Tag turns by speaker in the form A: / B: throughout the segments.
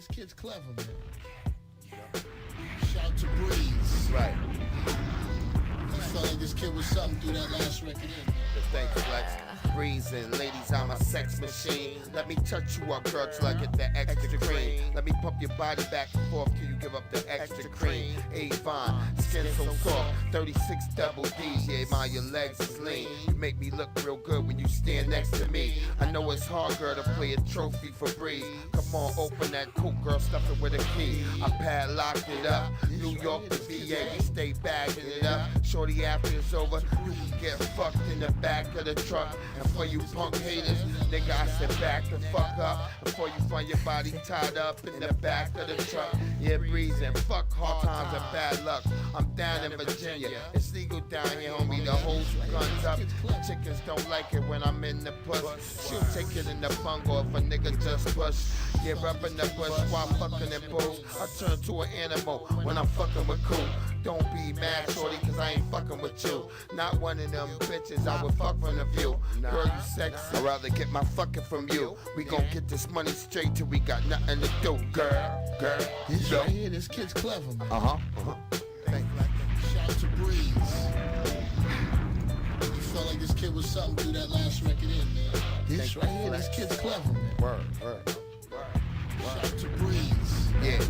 A: this kid's clever, man. Shout to Breeze.
B: Right.
A: I felt like this kid was something through that last record in, man.
B: Thanks, Flex. Breezing, ladies, I'm a sex machine. Let me touch you up, girl, till I get the extra cream. Let me pump your body back and forth till you give up the extra cream. Avon, skin so soft, 36 double D's. Yeah, man, your legs is lean. You make me look real good when you stand next to me. I know it's hard, girl, to play a trophy for Breeze. Come on, open that coat, girl, stuff it with a key. I padlocked it up. New York to VA, we stay bagging it up. Shorty, after it's over, you can get fucked in the back of the truck. And for you punk haters, nigga, I said back the fuck up. Before you find your body tied up in the back of the truck. Yeah, Breezing, fuck hard times and bad luck. I'm down in Virginia, it's legal down here, homie. The hoes guns up. Chickens don't like it when I'm in the puss. She'll take it in the bungo if a nigga just push. Yeah, up in the bush while fucking in booze. I turn to an animal when I'm fucking with cool. Don't be mad, shorty, cause I ain't fucking with you. Not one of them bitches I would fuck from the view. Girl, you sexy, I'd rather get my fucking from you. We gon' get this money straight till we got nothing to do, girl.
A: This right here, this kid's clever, man.
B: Thank you.
A: Shout to Breeze. You felt like this kid was something through that last record in, man. This right here, this kid's clever, man.
B: Word.
A: Shout to Breeze.
B: Yeah.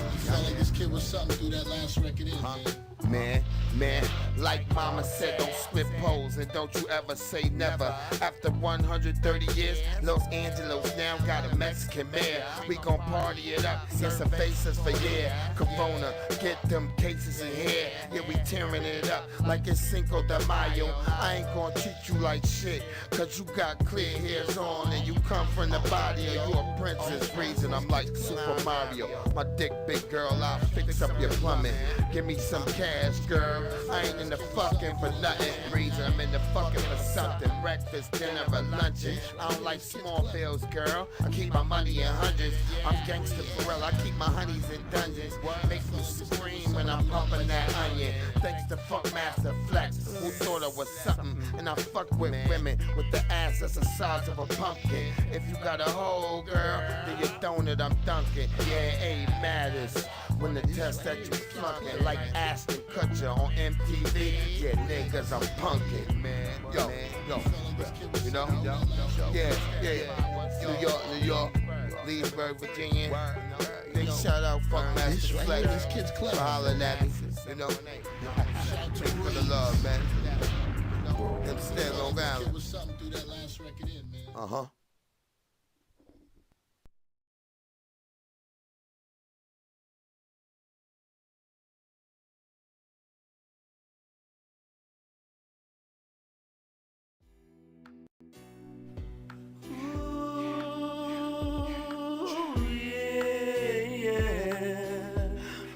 A: You felt like this kid was something through that last record in, man.
B: Man, like mama said, don't split poles and don't you ever say never. After 130 years, Los Angeles now got a Mexican mayor. We gon' party it up, get some faces for yeah. Corona, get them cases in here. Yeah, we tearing it up like it's Cinco de Mayo. I ain't gon' treat you like shit, cause you got clear hairs on and you come from the body and you a princess reason. I'm like Super Mario. My dick big girl, I'll fix up your plumbing. Give me some cash, girl. I ain't in the fucking for nothing. Reason I'm in the fucking for something. Breakfast, dinner, or luncheon. I don't like small bills, girl. I keep my money in hundreds. I'm gangster for real. I keep my honeys in dungeons. Make them scream when I'm pumping that onion. Thanks to Funkmaster Flex, who thought I was something. And I fuck with women with the ass that's the size of a pumpkin. If you got a hole, girl, then you throwing it, I'm dunking. Yeah, it matters. When the test that you flunking like Ashton Kutcher on MTV, yeah, niggas, I'm punkin', man. Yo, you know? Yeah. New York, Leesburg, Virginia. Big shout out, Funkmaster Flex.
A: This kid's clever.
B: For hollering at me, you know? Thank you for the love, man. Them stairs on Valley.
A: Kid was something through that last record in, man.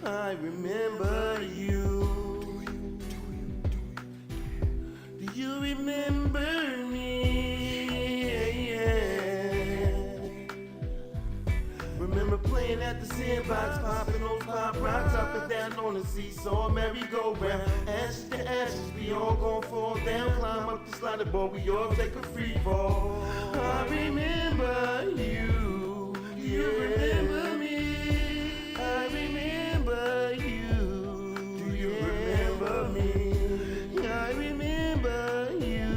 C: I remember you. Do you remember me? Remember playing at the sandbox, popping those pop rocks up and down on the seesaw, merry-go-round. Ashes to ashes, we all gon' fall down, climb up the slider board, we all take a free fall. I remember you. You remember me? I remember you. Do you remember me? I remember you.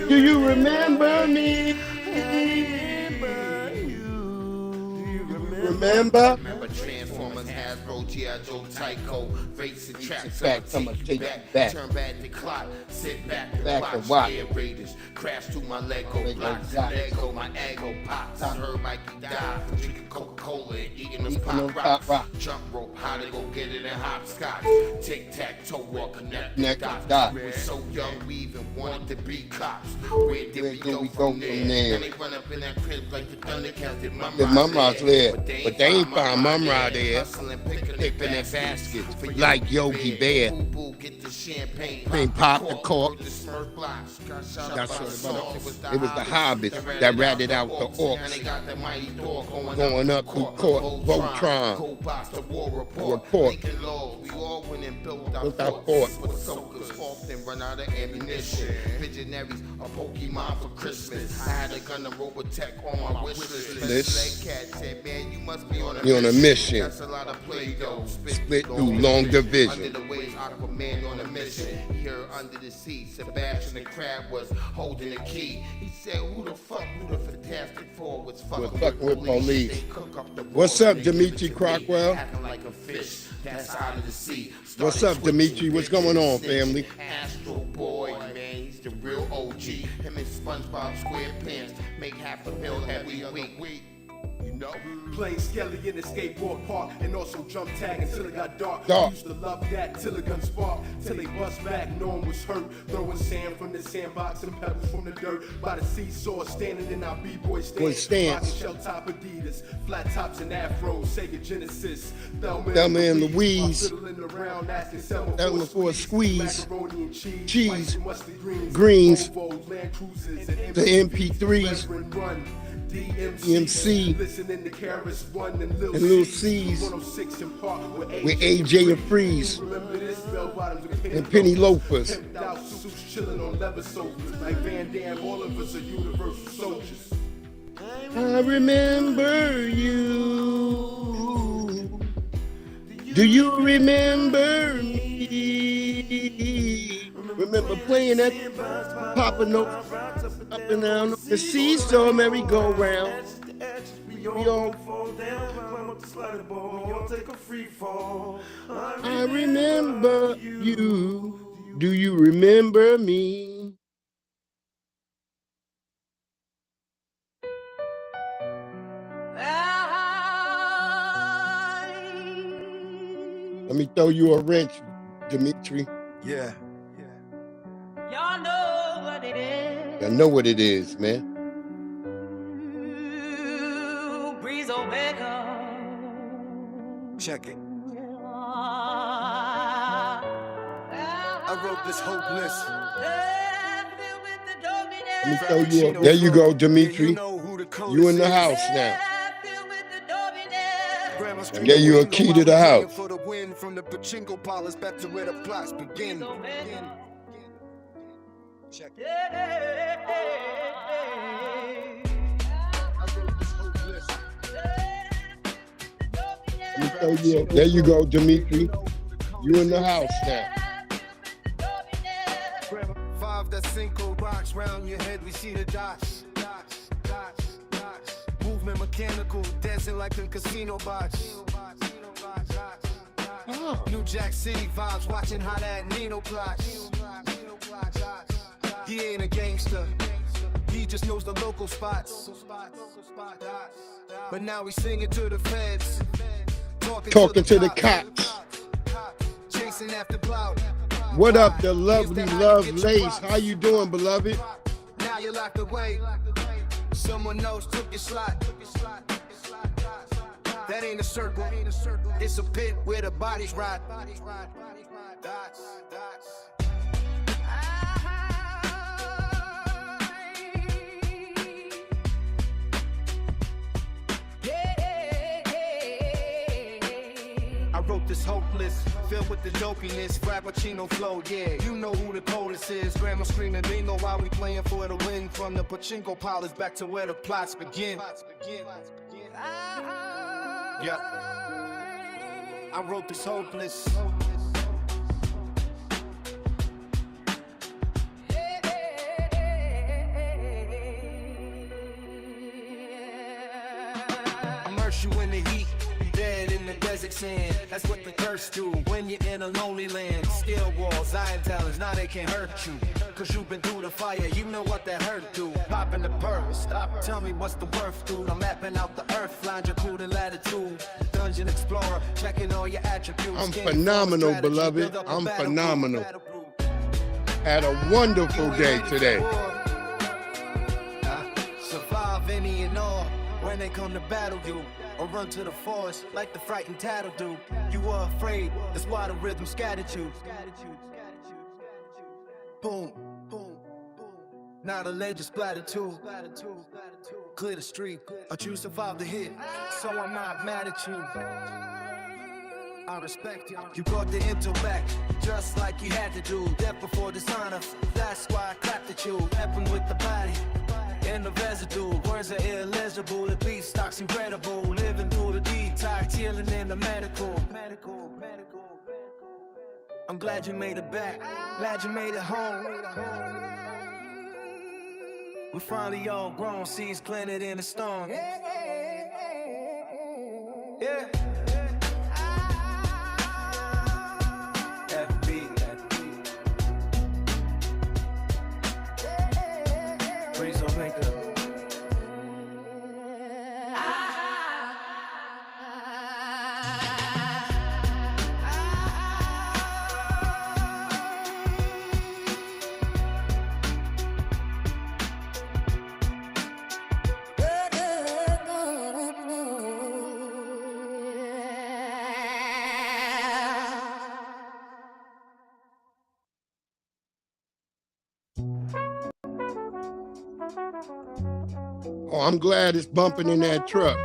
D: Do you remember me?
C: I remember you. Do you
D: Remember?
B: Remember Transformers, Hasbro, G.I. Joe, Tyco, race and traps.
D: Back, I'ma take you back.
B: Turn back the clock, sit back and
D: Back
B: watch.
D: and watch.
B: Air Raiders crash through my Lego blocks. Lego, my ego pops. I heard Mikey die from drinking Coca-Cola and eating those
D: Eating
B: pop
D: those
B: rocks.
D: Pop Rocks.
B: Jump rope, how to go get it in hopscotch. Tic-tac-toe, walk connect
D: Connect
B: the dots.
D: the dots.
B: We were so young, we even wanted to be cops. Where did we go from there? And they run up in that crib like the Thundercats did Mum
D: Did Mum Ra's there,
B: But they ain't find Mum Ra there. Hustling, picking
D: picnic baskets like Yogi Bear.
B: Get the champagne,
D: Pop the cork.
B: That's what
D: It was the hobbits that ratted out the orcs going up through court. Voltron. Report.
B: We all went and built
D: Built
B: our
D: our
B: forts.
D: fort.
B: But soldiers often run out of ammunition. Visionaries, a Pokemon for Christmas. I had a gun to Robotech on my wish list.
D: This.
B: Cat said, man, you must be on a
D: You're on a mission.
B: That's a lot of Play-Doh.
D: Split through long division.
B: Under the waves, Aquaman on a mission. Here under the sea, Sebastian the Crab was holding the key. He said, who the Fantastic Four was fucking
D: with police.
B: They cook up the
D: What's
B: board,
D: up,
B: they
D: Dimitri
B: cook the meat,
D: Crockwell?
B: acting like a fish that's out of the sea.
D: What's up, Dimitri? What's going on, family?
B: Astro Boy, man, he's the real OG. Him and SpongeBob SquarePants make $500,000 every week. You know?
C: Playing Skelly in the skateboard park and also jump tag until it got dark.
D: Dark.
C: Used to love that till the gun spark. Till they bust back, no one was hurt. Throwing sand from the sandbox and pebbles from the dirt. By the seesaw, standing in our B-boy stance. Rocking shell top Adidas, flat tops and afros, Sega Genesis.
D: Thelma and Louise.
C: Fiddling around, asking Selma
D: Thelma for a squeeze.
C: Macaroni and cheese.
D: Cheese.
C: Spicy mustard
D: Greens.
C: Volvos, Land Cruisers, and
D: The MP3s.
C: Reverend Run.
D: DMC.
C: Listening to Karis One and
D: And Lil C's.
C: 106 in Park with
D: AJ and Freeze.
C: Remember this? Bell bottoms
D: And Penny Loafers.
C: pimped out suits chilling on leather sofas. Like Van Damme, all of us are universal soldiers.
D: I remember you. Do you remember me? Remember playing that, popping up and down the seesaw merry-go-round.
C: We all fall down, climb up the slider ball, we all take a free fall.
D: I remember you. Do you remember me? Let me throw you a wrench, Dimitri.
C: Yeah.
E: Y'all know what it is.
D: I know what it is, man.
E: Ooh, breeze Omega.
C: Check it.
E: I
C: wrote this hopeless.
D: Let me throw you a, there you go, Dimitri. You in the house now. I gave you a key to the house.
F: For the win from the pachinko parlors back to where the plots begin. Check it.
D: Let me throw you a, there you go, Dimitri. You in the house now.
F: Five that Cinco rocks round your head, we see the dots. Movement mechanical, dancing like in casino box. New Jack City vibes, watching how that Nino plots. He ain't a gangster, he just knows the local spots. But now we singing to the feds,
D: Talking to the cops.
F: chasing after clout.
D: What up, the lovely Love Lace? How you doing, beloved?
F: Now you're locked away. Someone else took your slot. That ain't a circle. It's a pit where the bodies rot. I wrote this hopeless, filled with the dopiness, Frappuccino flow, yeah. You know who the coldest is. Grandma screaming, they know why we playing for the win. From the pachinko parlors back to where the plots begin. Yeah. I wrote this hopeless. Immerse you in the heat, dead in the desert sand. That's what the thirst do when you're in a lonely land. Steel walls, iron talons, now they can't hurt you. Cause you've been through the fire, you know what that hurt do. Popping the perk, stop, tell me what's the worth, dude. I'm mapping out the earth, longitude and latitude. Dungeon explorer, checking all your attributes.
D: I'm phenomenal, beloved. I'm phenomenal. Had a wonderful day today.
F: Survive any and all when they come to battle you, or run to the forest like the frightened tattle do. You you were afraid. That's why the rhythm scattered you. Boom, boom, boom. Now the legend splattered too. Clear the street. But you survived the hit, so I'm not mad at you. I respect you. You brought the intellect, just like you had to do. Death before dishonor. That's why I clapped at you. Rapping with the body and the residue. Words are illegible. The beat stock's incredible. Living through the detox, healing in the medical. I'm glad you made it back. Glad you made it home. We're finally all grown. Seeds planted in the stone. Yeah.
D: Oh, I'm glad it's bumping in that truck.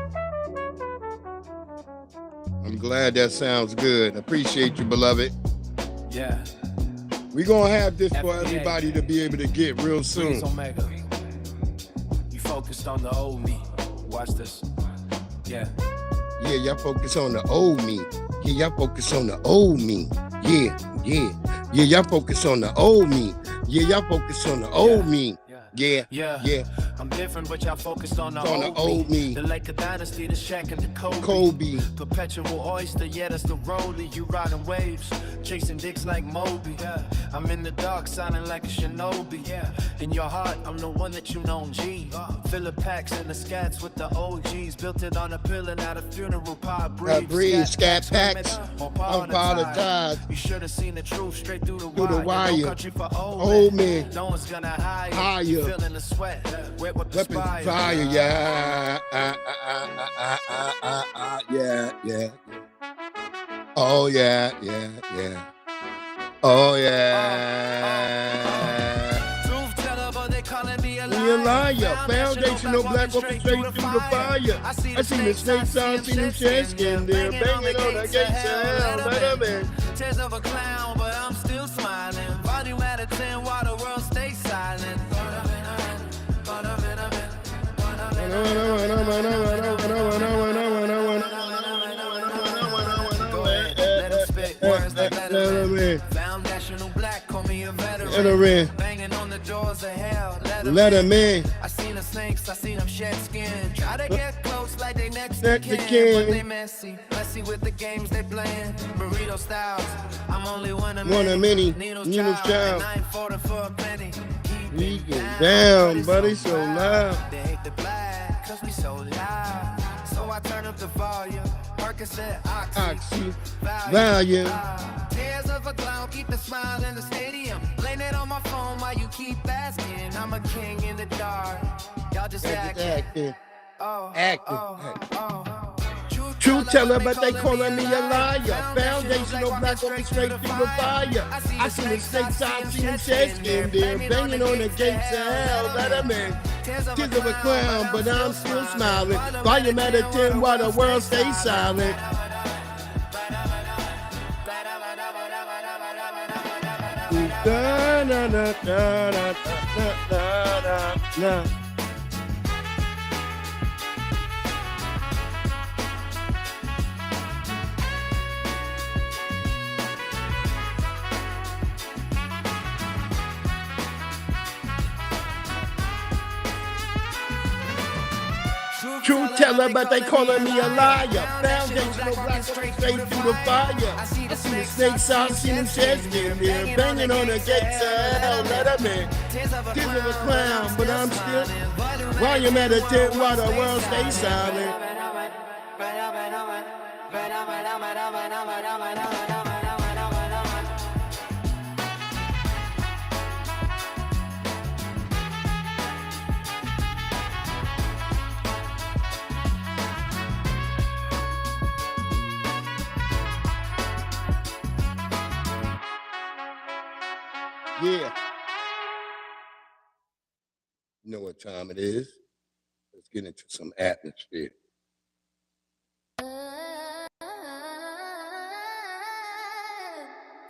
D: I'm glad that sounds good. Appreciate you, beloved.
F: Yeah.
D: We're going to have this for everybody to be able to get real soon.
F: Breeze Omega. You focused on the old me. Watch this. Yeah.
D: Yeah, y'all focus on the old me. Yeah, y'all focus on the old me. Yeah. Yeah, y'all focus on the old me. Yeah, y'all focus on the old me. Yeah.
F: I'm different, but y'all focused on the
D: On
F: old me. The Laker dynasty, the Shaq and the Kobe. Perpetual oyster, yeah, that's the rollie. You riding waves, chasing dicks like Moby. Yeah. I'm in the dark, sounding like a shinobi. Yeah. In your heart, I'm the one that you know, G. Philip Packs and the scats with the OGs. Built it on a pillar, not a funeral pie.
D: Breathe, scat packs. I'm apologize.
F: You should have seen the truth straight through the
D: wire.
F: No country for
D: old men.
F: No one's gonna hire. Feeling the sweat. Weapons
D: fire, yeah. Oh yeah.
F: Truth teller, but they calling me a
D: liar. Foundational black orchestrate through the fire. I seen the snakes, I seen them shed skin there, banging on the gates of hell. Let 'em in.
F: Tears of a clown, but I'm still smiling. Volume at a 10 while the world stays silent. Foundational black, call me a veteran. Banging on the doors of hell.
D: Let 'em in.
F: I seen the snakes, I seen them shed skin. Try to get close like they next
D: to
F: kin. But they messy with the games they playing. Burrito styles, I'm only one of
D: many. Needles child.
F: 940 for a penny.
D: We get down, buddy, so loud.
F: They hate the black, cause we so loud. So I turn up the volume. Percocet, Oxy,
D: Valium.
F: Tears of a clown, keep the smile in the stadium. Blame it on my phone while you keep asking. I'm a king in the dark. Y'all just acting.
D: Truth teller, but they calling me a liar. Foundational black orchestrate through the fire. I seen the snakes, I seen them shed skin there, banging on the gates of hell. Let 'em in. Tears of a clown, but I'm still smiling. Volume at a 10 while the world stays silent. Da, na, na, na, na, na, na, na. Truth teller, but they calling me a liar. Foundational black straight through the fire. I see the snakes, I see them shed skin there, banging on the gates of hell. Let 'em in. Tears of a clown, but I'm still. Volume at a 10 while the world stays silent. Yeah. You know what time it is. Let's get into some atmosphere.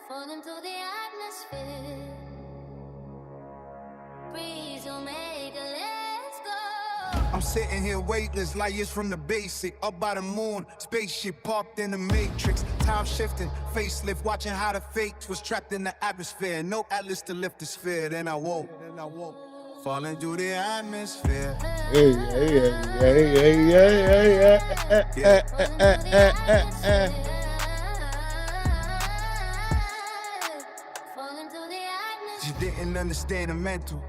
G: Fall into the atmosphere. Breeze, Omega, let's go.
F: I'm sitting here weightless, light years from the basic. Up by the moon, spaceship parked in the matrix. Time shifting, facelift, watching how the fate was trapped in the atmosphere. No atlas to lift the sphere, then I woke. Falling through the atmosphere.
D: Hey, hey, hey, hey, hey, hey, hey,
F: She didn't understand the mental.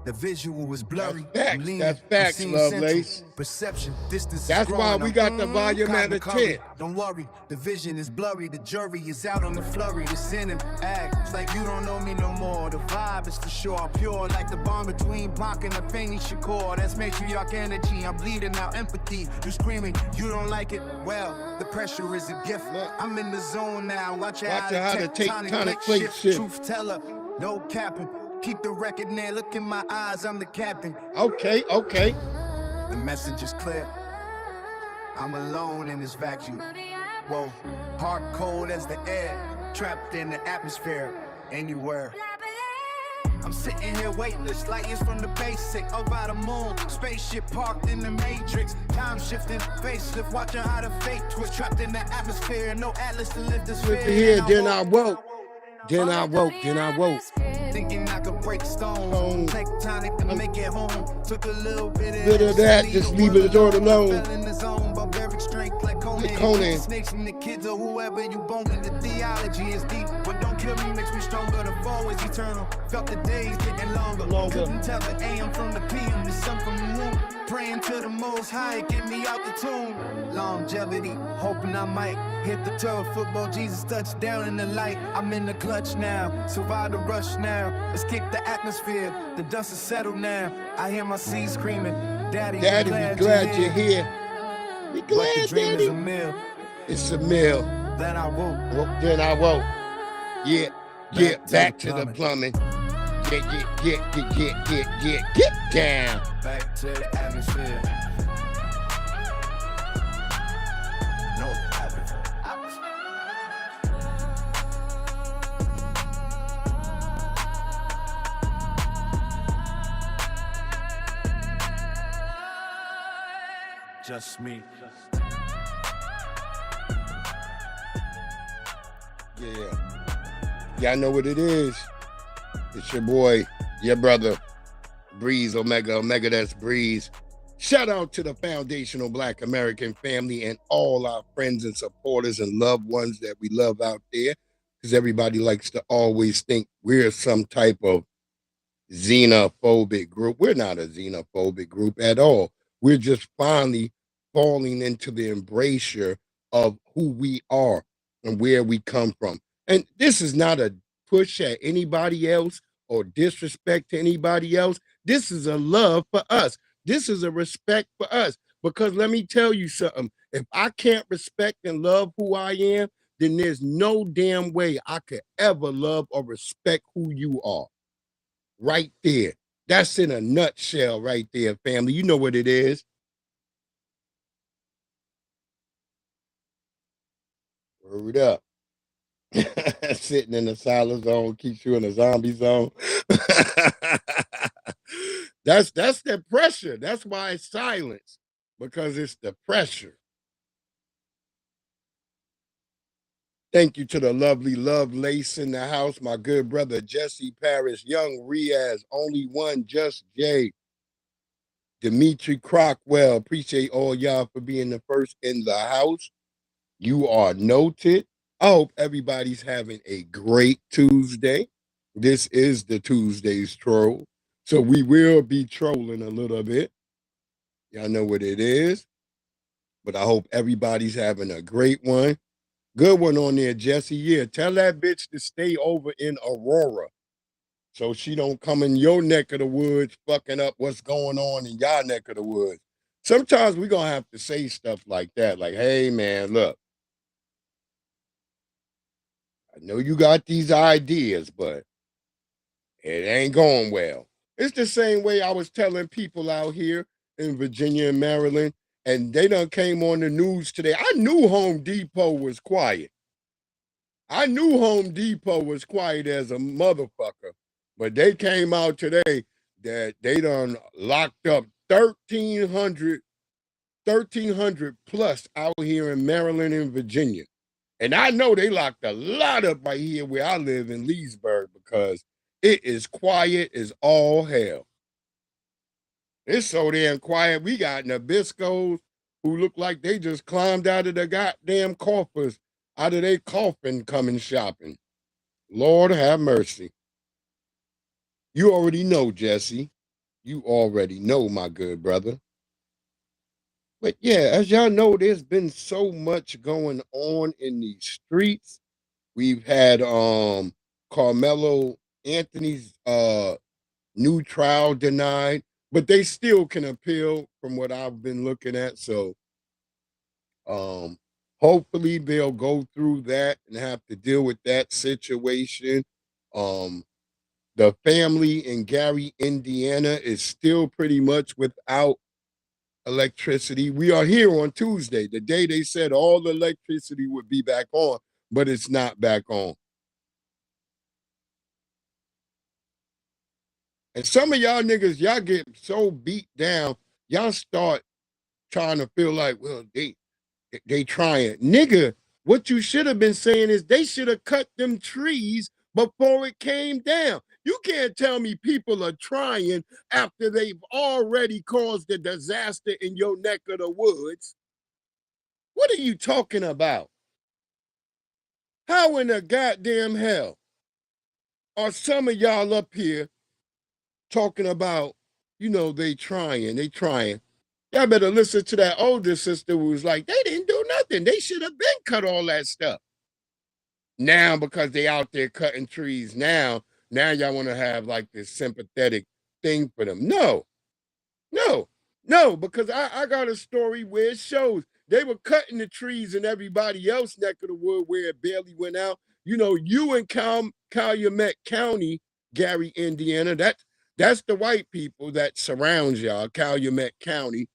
F: The visual was blurry.
D: That's facts, Lovelace.
F: Perception, distance.
D: That's why we got the volume at a 10.
F: Don't worry, the vision is blurry. The jury is out on the flurry. The sin and act. It's like you don't know me no more. The vibe is for sure pure, like the bond between Blanc and the Fanny Shakur. That's matriarch energy. I'm bleeding out empathy. You screaming, you don't like it. Well, the pressure is a gift. I'm in the zone now. Watch how the tectonic plate shift. Truth teller, no capping. Keep the record near, look in my eyes, I'm the captain.
D: Okay.
F: The message is clear. I'm alone in this vacuum. Whoa, hard cold as the air, trapped in the atmosphere, anywhere. I'm sitting here weightless, light years from the basic. Up by the moon, spaceship parked in the matrix. Time shifting, facelift, watching how the fate twist. Trapped in the atmosphere, no atlas to lift the sphere.
D: Here, then I woke. Then I woke.
F: Thinking I could break stones, take tonic to make it home. Took a little bit
D: of that, just leave it all alone.
F: Fell in the zone, barbaric strength like Conan. Snakes and the kids or whoever you bone in. The theology is deep, but don't kill me, makes me stronger. The fall is eternal. Felt the days getting longer. Couldn't tell the AM from the PM, the sun from the moon. Praying to the Most High, get me out the tomb. Longevity, hoping I might hit the turf. Football, Jesus touchdown in the light. I'm in the clutch now, survive the rush now. Let's kick the atmosphere, the dust is settled now. I hear my seed screaming, Daddy,
D: we glad you're here. We glad,
F: the dream
D: Daddy.
F: Is a meal.
D: It's a meal.
F: Then I woke.
D: Then I woke. Yeah, back to the plumbing. Get down.
F: Back to the atmosphere. No atmosphere. Just me.
D: Yeah. Y'all know what it is. It's your boy, your brother, Breeze, Omega, that's Breeze. Shout out to the foundational Black American family and all our friends and supporters and loved ones that we love out there, because everybody likes to always think we're some type of xenophobic group. We're not a xenophobic group at all. We're just finally falling into the embrasure of who we are and where we come from. And this is not a push at anybody else or disrespect to anybody else. This is a love for us. This is a respect for us. Because let me tell you something. If I can't respect and love who I am, then there's no damn way I could ever love or respect who you are. Right there. That's in a nutshell right there, family. You know what it is. Word up. Sitting in the silent zone keeps you in a zombie zone. That's the pressure. That's why it's silence, because it's the pressure. Thank you to the lovely Lovelace in the house, my good brother Jesse Parrish, Young Riaz, Only One, Just Jay, Dimitri Crockwell. Appreciate all y'all for being the first in the house. You are noted. I hope everybody's having a great Tuesday. This is the Tuesday's Troll. So we will be trolling a little bit. Y'all know what it is. But I hope everybody's having a great one. Good one on there, Jesse. Yeah, tell that bitch to stay over in Aurora so she don't come in your neck of the woods fucking up what's going on in y'all neck of the woods. Sometimes we're going to have to say stuff like that. Like, hey, man, look. I know you got these ideas, but It ain't going well. It's the same way I was telling people out here in Virginia and Maryland, and they done came on the news today. I knew Home Depot was quiet. I knew Home Depot was quiet as a motherfucker, but they came out today that they done locked up 1,300 plus out here in Maryland and Virginia. And I know they locked a lot up right here where I live in Leesburg because it is quiet as all hell. It's so damn quiet. We got Nabiscos who look like they just climbed out of the goddamn coffers, out of their coffin coming shopping. Lord have mercy. You already know, Jesse. You already know, my good brother. But yeah, as y'all know, there's been so much going on in these streets. We've had Carmelo Anthony's new trial denied, but they still can appeal from what I've been looking at. So hopefully they'll go through that and have to deal with that situation. The family in Gary, Indiana is still pretty much without electricity. We are here on Tuesday, the day they said all the electricity would be back on, but it's not back on. And some of y'all niggas, y'all get so beat down, y'all start trying to feel like, well, they trying. Nigga, what you should have been saying is they should have cut them trees before it came down. You can't tell me people are trying after they've already caused a disaster in your neck of the woods. What are you talking about? How in the goddamn hell are some of y'all up here talking about, they trying. Y'all better listen to that older sister who was like, they didn't do nothing. They should have been cut all that stuff. Now, because they out there cutting trees now y'all want to have like this sympathetic thing for them. No, because I got a story where it shows they were cutting the trees in everybody else neck of the wood where it barely went out. You in Calumet County, Gary, Indiana, that's the white people that surrounds y'all, Calumet County.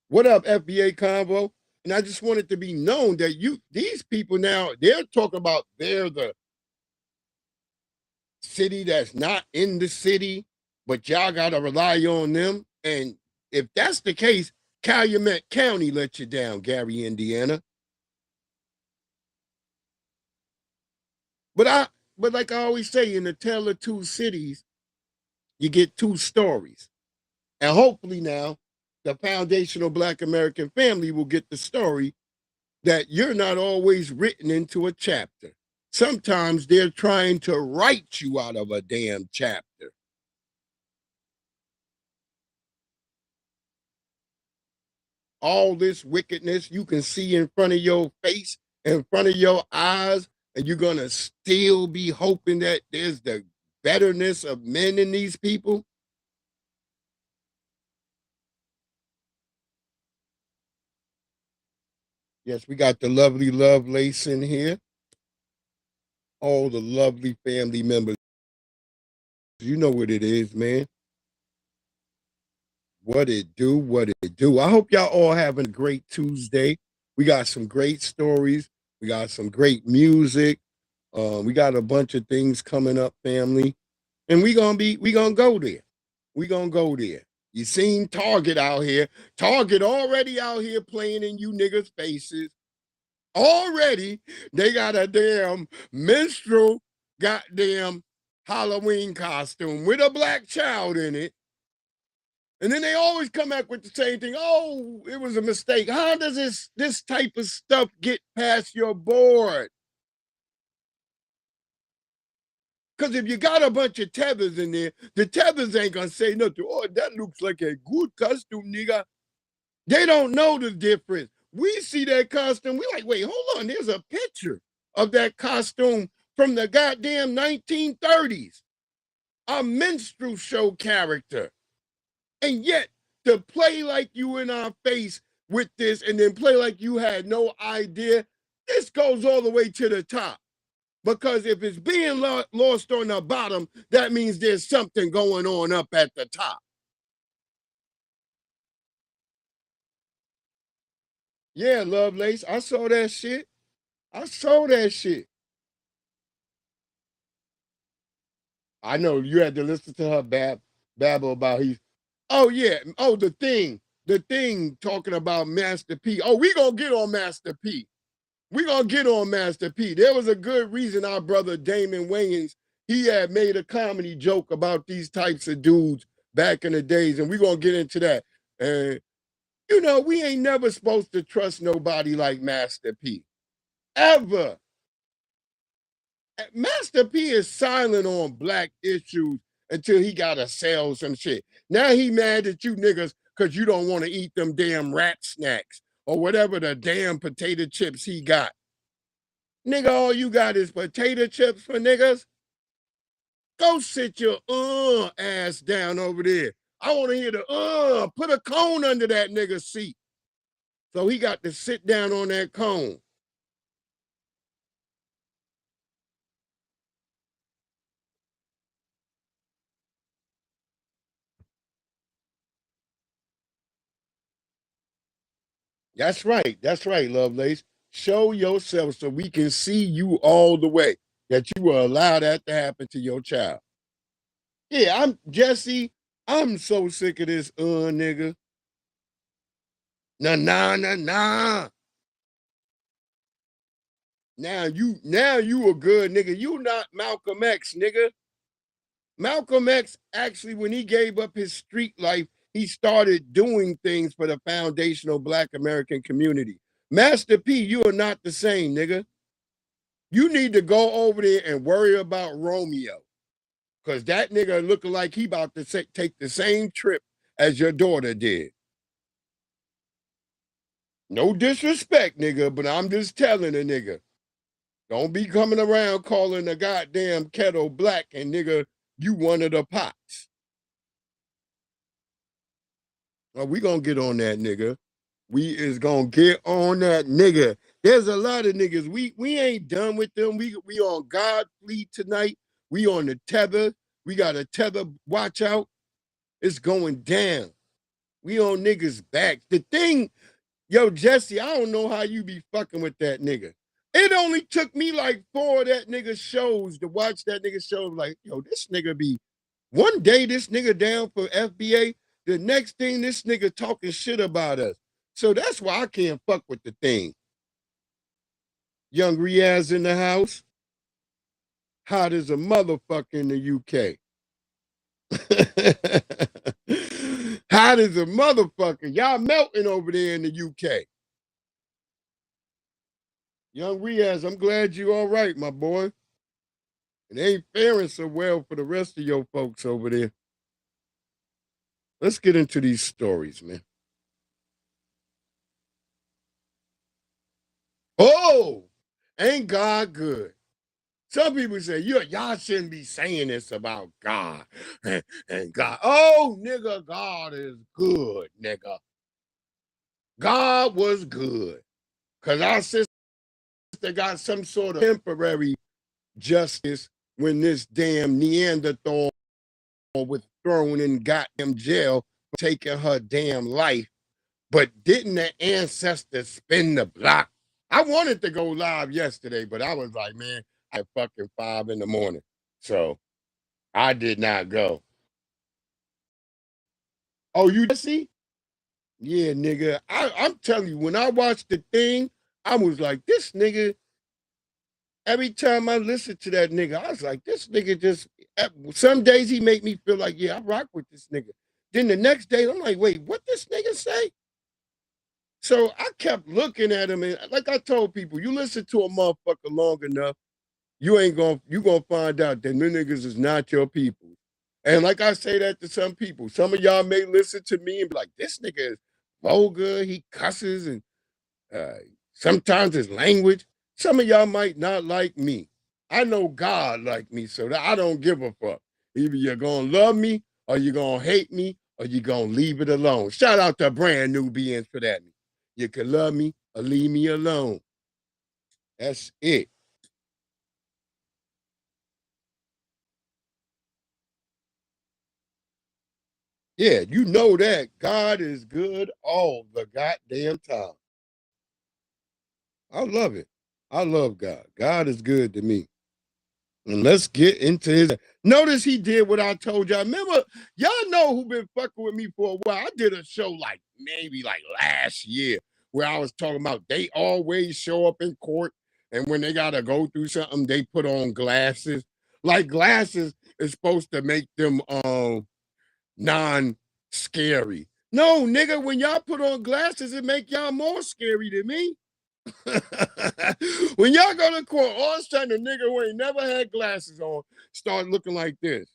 D: What up, FBA Convo? And I just want it to be known that these people now, they're talking about they're the city that's not in the city, but y'all got to rely on them. And if that's the case, Calumet County let you down, Gary, Indiana. But like I always say, in the tale of two cities, you get two stories. And hopefully now, the foundational Black American family will get the story that you're not always written into a chapter. Sometimes they're trying to write you out of a damn chapter. All this wickedness you can see in front of your face, in front of your eyes, and you're going to still be hoping that there's the betterness of men in these people? Yes, we got the lovely Lovelace in here. All the lovely family members. You know what it is, man. What it do. I hope y'all all having a great Tuesday. We got some great stories. We got some great music. We got a bunch of things coming up, family. And we gonna go there. We gonna go there. You seen Target out here. Target already out here playing in you niggas' faces. Already, they got a damn minstrel goddamn Halloween costume with a black child in it. And then they always come back with the same thing. Oh, it was a mistake. How does this type of stuff get past your board? Because if you got a bunch of tethers in there, the tethers ain't going to say nothing. Oh, that looks like a good costume, nigga. They don't know the difference. We see that costume. We like, wait, hold on. There's a picture of that costume from the goddamn 1930s. A minstrel show character. And yet, to play like you in our face with this and then play like you had no idea, This goes all the way to the top. Because if it's being lost on the bottom, that means there's something going on up at the top. Yeah, Lovelace, I saw that shit. I saw that shit. I know you had to listen to her babble about oh yeah, oh the thing talking about Master P. Oh, we gonna get on Master P. We gonna get on Master P. There was a good reason our brother Damon Wayans, he had made a comedy joke about these types of dudes back in the days, and we gonna get into that. And you know, we ain't never supposed to trust nobody like Master P. Ever. Master P is silent on black issues until he gotta sell some shit. Now he mad at you niggas because you don't want to eat them damn rat snacks or whatever the damn potato chips he got. Nigga, all you got is potato chips for niggas? Go sit your ass down over there. I want to hear the put a cone under that nigga's seat. So he got to sit down on that cone. That's right. That's right, Lovelace. Show yourself so we can see you all the way, that you will allow that to happen to your child. Yeah, I'm Jesse. I'm so sick of this nigga. Nah. Now you a good nigga. You not Malcolm X, nigga. Malcolm X actually, when he gave up his street life, he started doing things for the foundational Black American community. Master P, you are not the same, nigga. You need to go over there and worry about Romeo. Because that nigga looking like he about to take the same trip as your daughter did. No disrespect, nigga, but I'm just telling a nigga. Don't be coming around calling the goddamn kettle black and nigga, you one of the pots. Well, we gonna get on that nigga. We is gonna get on that nigga. There's a lot of niggas. We ain't done with them. We on God Fleet tonight. We on the tether. We got a tether. Watch out. It's going down. We on niggas' back. The thing, yo, Jesse, I don't know how you be fucking with that nigga. It only took me like 4 of that nigga shows to watch that nigga show. Like, yo, this nigga be, one day this nigga down for FBA, the next thing this nigga talking shit about us. So that's why I can't fuck with the thing. Young Riaz in the house. Hot as a motherfucker in the UK. Hot as a motherfucker. Y'all melting over there in the UK. Young Riaz, I'm glad you all right, my boy. It ain't faring so well for the rest of your folks over there. Let's get into these stories, man. Oh, ain't God good? Some people say, y'all shouldn't be saying this about God and God. Oh, nigga, God is good, nigga. God was good. Because our sister got some sort of temporary justice when this damn Neanderthal was thrown in goddamn jail for taking her damn life. But didn't the ancestors spin the block? I wanted to go live yesterday, but I was like, man, at fucking 5 in the morning. So I did not go. Oh, you see? Yeah, nigga. I'm telling you, when I watched the thing, I was like, this nigga, every time I listen to that nigga, I was like, this nigga just, some days he make me feel like, yeah, I rock with this nigga. Then the next day, I'm like, wait, what this nigga say? So I kept looking at him, and like I told people, you listen to a motherfucker long enough, you gonna find out that them niggas is not your people. And like I say that to some people, some of y'all may listen to me and be like, this nigga is vulgar, he cusses, and sometimes his language. Some of y'all might not like me. I know God like me, so that I don't give a fuck. Either you're gonna love me, or you're gonna hate me, or you're gonna leave it alone. Shout out to brand new beings for that. You can love me or leave me alone. That's it. Yeah, you know that God is good all the goddamn time. I love it. I love God. God is good to me. And let's get into his. Notice he did what I told y'all. Remember, y'all know who been fucking with me for a while. I did a show like maybe like last year where I was talking about they always show up in court, and when they gotta go through something, they put on glasses. Like glasses is supposed to make them non-scary. No, nigga, when y'all put on glasses, it make y'all more scary than me. When y'all go to court, all of a sudden a nigga who ain't never had glasses on start looking like this.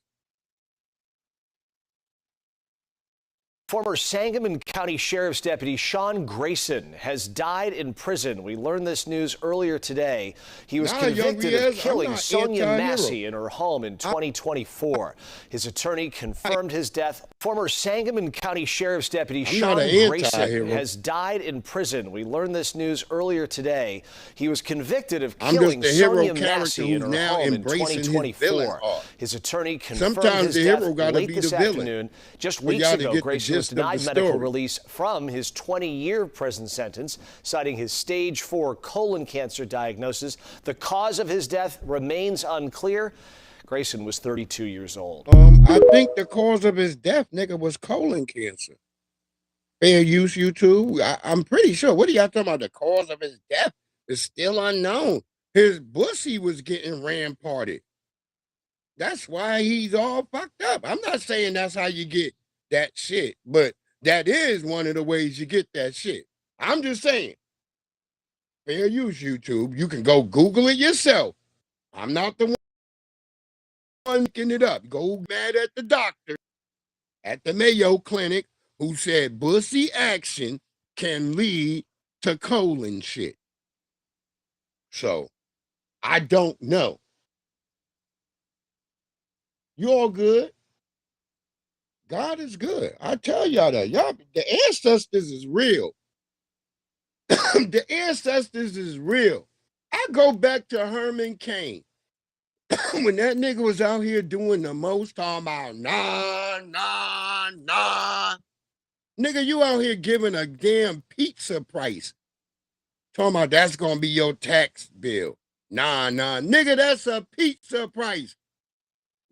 H: Former Sangamon County Sheriff's Deputy Sean Grayson has died in prison. We learned this news earlier today. He was convicted of killing Sonia Massey in her home in 2024. His attorney confirmed his death. Former Sangamon County Sheriff's Deputy Sean Grayson has died in prison. We learned this news earlier today. He was convicted of killing Sonia Massey in her home in 2024. His attorney confirmed his death late this afternoon. Just weeks ago, Grayson was denied medical release from his 20-year prison sentence, citing his stage 4 colon cancer diagnosis. The cause of his death remains unclear. Grayson was 32 years old.
D: I think the cause of his death, nigga, was colon cancer. Fair use, YouTube. I'm pretty sure. What are y'all talking about? The cause of his death is still unknown. His pussy was getting ramparted. That's why he's all fucked up. I'm not saying that's how you get that shit, but that is one of the ways you get that shit. I'm just saying. Fair use, YouTube. You can go Google it yourself. I'm not the one looking it up. Go mad at the doctor at the Mayo Clinic who said pussy action can lead to colon shit. So, I don't know. You all good? God is good. I tell y'all that. Y'all, the ancestors is real. The ancestors is real. I go back to Herman Cain. When that nigga was out here doing the most, talking about nah. Nigga, you out here giving a damn pizza price. Talking about that's gonna be your tax bill. Nah. Nigga, that's a pizza price.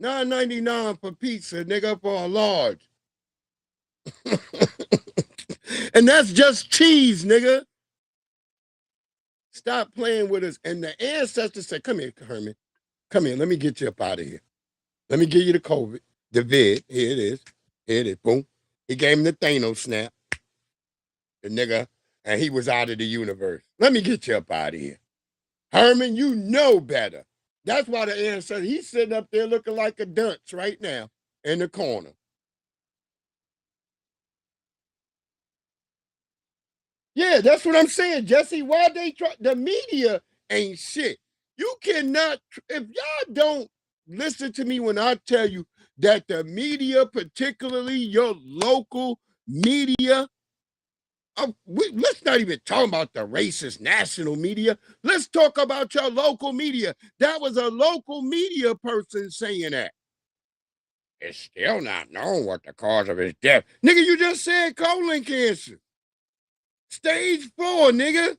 D: $9.99 for pizza, nigga, for a large. And that's just cheese, nigga. Stop playing with us. And the ancestors said, come here, Herman. Come here, let me get you up out of here. Let me give you the COVID, the vid. Here it is. Here it is. Boom. He gave him the Thanos snap. The nigga, and he was out of the universe. Let me get you up out of here. Herman, you know better. That's why the ancestor, he's sitting up there looking like a dunce right now in the corner. Yeah, that's what I'm saying, Jesse. Why they try? The media ain't shit. You cannot, if y'all don't listen to me when I tell you that the media, particularly your local media, let's not even talk about the racist national media. Let's talk about your local media. That was a local media person saying that. It's still not known what the cause of his death. Nigga, you just said colon cancer. Stage 4, nigga.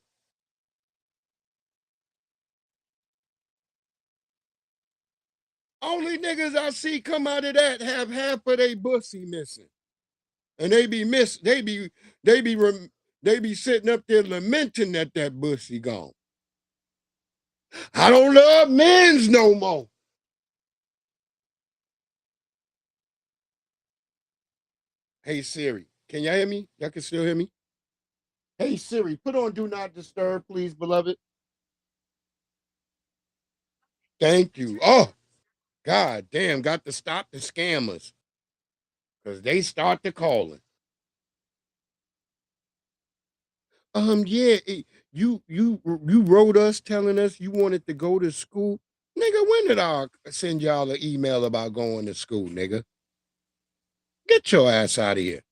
D: Only niggas I see come out of that have half of their pussy missing. And they be sitting up there lamenting that pussy gone. I don't love men's no more. Hey Siri, can y'all hear me? Y'all can still hear me? Hey Siri, put on Do Not Disturb, please, beloved. Thank you. Oh, God damn, got to stop the scammers. Because they start to calling. Yeah, you wrote us telling us you wanted to go to school. Nigga, when did I send y'all an email about going to school, nigga? Get your ass out of here.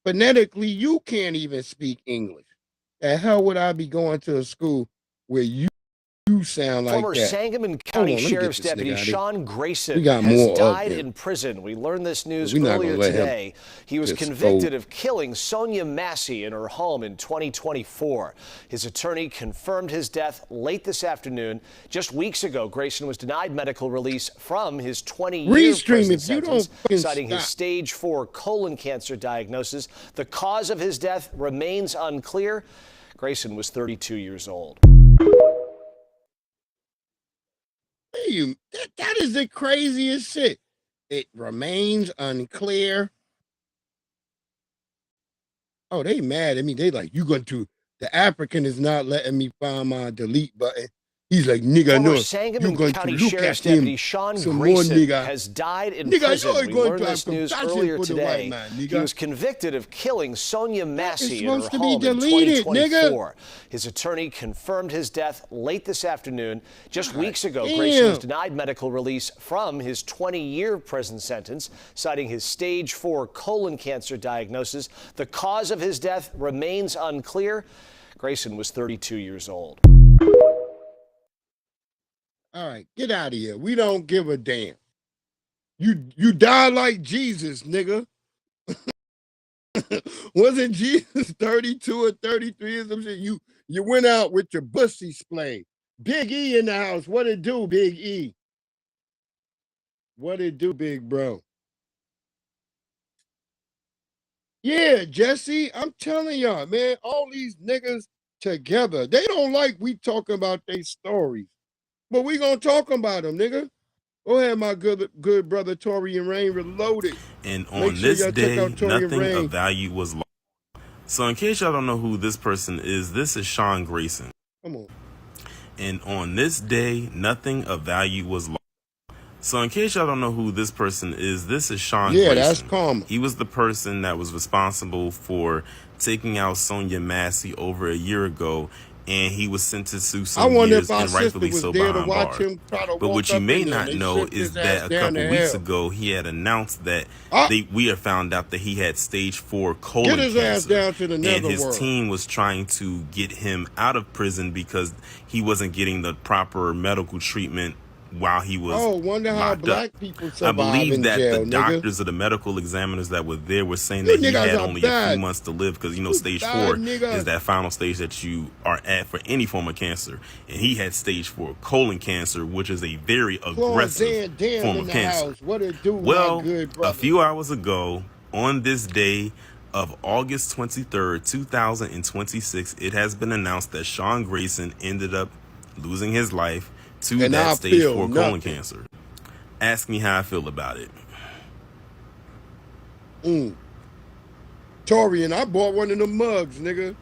D: Phonetically, you can't even speak English. the hell would I be going to a school where you sound like
H: Former
D: that?
H: Sangamon County Sheriff's Deputy Sean Grayson has died in prison. We learned this news earlier today. He was convicted of killing Sonia Massey in her home in 2024. His attorney confirmed his death late this afternoon. Just weeks ago, Grayson was denied medical release from his 20-year prison sentence, citing his stage 4 colon cancer diagnosis. The cause of his death remains unclear. Grayson was 32 years old.
D: That is the craziest shit. It remains unclear. Oh, they mad at me. They like, you going to, the African is not letting me find my delete button. He's like, nigga, no,
H: Sangamon County Sheriff's Deputy Sean Grayson has died in prison. We learned this news earlier today. He was convicted of killing Sonia Massey in her home in 2024. His attorney confirmed his death late this afternoon. Just weeks ago, Grayson was denied medical release from his 20-year prison sentence, citing his stage 4 colon cancer diagnosis. The cause of his death remains unclear. Grayson was 32 years old.
D: All right, get out of here. We don't give a damn. You die like Jesus, nigga. Wasn't Jesus 32 or 33 or some shit? You went out with your bussy splay. Big E in the house. What it do, Big E? What it do, big bro? Yeah, Jesse, I'm telling y'all, man, all these niggas together, they don't like we talking about their stories. But we gonna talk about them, nigga. Go ahead, my good brother Torian Rain Reloaded.
I: And on this day, nothing of value was lost. So in case y'all don't know who this person is, this is Sean Grayson.
D: Come on.
I: And on this day, nothing of value was lost. So in case y'all don't know who this person is, this is Sean Grayson.
D: Yeah, that's calm.
I: He was the person that was responsible for taking out Sonia Massey over a year ago, and he was sentenced to some years, and rightfully so, behind bars. But what you may not know is that a couple weeks ago, he had announced that we had found out that he had stage 4 colon cancer, and his team was trying to get him out of prison because he wasn't getting the proper medical treatment while he was locked up. I believe that the doctors or the medical examiners that were there were saying that he had only a few months to live because, you know, stage 4 is that final stage that you are at for any form of cancer. And he had stage 4 colon cancer, which is a very aggressive form of cancer. Well, a few hours ago, on this day of August 23rd, 2026, it has been announced that Sean Grayson ended up losing his life to that stage 4 colon cancer. Ask me how I feel about it.
D: Torian, I bought one of them mugs, nigga.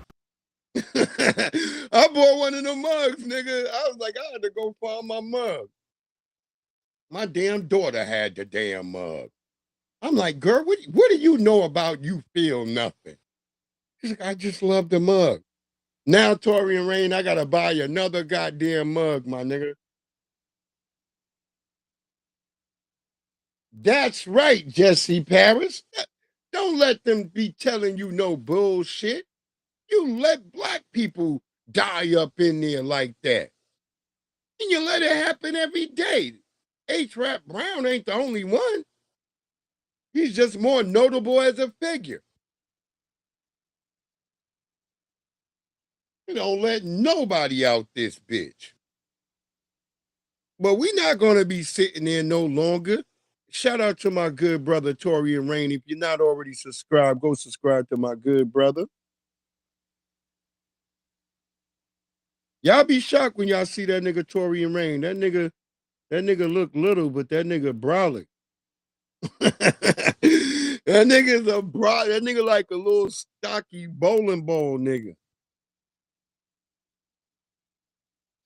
D: I bought one of them mugs, nigga. I was like, I had to go find my mug. My damn daughter had the damn mug. I'm like, girl, what do you know about you feel nothing? She's like, I just love the mug. Now, Torian Rain, I gotta buy you another goddamn mug, my nigga. That's right, Jesse Paris. Don't let them be telling you no bullshit. You let black people die up in there like that. And you let it happen every day. H-Rap Brown ain't the only one. He's just more notable as a figure. You don't let nobody out this bitch. But we're not going to be sitting there no longer. Shout out to my good brother, Torian Rain. If you're not already subscribed, go subscribe to my good brother. Y'all be shocked when y'all see that nigga Torian Rain. That nigga look little, but that nigga brolic. That nigga's a bro. That nigga like a little stocky bowling ball nigga.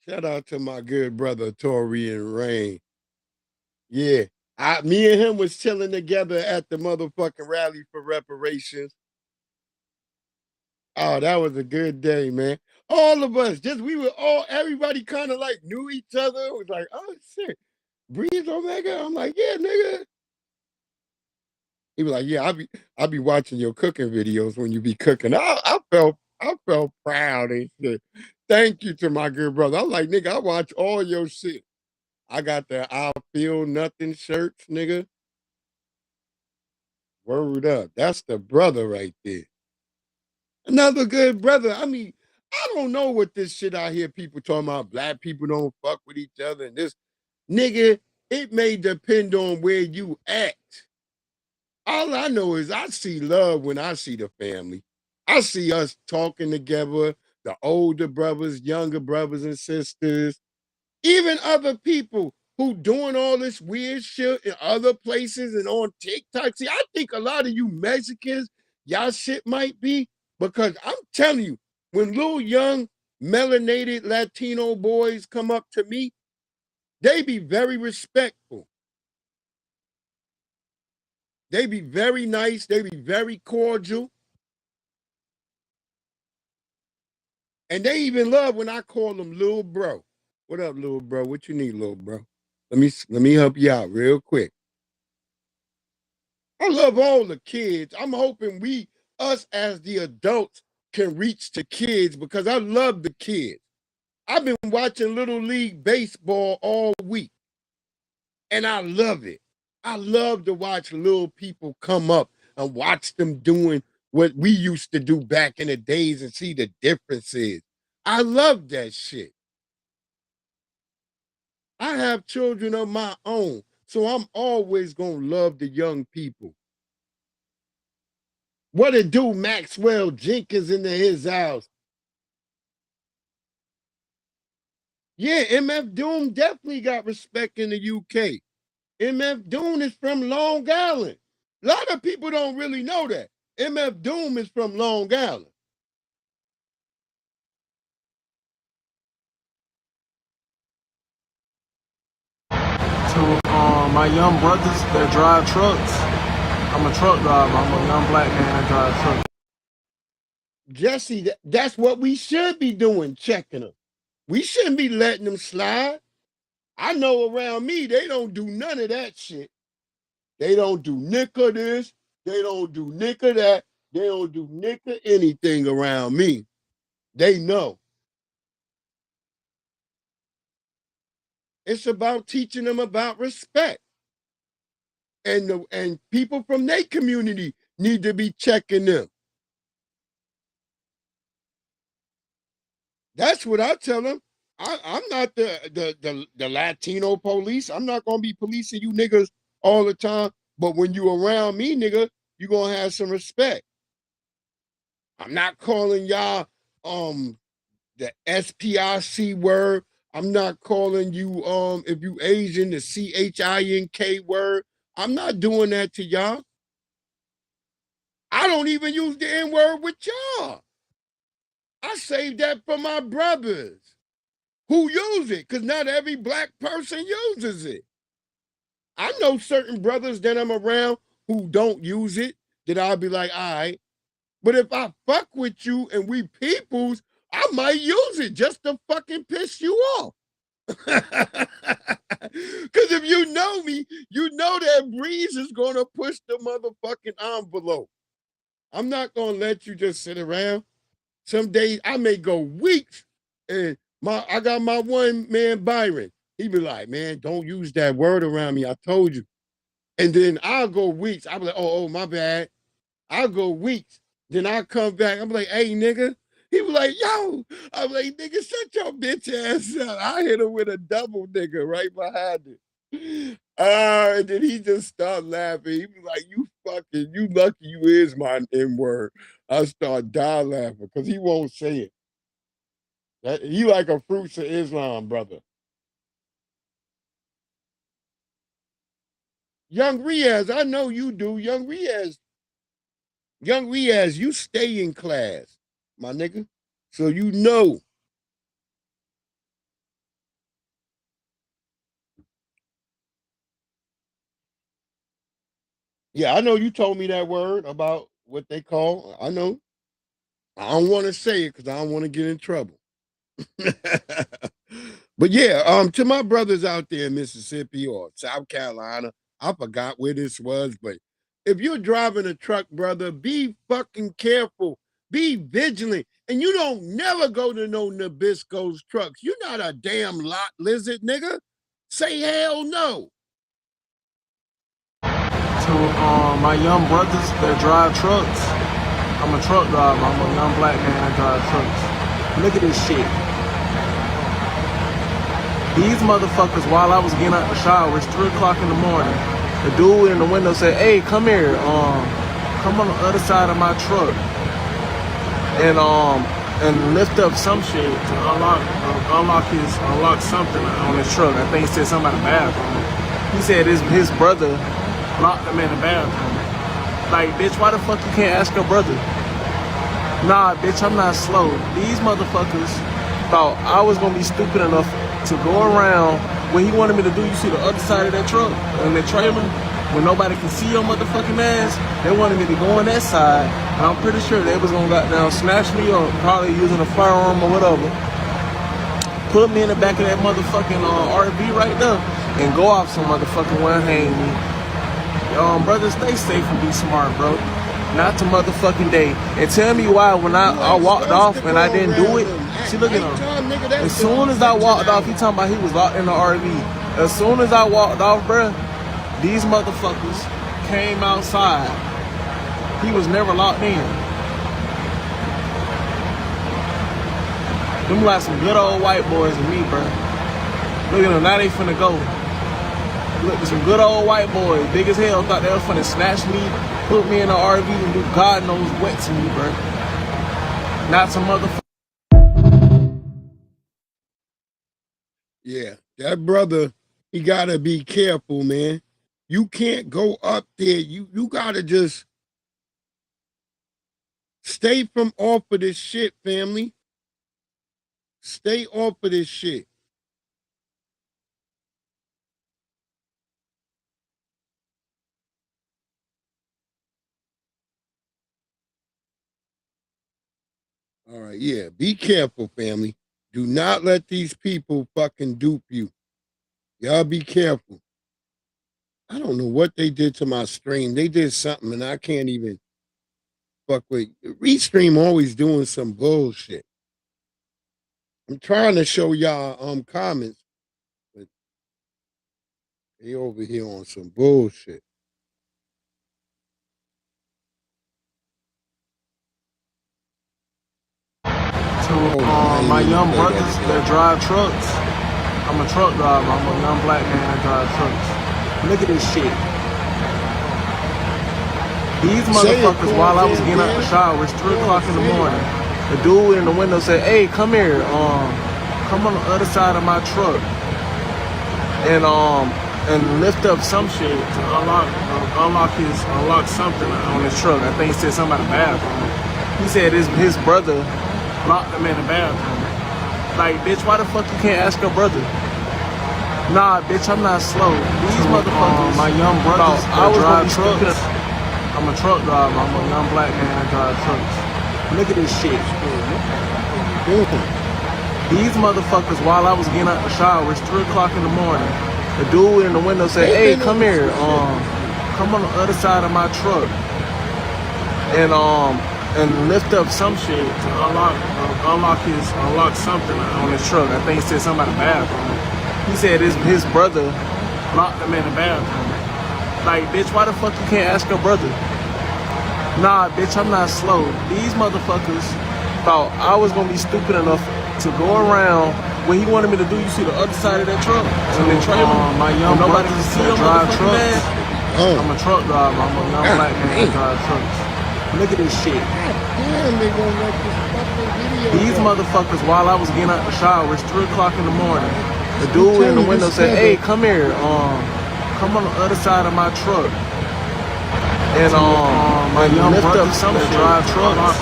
D: Shout out to my good brother Torian Rain. Yeah. Me and him was chilling together at the motherfucking rally for reparations. Oh, that was a good day, man. All of us, everybody kind of like knew each other. It was like, oh shit, Breeze Omega. I'm like, yeah, nigga. He was like, yeah, I be watching your cooking videos when you be cooking. I felt I felt proud and shit. Thank you to my good brother. I'm like, nigga, I watch all your shit. I got the I Feel Nothing shirts, nigga. Word up. That's the brother right there. Another good brother. I mean, I don't know what this shit I hear people talking about. Black people don't fuck with each other and this. Nigga, it may depend on where you at. All I know is I see love when I see the family. I see us talking together, the older brothers, younger brothers and sisters, even other people who doing all this weird shit in other places and on TikTok. See, I think a lot of you Mexicans, y'all shit might be, because I'm telling you, when little young melanated Latino boys come up to me, they be very respectful. They be very nice. They be very cordial. And they even love when I call them little bro. What up, little bro? What you need, little bro? Let me help you out real quick. I love all the kids. I'm hoping us as the adults can reach the kids because I love the kids. I've been watching Little League Baseball all week, and I love it. I love to watch little people come up and watch them doing what we used to do back in the days and see the differences. I love that shit. I have children of my own, so I'm always going to love the young people. What it do, Maxwell Jenkins into his house? Yeah, MF Doom definitely got respect in the UK. MF Doom is from Long Island. A lot of people don't really know that. MF Doom is from Long Island.
J: To my young brothers that drive trucks, I'm a truck driver. I'm a young black man that drives trucks.
D: Jesse, that's what we should be doing, checking them. We shouldn't be letting them slide. I know around me, they don't do none of that shit. They don't do nick of this. They don't do nick of that. They don't do nick of anything around me. They know. It's about teaching them about respect. And people from their community need to be checking them. That's what I tell them. I'm not the Latino police. I'm not gonna be policing you niggas all the time. But when you around me, nigga, you gonna have some respect. I'm not calling y'all the SPIC word. I'm not calling you if you Asian the CHINK word. I'm not doing that to y'all. I don't even use the N word with y'all. I saved that for my brothers who use it, because not every black person uses it. I know certain brothers that I'm around who don't use it, that I'll be like, all right. But if I fuck with you and we peoples, I might use it just to fucking piss you off. Because if you know me, you know that Breeze is going to push the motherfucking envelope. I'm not going to let you just sit around. Some days I may go weeks, and I got my one man Byron. He be like, man, don't use that word around me. I told you. And then I'll go weeks. I'll be like, oh, my bad. I'll go weeks. Then I'll come back. I'm like, hey, nigga. He was like, yo. I'm like, nigga, shut your bitch ass up. I hit him with a double nigga right behind it. And then he just started laughing. He was like, you lucky you is my N-word. I start dying laughing because he won't say it. He like a Fruits of Islam, brother. Young Riaz, I know you do. Young Riaz, you stay in class, my nigga. So you know. Yeah, I know you told me that word about what they call. I know. I don't want to say it because I don't want to get in trouble. But yeah, to my brothers out there in Mississippi or South Carolina, I forgot where this was, but if you're driving a truck, brother, be fucking careful. Be vigilant. And you don't never go to no Nabisco's trucks. You're not a damn lot lizard, nigga. Say hell no.
J: To my young brothers that drive trucks. I'm a truck driver. I'm a young black man that drives trucks. Look at this shit. These motherfuckers, while I was getting out the shower, it's 3 o'clock in the morning. The dude in the window said, "Hey, come here. Come on the other side of my truck and lift up some shit to unlock something on his truck." I think he said something about the bathroom. He said his brother locked him in the bathroom. Like, bitch, why the fuck you can't ask your brother? Nah, bitch, I'm not slow. These motherfuckers thought I was gonna be stupid enough to go around what he wanted me to do. You see the other side of that truck and that trailer, when nobody can see your motherfucking ass, they wanted me to go on that side, and I'm pretty sure they was gonna goddamn snatch me up, probably using a firearm or whatever, put me in the back of that motherfucking RV right there, and go off some motherfucking one hang me. Brother, stay safe and be smart, bro. Not to motherfucking day. And tell me why when I walked off and I didn't do it. See, look at him. As soon as I walked off, he talking about he was locked in the RV. As soon as I walked off, bruh, these motherfuckers came outside. He was never locked in. Them like some good old white boys and me, bruh. Look at them, now they finna go. Look, some good old white boys, big as hell, thought they were finna snatch me, put me in the RV and do God knows what to me, bro. Not some motherfucker.
D: Yeah, that brother, he gotta be careful, man. You can't go up there. You gotta just stay from off of this shit, family. Stay off of this shit. All right, yeah, be careful, family. Do not let these people fucking dupe you. Y'all be careful. I don't know what they did to my stream. They did something, and I can't even fuck with. Restream always doing some bullshit. I'm trying to show y'all comments, but they over here on some bullshit.
J: To my young brothers that drive trucks. I'm a truck driver. I'm a young black man that drives trucks. Look at this shit. These motherfuckers, while I was getting out the shower, it's 3 o'clock in the morning. The dude in the window said, "Hey, come here. Come on the other side of my truck and lift up some shit to unlock something on his truck." I think he said something about the bathroom. He said his brother locked him in the bathroom. Like, bitch, why the fuck you can't ask your brother? Nah, bitch, I'm not slow. These motherfuckers, my young brothers, I was drive trucks. I'm a truck driver. I'm a young black man that drives trucks. Look at this shit. These motherfuckers, while I was getting out the shower, it's 3 o'clock in the morning. The dude in the window said, "Hey, come here. Come on the other side of my truck and lift up some shit to unlock something on his truck." I think he said something about the bathroom. He said his brother locked him in the bathroom. Like, bitch, why the fuck you can't ask your brother? Nah, bitch, I'm not slow. These motherfuckers thought I was gonna be stupid enough to go around what he wanted me to do. You see the other side of that truck and the trailer, my young nobody can see your drive trucks. I'm a truck driver. I'm a young black man that drives trucks. Look at this shit.
D: Damn, they gonna let this fucking video.
J: These motherfuckers, while I was getting out the shower, it's 3 o'clock in the morning. The dude in the window said, "Hey, come here. Come on the other side of my truck and lift up some shit." Drive trucks.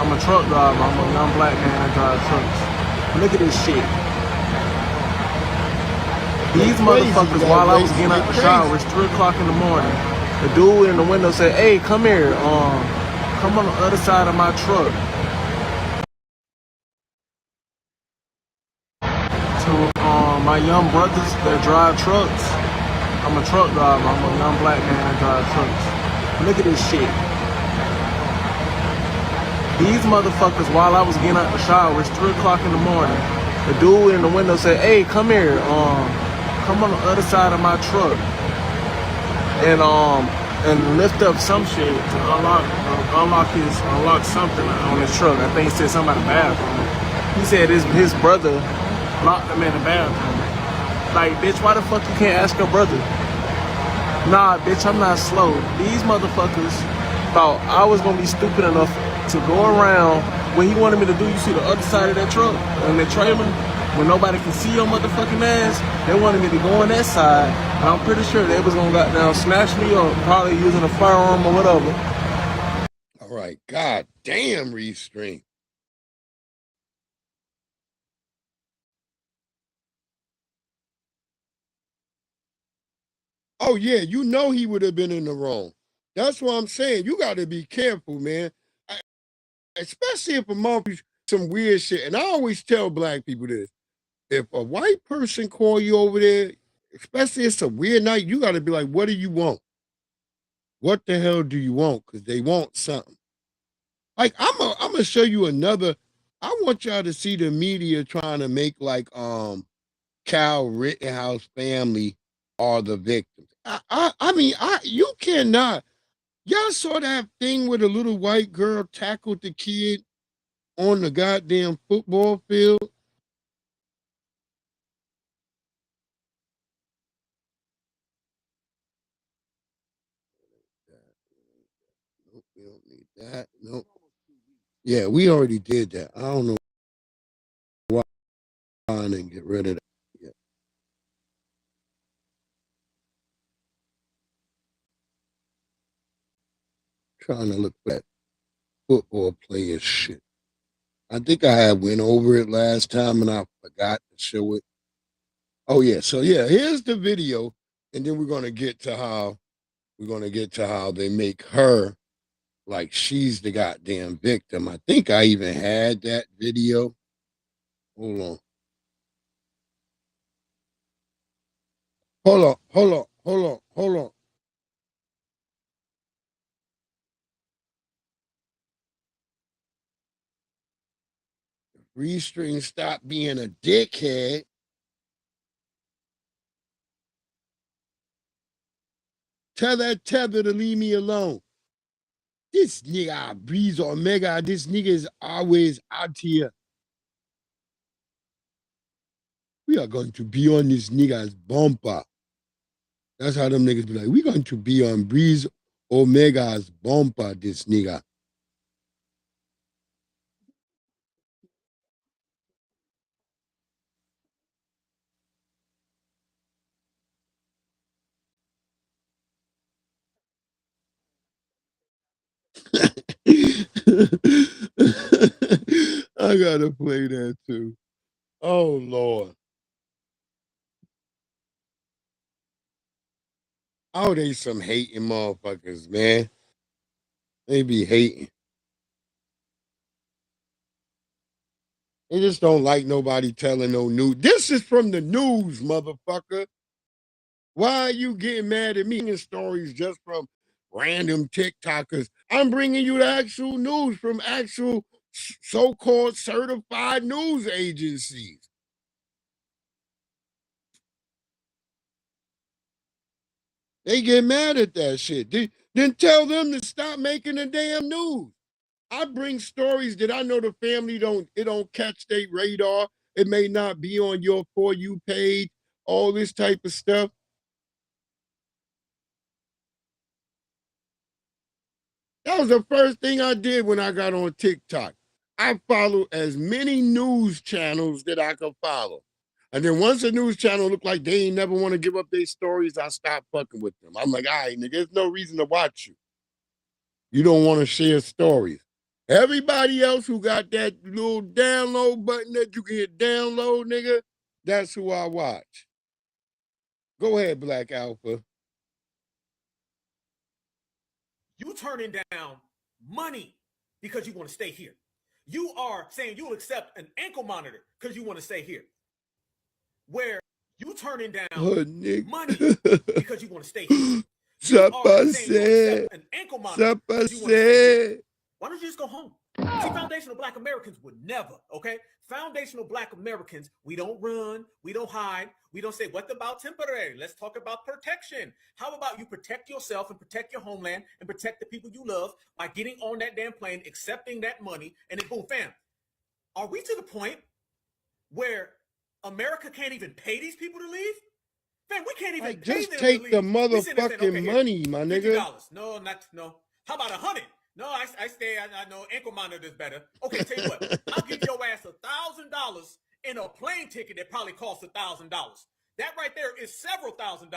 J: I'm a truck driver. I'm a young black man that drives trucks. Look at this shit. These motherfuckers, while I was getting out the shower, it's 3 o'clock in the morning. The dude in the window said, "Hey, come here. Come on the other side of my truck." To my young brothers that drive trucks. I'm a truck driver. I'm a young black man that drives trucks. Look at this shit. These motherfuckers, while I was getting out the shower, it's 3 o'clock in the morning. The dude in the window said, "Hey, come here. Come on the other side of my truck and lift up some shit to unlock something on his truck." I think he said something about the bathroom. He said his brother locked him in the bathroom. Like, bitch, why the fuck you can't ask your brother? Nah, bitch, I'm not slow. These motherfuckers thought I was gonna be stupid enough to go around what he wanted me to do. You see the other side of that truck and the trailer, when nobody can see your motherfucking ass, they wanted me to go on that side, and I'm pretty sure they was gonna goddamn snatch me up, probably using a firearm or whatever.
D: All right, god damn, Restream. Oh yeah, you know he would have been in the wrong. That's what I'm saying. You got to be careful, man. Especially if a motherfucker some weird shit. And I always tell black people this: if a white person call you over there, especially it's a weird night, you got to be like, "What do you want? What the hell do you want?" Because they want something. Like I'm gonna show you another. I want y'all to see the media trying to make like Kyle Rittenhouse family are the victims. I mean, you cannot. Y'all saw that thing where the little white girl tackled the kid on the goddamn football field? Nope, we don't need that. Nope. Yeah, we already did that. I don't know why I didn't get rid of that. Yeah. Trying to look for that football player shit. I think I had went over it last time and I forgot to show it. Oh yeah, so yeah, here's the video, and then we're gonna get to how they make her like she's the goddamn victim. I think I even had that video. Hold on. Hold on. Restream, stop being a dickhead. Tell that tether to leave me alone. This nigga, Breeze Omega, this nigga is always out here. We are going to be on this nigga's bumper. That's how them niggas be like, we're going to be on Breeze Omega's bumper, this nigga. I gotta play that too. Oh Lord. Oh, they some hating motherfuckers, man. They be hating. They just don't like nobody telling no news. This is from the news, motherfucker. Why are you getting mad at me and stories just from random TikTokers? I'm bringing you the actual news from actual so-called certified news agencies. They get mad at that shit. Then tell them to stop making the damn news. I bring stories that I know the family don't catch their radar. It may not be on your For You page, all this type of stuff. That was the first thing I did when I got on TikTok. I follow as many news channels that I could follow. And then once a news channel looked like they ain't never want to give up their stories, I stopped fucking with them. I'm like, all right, nigga, there's no reason to watch you. You don't want to share stories. Everybody else who got that little download button that you can hit download, nigga, that's who I watch. Go ahead, Black Alpha.
K: You turning down money because you want to stay here. You are saying you'll accept an ankle monitor because you want to stay here. Where you turning down money because you want to stay here.
D: Ça passait.
K: Why don't you just go home? See, foundational Black Americans would never, okay? Foundational Black Americans, we don't run, we don't hide, we don't say, what about temporary? Let's talk about protection. How about you protect yourself and protect your homeland and protect the people you love by getting on that damn plane, accepting that money, and then boom, fam. Are we to the point where America can't even pay these people to leave? Man, we can't even pay
D: just
K: them
D: take
K: to leave.
D: the motherfucking money, my nigga.
K: $50. No. How about 100? No, I know ankle monitor is better. Okay, tell you what, I'll give your ass $1,000 in a plane ticket that probably costs $1,000. That right there is several $1,000s,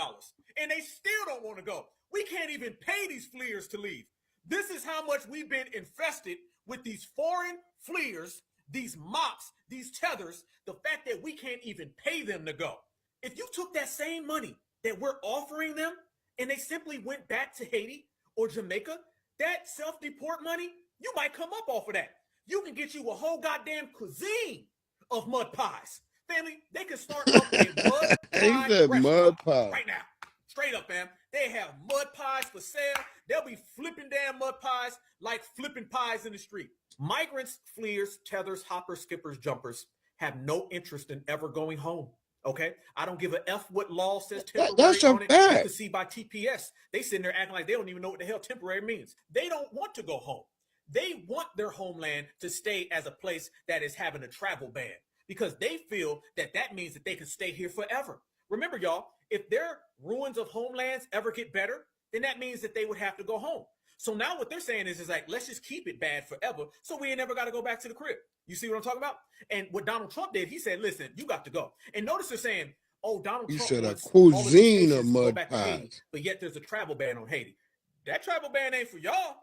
K: and they still don't want to go. We can't even pay these fleers to leave. This is how much we've been infested with these foreign fleers, these mops, these tethers, the fact that we can't even pay them to go. If you took that same money that we're offering them and they simply went back to Haiti or Jamaica, that self-deport money, you might come up off of that. You can get you a whole goddamn cuisine of mud pies. Family, they can start up a mud pie restaurant right now. Straight up, fam. They have mud pies for sale. They'll be flipping damn mud pies like flipping pies in the street. Migrants, fleers, tethers, hoppers, skippers, jumpers have no interest in ever going home. Okay, I don't give a F what law says temporary
D: That's a
K: on it.
D: fact.
K: You can see by TPS, they sitting there acting like they don't even know what the hell temporary means. They don't want to go home. They want their homeland to stay as a place that is having a travel ban because they feel that that means that they can stay here forever. Remember, y'all, if their ruins of homelands ever get better, then that means that they would have to go home. So now what they're saying is like, let's just keep it bad forever so we ain't never got to go back to the crib. You see what I'm talking about? And what Donald Trump did, he said, listen, you got to go. And notice they're saying, oh, Donald Trump
D: said a
K: wants
D: cuisine
K: all
D: of
K: the go
D: mud
K: back to Haiti,
D: pies.
K: but yet there's a travel ban on Haiti. That travel ban ain't for y'all.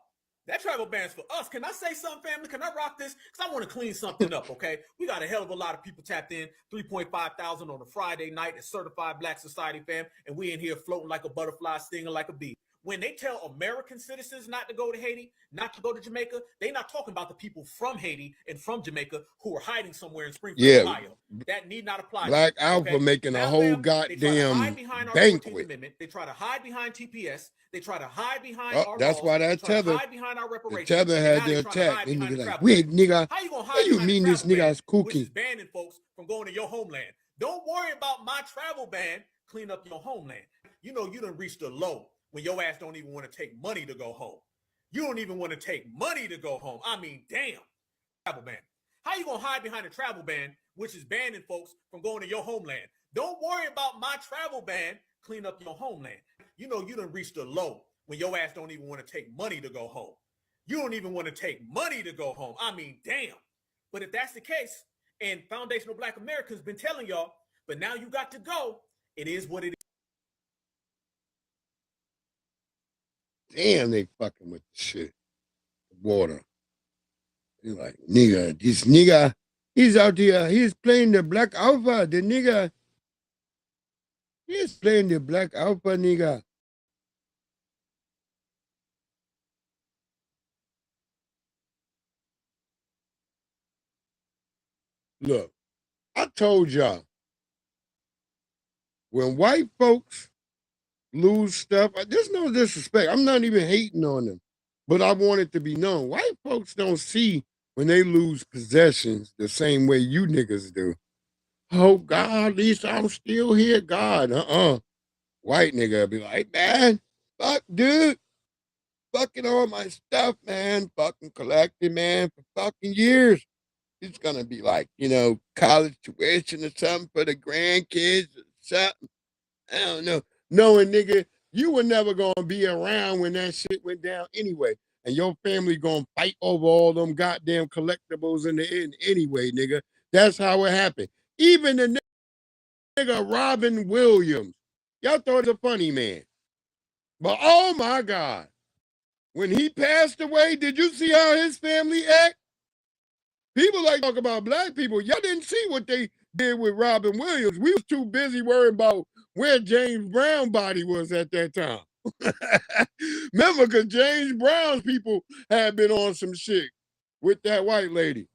K: That travel ban's for us. Can I say something, family? Can I rock this? Because I want to clean something up, okay? We got a hell of a lot of people tapped in, 3.5 thousand on a Friday night at Certified Black Society, fam, and we in here floating like a butterfly, stinging like a bee. When they tell American citizens not to go to Haiti, not to go to Jamaica, they're not talking about the people from Haiti and from Jamaica who are hiding somewhere in Springfield, Ohio. That need not apply.
D: Black Alpha making a whole goddamn banquet.
K: They try to hide behind TPS. They try to hide behind our
D: that's
K: laws.
D: why that tether, the tether had the attack. And nigga like, wait, nigga, how you mean this nigga's cooking?
K: Which is banning folks from going to your homeland. Don't worry about my travel ban. Clean up your homeland. You know you done reached a low when your ass don't even want to take money to go home. You don't even want to take money to go home. I mean, damn. Travel ban. How you going to hide behind a travel ban, which is banning folks from going to your homeland? Don't worry about my travel ban. Clean up your homeland. You know you done reached a low when your ass don't even want to take money to go home. You don't even want to take money to go home. I mean, damn. But if that's the case, and Foundational Black Americans been telling y'all, but now you got to go, it is what it is.
D: Damn, they fucking with the shit. Water. You're like, nigga, this nigga, he's out here, he's playing the Black Alpha, the nigga. He's playing the Black Alpha, nigga. Look, I told y'all, when white folks lose stuff, there's no disrespect. I'm not even hating on them, but I want it to be known. White folks don't see when they lose possessions the same way you niggas do. Oh, God, at least I'm still here, God. White nigga be like, man, fuck, dude. Fucking all my stuff, man. Fucking collected, man, for fucking years. It's going to be like, you know, college tuition or something for the grandkids or something. I don't know. Knowing, nigga, you were never going to be around when that shit went down anyway. And your family going to fight over all them goddamn collectibles in the end anyway, nigga. That's how it happened. Even the nigga Robin Williams. Y'all thought he was a funny man. But oh my God. When he passed away, did you see how his family act? People like talk about black people. Y'all didn't see what they did with Robin Williams. We was too busy worrying about where James Brown's body was at that time. Remember, because James Brown's people had been on some shit with that white lady.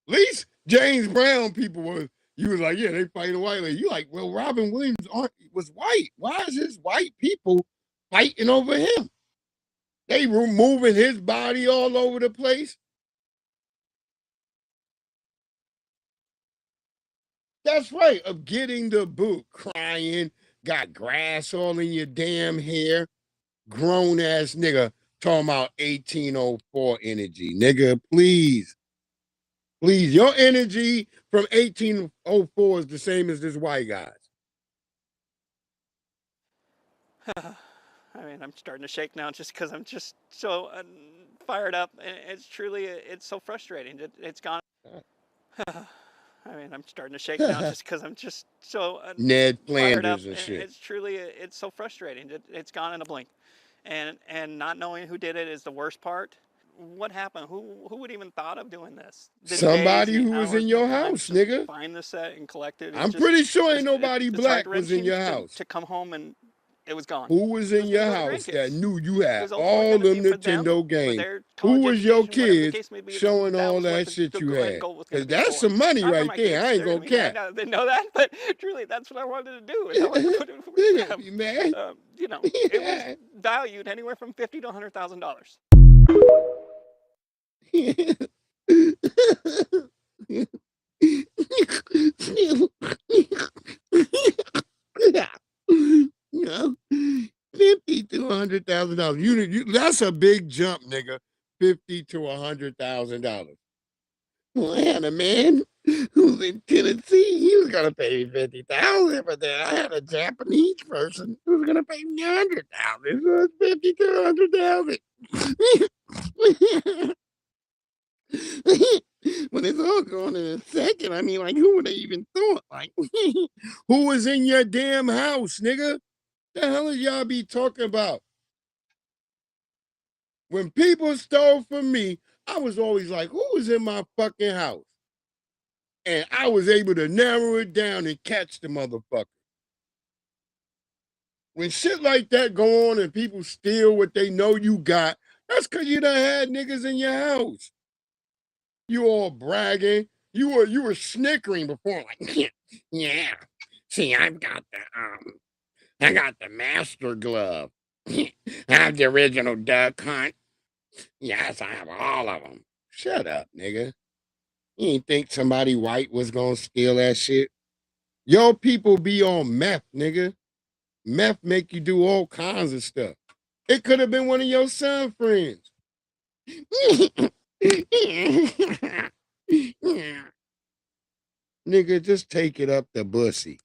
D: At least James Brown people was, you was like, yeah, they fighting a white lady. You like, well, Robin Williams was white. Why is his white people fighting over him? They were moving his body all over the place. That's right, of getting the boot, crying, got grass all in your damn hair, grown ass nigga talking about 1804 energy. Nigga, please. Please, your energy from 1804 is the same as this white guy's.
L: I mean, I'm starting to shake now just because I'm just so fired up. It's truly, it's so frustrating. It's gone. I mean, I'm starting to shake now just because I'm just so
D: Ned
L: fired up.
D: Flanders and shit.
L: It's truly, it's so frustrating. It's gone in a blink. And not knowing who did it is the worst part. What happened? Who would even thought of doing this?
D: Somebody who was in your house, nigga.
L: Find the set and collect it.
D: I'm pretty sure ain't nobody black was in your house.
L: To come home and it was gone.
D: Who was in your house that knew you had all them Nintendo games? Who was your kids showing all that shit you had? Because that's some money right there. I ain't gonna care.
L: They know that, but truly, that's what I wanted to do. And I wanted to put it for them.
D: Man.
L: You know, it was valued anywhere from $50,000 to $100,000.
D: You know, $50,000 to $100,000. You that's a big jump, nigga. $50,000 to $100,000. Well, I had a man who's in Tennessee. He was gonna pay me $50,000, but then I had a Japanese person who was gonna pay me $100,000. So it's $50,000 to $100,000. When it's all gone in a second, I mean, like, who would have even thought? Like, who was in your damn house, nigga? The hell is y'all be talking about? When people stole from me, I was always like, who was in my fucking house? And I was able to narrow it down and catch the motherfucker. When shit like that go on and people steal what they know you got, that's because you done had niggas in your house. You all bragging. You were snickering before, like, yeah. See, I got the master glove. I have the original duck hunt. Yes, I have all of them. Shut up, nigga. You ain't think somebody white was gonna steal that shit? Your people be on meth, nigga. Meth make you do all kinds of stuff. It could have been one of your son friends. Nigga, just take it up the bussy.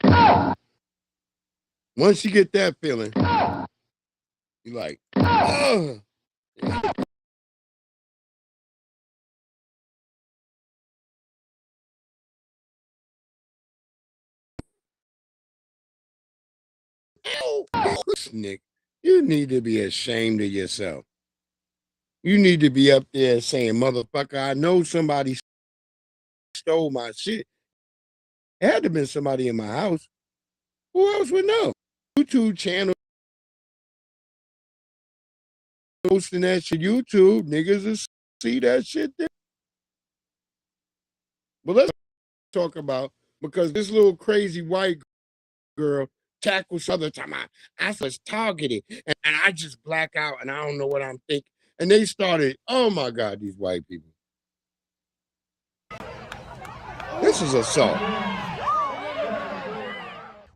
D: Once you get that feeling, you like, ugh. Nick, you need to be ashamed of yourself. You need to be up there saying, motherfucker, I know somebody stole my shit. It had to have been somebody in my house. Who else would know? YouTube channel posting that shit YouTube, niggas will see that shit there. But let's talk about, because this little crazy white girl tackles other time. I was targeted and I just black out and I don't know what I'm thinking. And they started, oh my God, these white people. This is assault.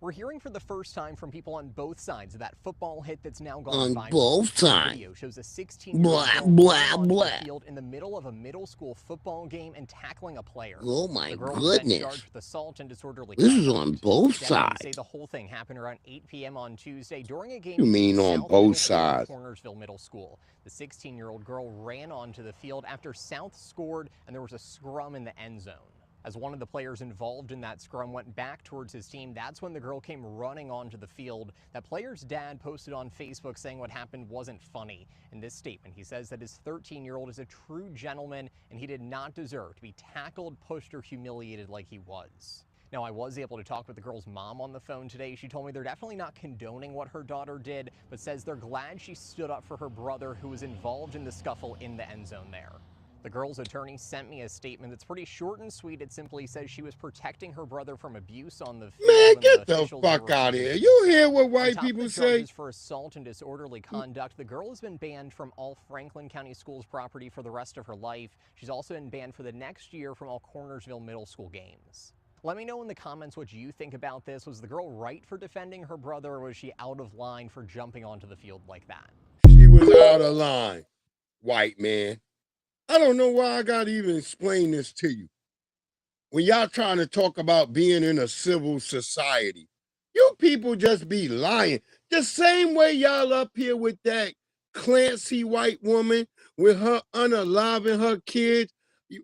M: We're hearing for the first time from people on both sides of that football hit that's now gone viral.
D: On both sides.
M: The video shows a 16-year-old girl on the field in the middle of a middle school football game and tackling a player.
D: Oh my
M: the girl
D: goodness.
M: charged with assault and disorderly
D: This is
M: conduct.
D: on both
M: Deputies
D: sides.
M: say the whole thing happened around 8 p.m. on Tuesday during a game.
D: You mean on
M: South
D: both
M: Middle
D: sides?
M: Cornersville Middle School. The 16-year-old girl ran onto the field after South scored and there was a scrum in the end zone. As one of the players involved in that scrum went back towards his team, that's when the girl came running onto the field. That player's dad posted on Facebook saying what happened wasn't funny. In this statement, he says that his 13-year-old is a true gentleman and he did not deserve to be tackled, pushed, or humiliated like he was. Now, I was able to talk with the girl's mom on the phone today. She told me they're definitely not condoning what her daughter did, but says they're glad she stood up for her brother who was involved in the scuffle in the end zone there. The girl's attorney sent me a statement that's pretty short and sweet. It simply says she was protecting her brother from abuse on the field.
D: Man, get the fuck out of here. You hear what white people say?
M: For assault and disorderly conduct, the girl has been banned from all Franklin County Schools property for the rest of her life. She's also been banned for the next year from all Cornersville Middle School games. Let me know in the comments what you think about this. Was the girl right for defending her brother, or was she out of line for jumping onto the field like that?
D: She was out of line, white man. I don't know why I got to even explain this to you. When y'all trying to talk about being in a civil society, you people just be lying. The same way y'all up here with that Clancy white woman with her unaliving her kids.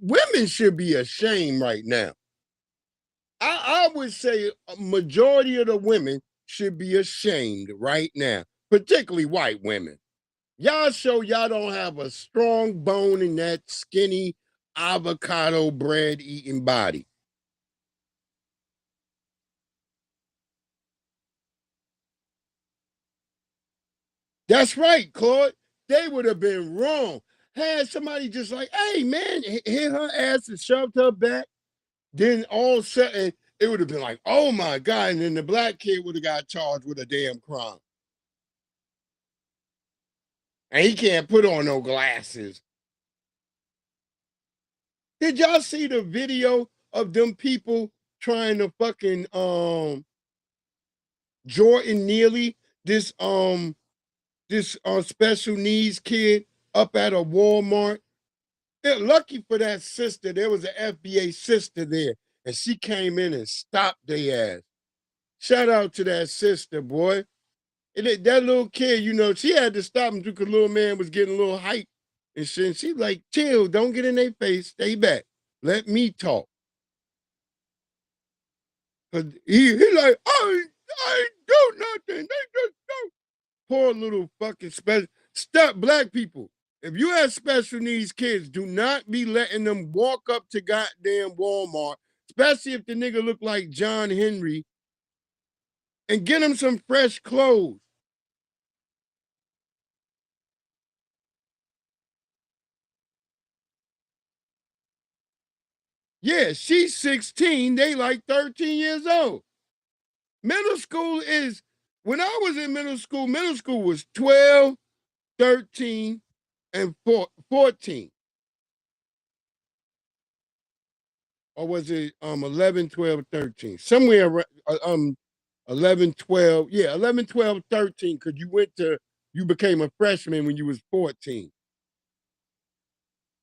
D: Women should be ashamed right now. I would say a majority of the women should be ashamed right now, particularly white women. Y'all show y'all don't have a strong bone in that skinny avocado bread eating body. That's right, Claude. They would have been wrong. Had somebody just like, hey, man, hit her ass and shoved her back. Then all of a sudden, it would have been like, oh, my God. And then the black kid would have got charged with a damn crime. And he can't put on no glasses. Did y'all see the video of them people trying to fucking Jordan Neely, this special needs kid up at a Walmart? They're lucky for that sister. There was an FBA sister there, and she came in and stopped their ass. Shout out to that sister, boy. And that little kid, you know, she had to stop him because little man was getting a little hype and shit. And she like, chill, don't get in their face, stay back. Let me talk. Cause he like, I ain't do nothing. They just do. Poor little fucking special. Stop, black people. If you have special needs kids, do not be letting them walk up to goddamn Walmart, especially if the nigga look like John Henry, and get him some fresh clothes. Yeah, she's 16. They like 13 years old. Middle school is, when I was in middle school was 12, 13, and 14. Or was it 11, 12, 13? Somewhere around 11, 12. Yeah, 11, 12, 13, because you became a freshman when you was 14.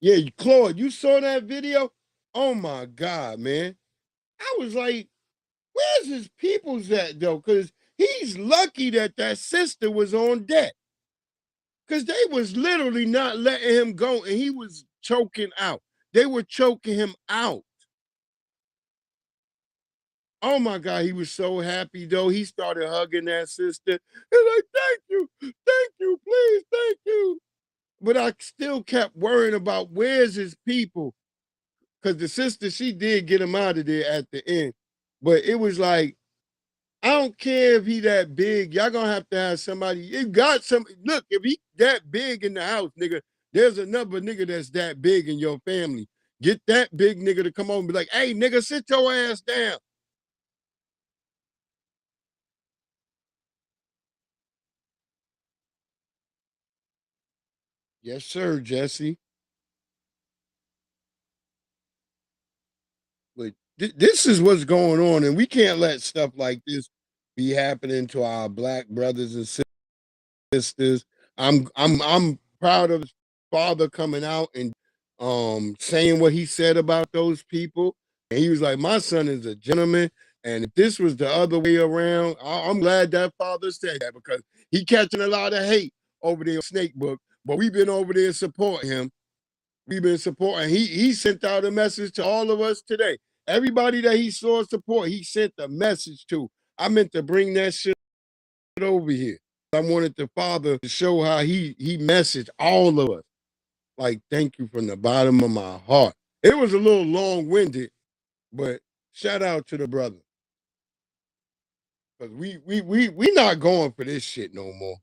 D: Yeah, Claude, you saw that video? Oh my God, man. I was like, where's his people's at though? Because he's lucky that sister was on deck. Because they was literally not letting him go and he was choking out. They were choking him out. Oh my God, he was so happy though. He started hugging that sister. He's like, thank you, please, thank you. But I still kept worrying about where's his people. Because the sister, she did get him out of there at the end. But it was like, I don't care if he that big. Y'all gonna have to have somebody. You got some. Look, if he that big in the house, nigga, there's another nigga that's that big in your family. Get that big nigga to come on and be like, hey, nigga, sit your ass down. Yes, sir, Jesse. But this is what's going on, and we can't let stuff like this be happening to our black brothers and sisters. I'm proud of his father coming out and saying what he said about those people. And he was like, my son is a gentleman. And if this was the other way around, I'm glad that father said that, because he catching a lot of hate over there on Snakebook. But we've been over there supporting him. We've been supporting. He sent out a message to all of us today. Everybody that he saw support, he sent a message to. I meant to bring that shit over here. I wanted the father to show how he messaged all of us. Like, thank you from the bottom of my heart. It was a little long-winded, but shout out to the brother. Because we not going for this shit no more.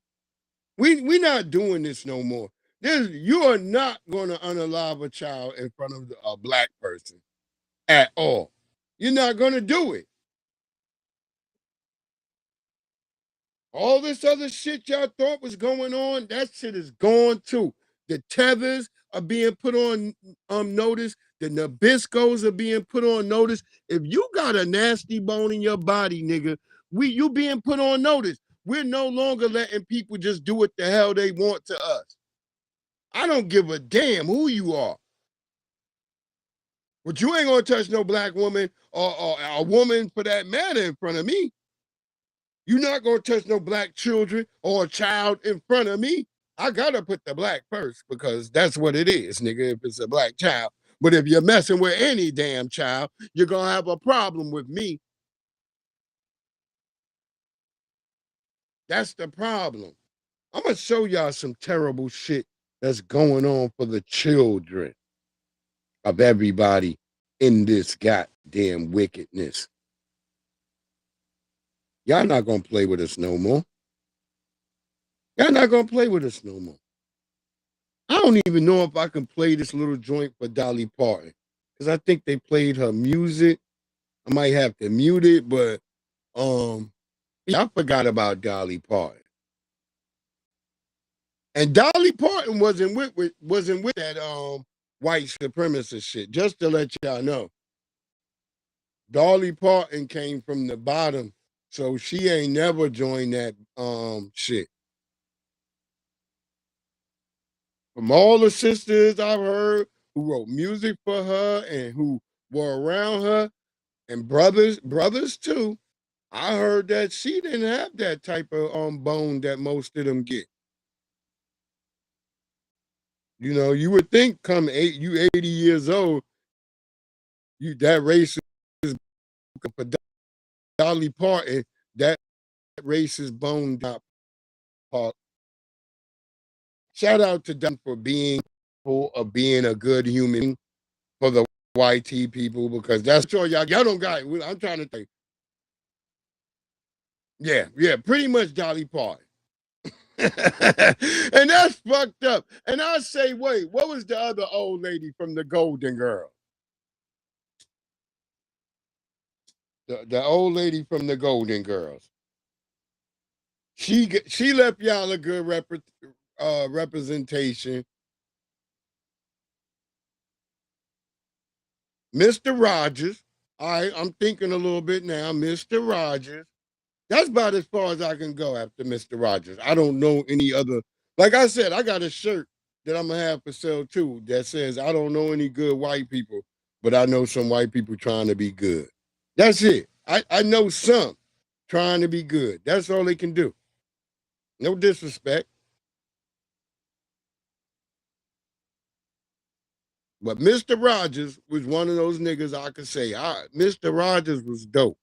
D: We not doing this no more. You are not going to unalive a child in front of a black person at all. You're not going to do it. All this other shit y'all thought was going on, that shit is gone too. The tethers are being put on notice. The Nabiscos are being put on notice. If you got a nasty bone in your body, nigga, you being put on notice. We're no longer letting people just do what the hell they want to us. I don't give a damn who you are. But you ain't gonna touch no black woman or a woman for that matter in front of me. You're not gonna touch no black children or a child in front of me. I gotta put the black first because that's what it is, nigga, if it's a black child. But if you're messing with any damn child, you're gonna have a problem with me. That's the problem. I'm gonna show y'all some terrible shit that's going on for the children of everybody in this goddamn wickedness. Y'all not gonna play with us no more. Y'all not gonna play with us no more. I don't even know if I can play this little joint for Dolly Parton because I think they played her music. I might have to mute it, but yeah, I forgot about Dolly Parton. And Dolly Parton wasn't with that white supremacist shit. Just to let y'all know, Dolly Parton came from the bottom, so she ain't never joined that shit. From all the sisters I've heard who wrote music for her and who were around her, and brothers too, I heard that she didn't have that type of bone that most of them get. You know, you would think come 80 years old, that race is for Dolly Parton, that racist bone top part. Shout out to Don for being a good human for the YT people, because that's sure y'all don't got it. I'm trying to think. Yeah, pretty much Dolly Parton. And that's fucked up. And I say, wait, what was the other old lady from the Golden Girls? The old lady from the Golden Girls. She left y'all a good representation. Mr. Rogers. All right, I'm thinking a little bit now. Mr. Rogers. That's about as far as I can go after Mr. Rogers. I don't know any other. Like I said, I got a shirt that I'm going to have for sale too that says, I don't know any good white people, but I know some white people trying to be good. That's it. I know some trying to be good. That's all they can do. No disrespect. But Mr. Rogers was one of those niggas I could say, Mr. Rogers was dope.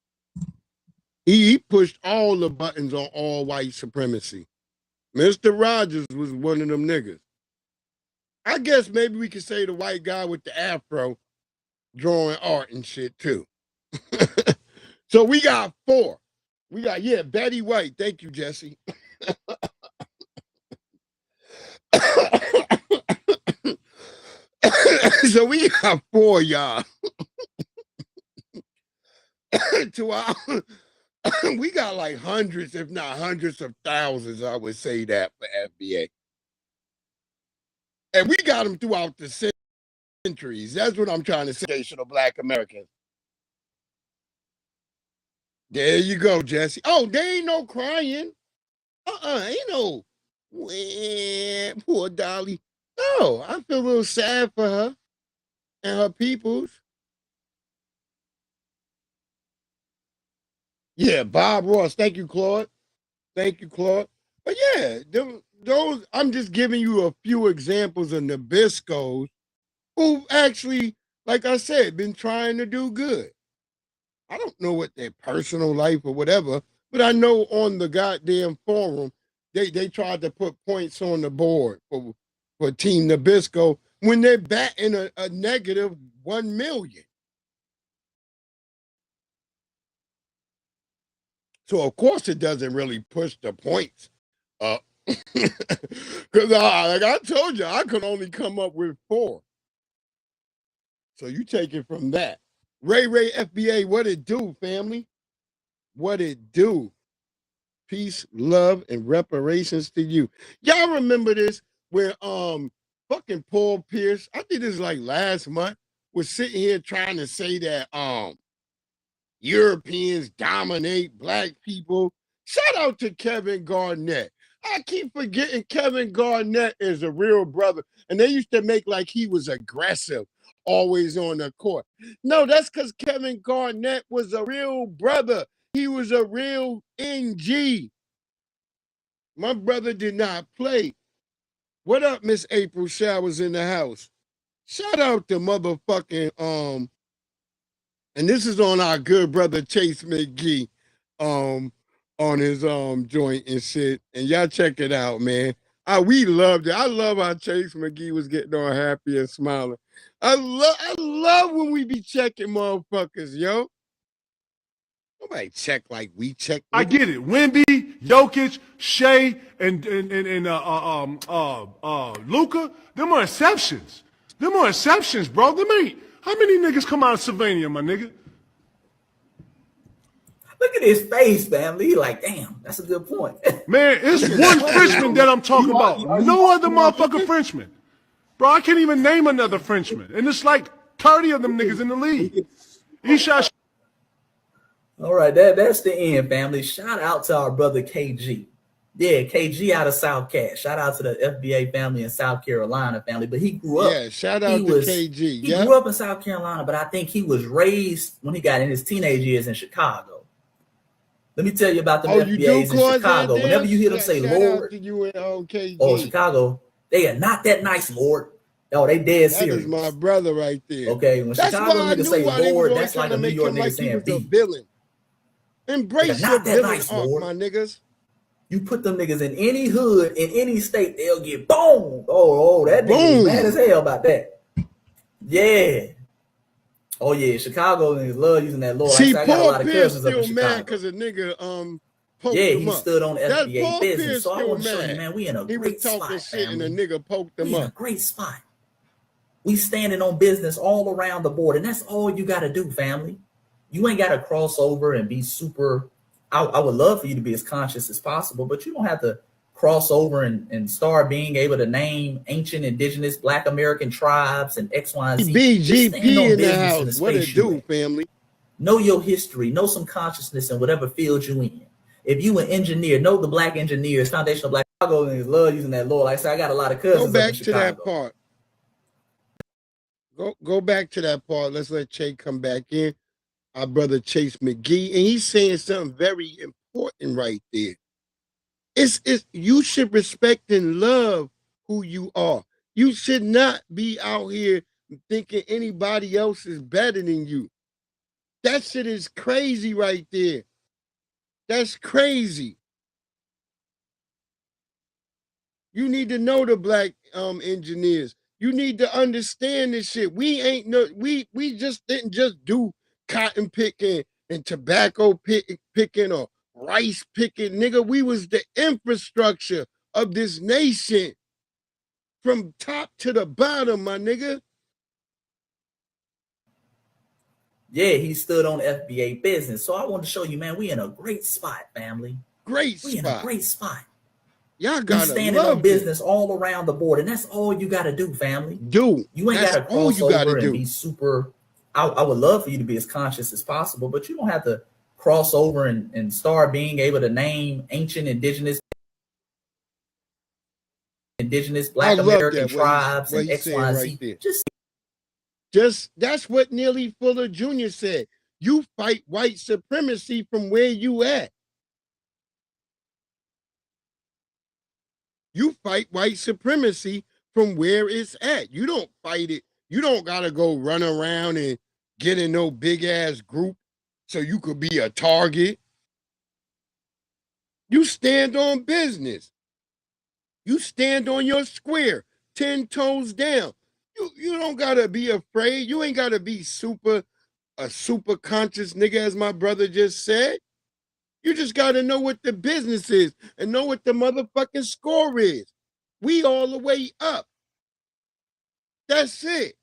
D: He pushed all the buttons on all white supremacy. Mr. Rogers was one of them niggas. I guess maybe we could say the white guy with the afro drawing art and shit too. So we got 4. We got, Betty White. Thank you, Jesse. So we got 4, y'all. We got like hundreds, if not hundreds of thousands, I would say that for FBA. And we got them throughout the centuries. That's what I'm trying to say, of Black Americans. There you go, Jesse. Oh, there ain't no crying. Ain't no, poor Dolly. No, I feel a little sad for her and her peoples. Yeah, Bob Ross. Thank you, Claude. Thank you, Claude. But yeah, those, I'm just giving you a few examples of Nabiscos who actually, like I said, been trying to do good. I don't know what their personal life or whatever, but I know on the goddamn forum, they tried to put points on the board for Team Nabisco when they're batting a negative 1 million. So, of course, it doesn't really push the points up Because like I told you, I could only come up with 4. So you take it from that. Ray FBA, what it do, family? What it do? Peace, love, and reparations to you. Y'all remember this where fucking Paul Pierce, I think this is like last month, was sitting here trying to say that Europeans dominate black people. Shout out to Kevin Garnett. I keep forgetting Kevin Garnett is a real brother. And they used to make like he was aggressive, always on the court. No, that's because Kevin Garnett was a real brother. He was a real NG. My brother did not play. What up, Miss April Showers in the house? Shout out to motherfucking, and this is on our good brother Chase McGee, on his joint and shit. And y'all check it out, man. We loved it. I love how Chase McGee was getting all happy and smiling. I love when we be checking motherfuckers, yo. Nobody check like we check.
N: I get it. Wemby, Jokic, Shea, and Luka, them are exceptions. Them are exceptions, bro. Them ain't. How many niggas come out of Sylvania, my nigga?
O: Look at his face, family. He like, damn, that's a good point.
N: Man, it's one Frenchman that I'm talking about. No other motherfucking Frenchman. Bro, I can't even name another Frenchman. And it's like 30 of them niggas in the league. He shot.
O: All right, that's the end, family. Shout out to our brother KG. Yeah, KG out of South Cat. Shout out to the FBA family in South Carolina family. But he grew up.
D: Yeah, shout out to KG.
O: He grew up in South Carolina, but I think he was raised when he got in his teenage years in Chicago. Let me tell you about the FBAs in Chicago. Whenever you hear them say Lord, Chicago, they are not that nice, Lord. Oh, they dead serious.
D: That is my brother right there.
O: Okay, when Chicago niggas say Lord, that's like a New York nigga saying B.
D: Embrace your villain nice, arc, my niggas.
O: You put them niggas in any hood, in any state, they'll get boom. Oh, that nigga is mad as hell about that. Yeah. Oh yeah, Chicago niggas love using that Lord.
D: See,
O: I got a lot of
D: Pierce
O: cousins up in
D: still
O: Chicago.
D: mad because a nigga
O: he stood on FBA business. So I want to show you, man, we in a great spot,
D: shit and a nigga poked him
O: up. In a great spot. We standing on business all around the board, and that's all you got to do, family. You ain't got to cross over and be super. I would love for you to be as conscious as possible, but you don't have to cross over and start being able to name ancient indigenous Black American tribes and X, Y, and Z.
D: BGP in the house. What it do, family?
O: Know your history. Know some consciousness in whatever field you in. If you an engineer, know the Black engineers, foundational Black. Chicago and love using that Lord. Like I said, I got a lot of cousins.
D: Go back to that part. Go back to that part. Let's let Che come back in. Our brother Chase McGee, and he's saying something very important right there. It's you should respect and love who you are. You should not be out here thinking anybody else is better than you. That shit is crazy right there. That's crazy. You need to know the Black engineers. You need to understand this shit. We just didn't just do cotton picking and tobacco picking or rice picking, nigga. We was the infrastructure of this nation from top to the bottom, my nigga.
O: Yeah, he stood on FBA business. So I want to show you, man, we in a great spot, family.
D: We
O: in a great spot.
D: Y'all gotta
O: standing on business all around the board, and that's all you gotta do, family.
D: You
O: ain't gotta cross over and be super. I would love for you to be as conscious as possible, but you don't have to cross over and start being able to name ancient indigenous Black American tribes and X, Y, and Z.
D: Just that's what Neely Fuller Jr. said. You fight white supremacy from where you at. You fight white supremacy from where it's at. You don't fight it. You don't gotta go run around and get in no big ass group so you could be a target. You stand on business. You stand on your square, 10 toes down. You don't gotta be afraid. You ain't gotta be a super conscious nigga, as my brother just said. You just got to know what the business is and know what the motherfucking score is. We all the way up. That's it.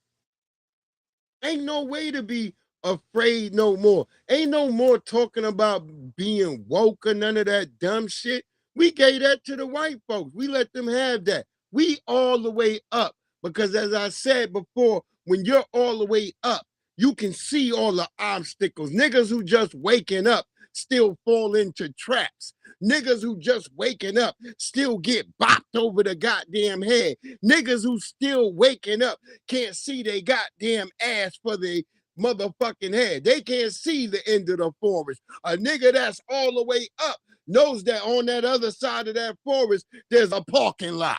D: Ain't no way to be afraid no more. Ain't no more talking about being woke or none of that dumb shit. We gave that to the white folks. We let them have that. We all the way up. Because as I said before, when you're all the way up, you can see all the obstacles. Niggas who just waking up still fall into traps. Niggas who just waking up still get bopped over the goddamn head. Niggas who still waking up can't see they goddamn ass for the motherfucking head. They can't see the end of the forest. A nigga that's all the way up knows that on that other side of that forest, there's a parking lot.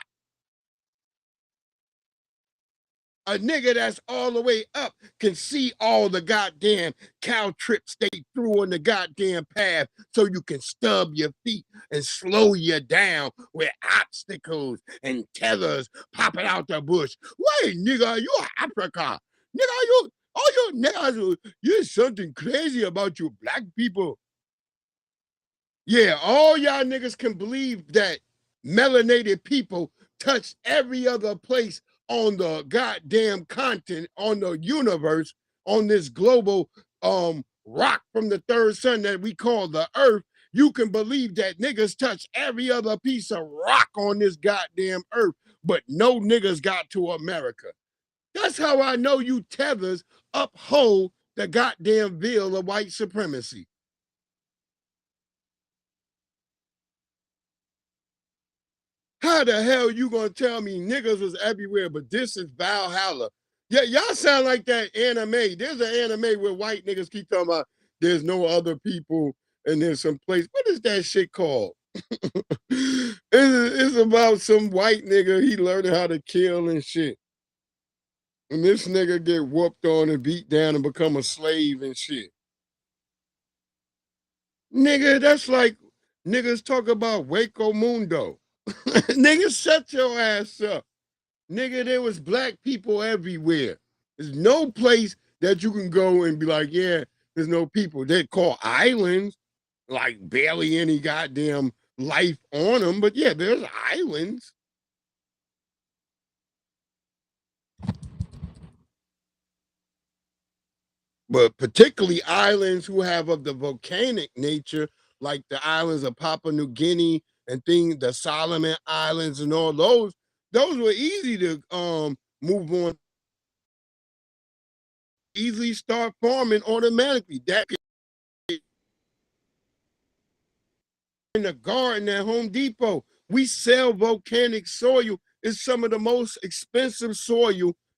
D: A nigga that's all the way up can see all the goddamn cow trips they threw on the goddamn path so you can stub your feet and slow you down with obstacles and tethers popping out the bush. Wait, nigga, you Africa. Nigga, you niggas, you're something crazy about you black people. Yeah, all y'all niggas can believe that melanated people touch every other place on the goddamn continent, on the universe, on this global rock from the third sun that we call the earth. You can believe that niggas touch every other piece of rock on this goddamn earth, but no niggas got to America. That's how I know you tethers uphold the goddamn veil of white supremacy. How the hell you gonna tell me niggas was everywhere, but this is Valhalla? Yeah, y'all sound like that anime. There's an anime where white niggas keep talking about there's no other people and there's some place. What is that shit called? It's about some white nigga, he learning how to kill and shit. And this nigga get whooped on and beat down and become a slave and shit. Nigga, that's like niggas talk about Waco Mundo. Nigga, shut your ass up. Nigga, there was black people everywhere. There's no place that you can go and be like, yeah, there's no people. They're called islands, like barely any goddamn life on them. But yeah, there's islands. But particularly islands who have of the volcanic nature, like the islands of Papua New Guinea and things, the Solomon Islands and all those were easy to move on. Easily start farming automatically. That in the garden at Home Depot, we sell volcanic soil. It's some of the most expensive soil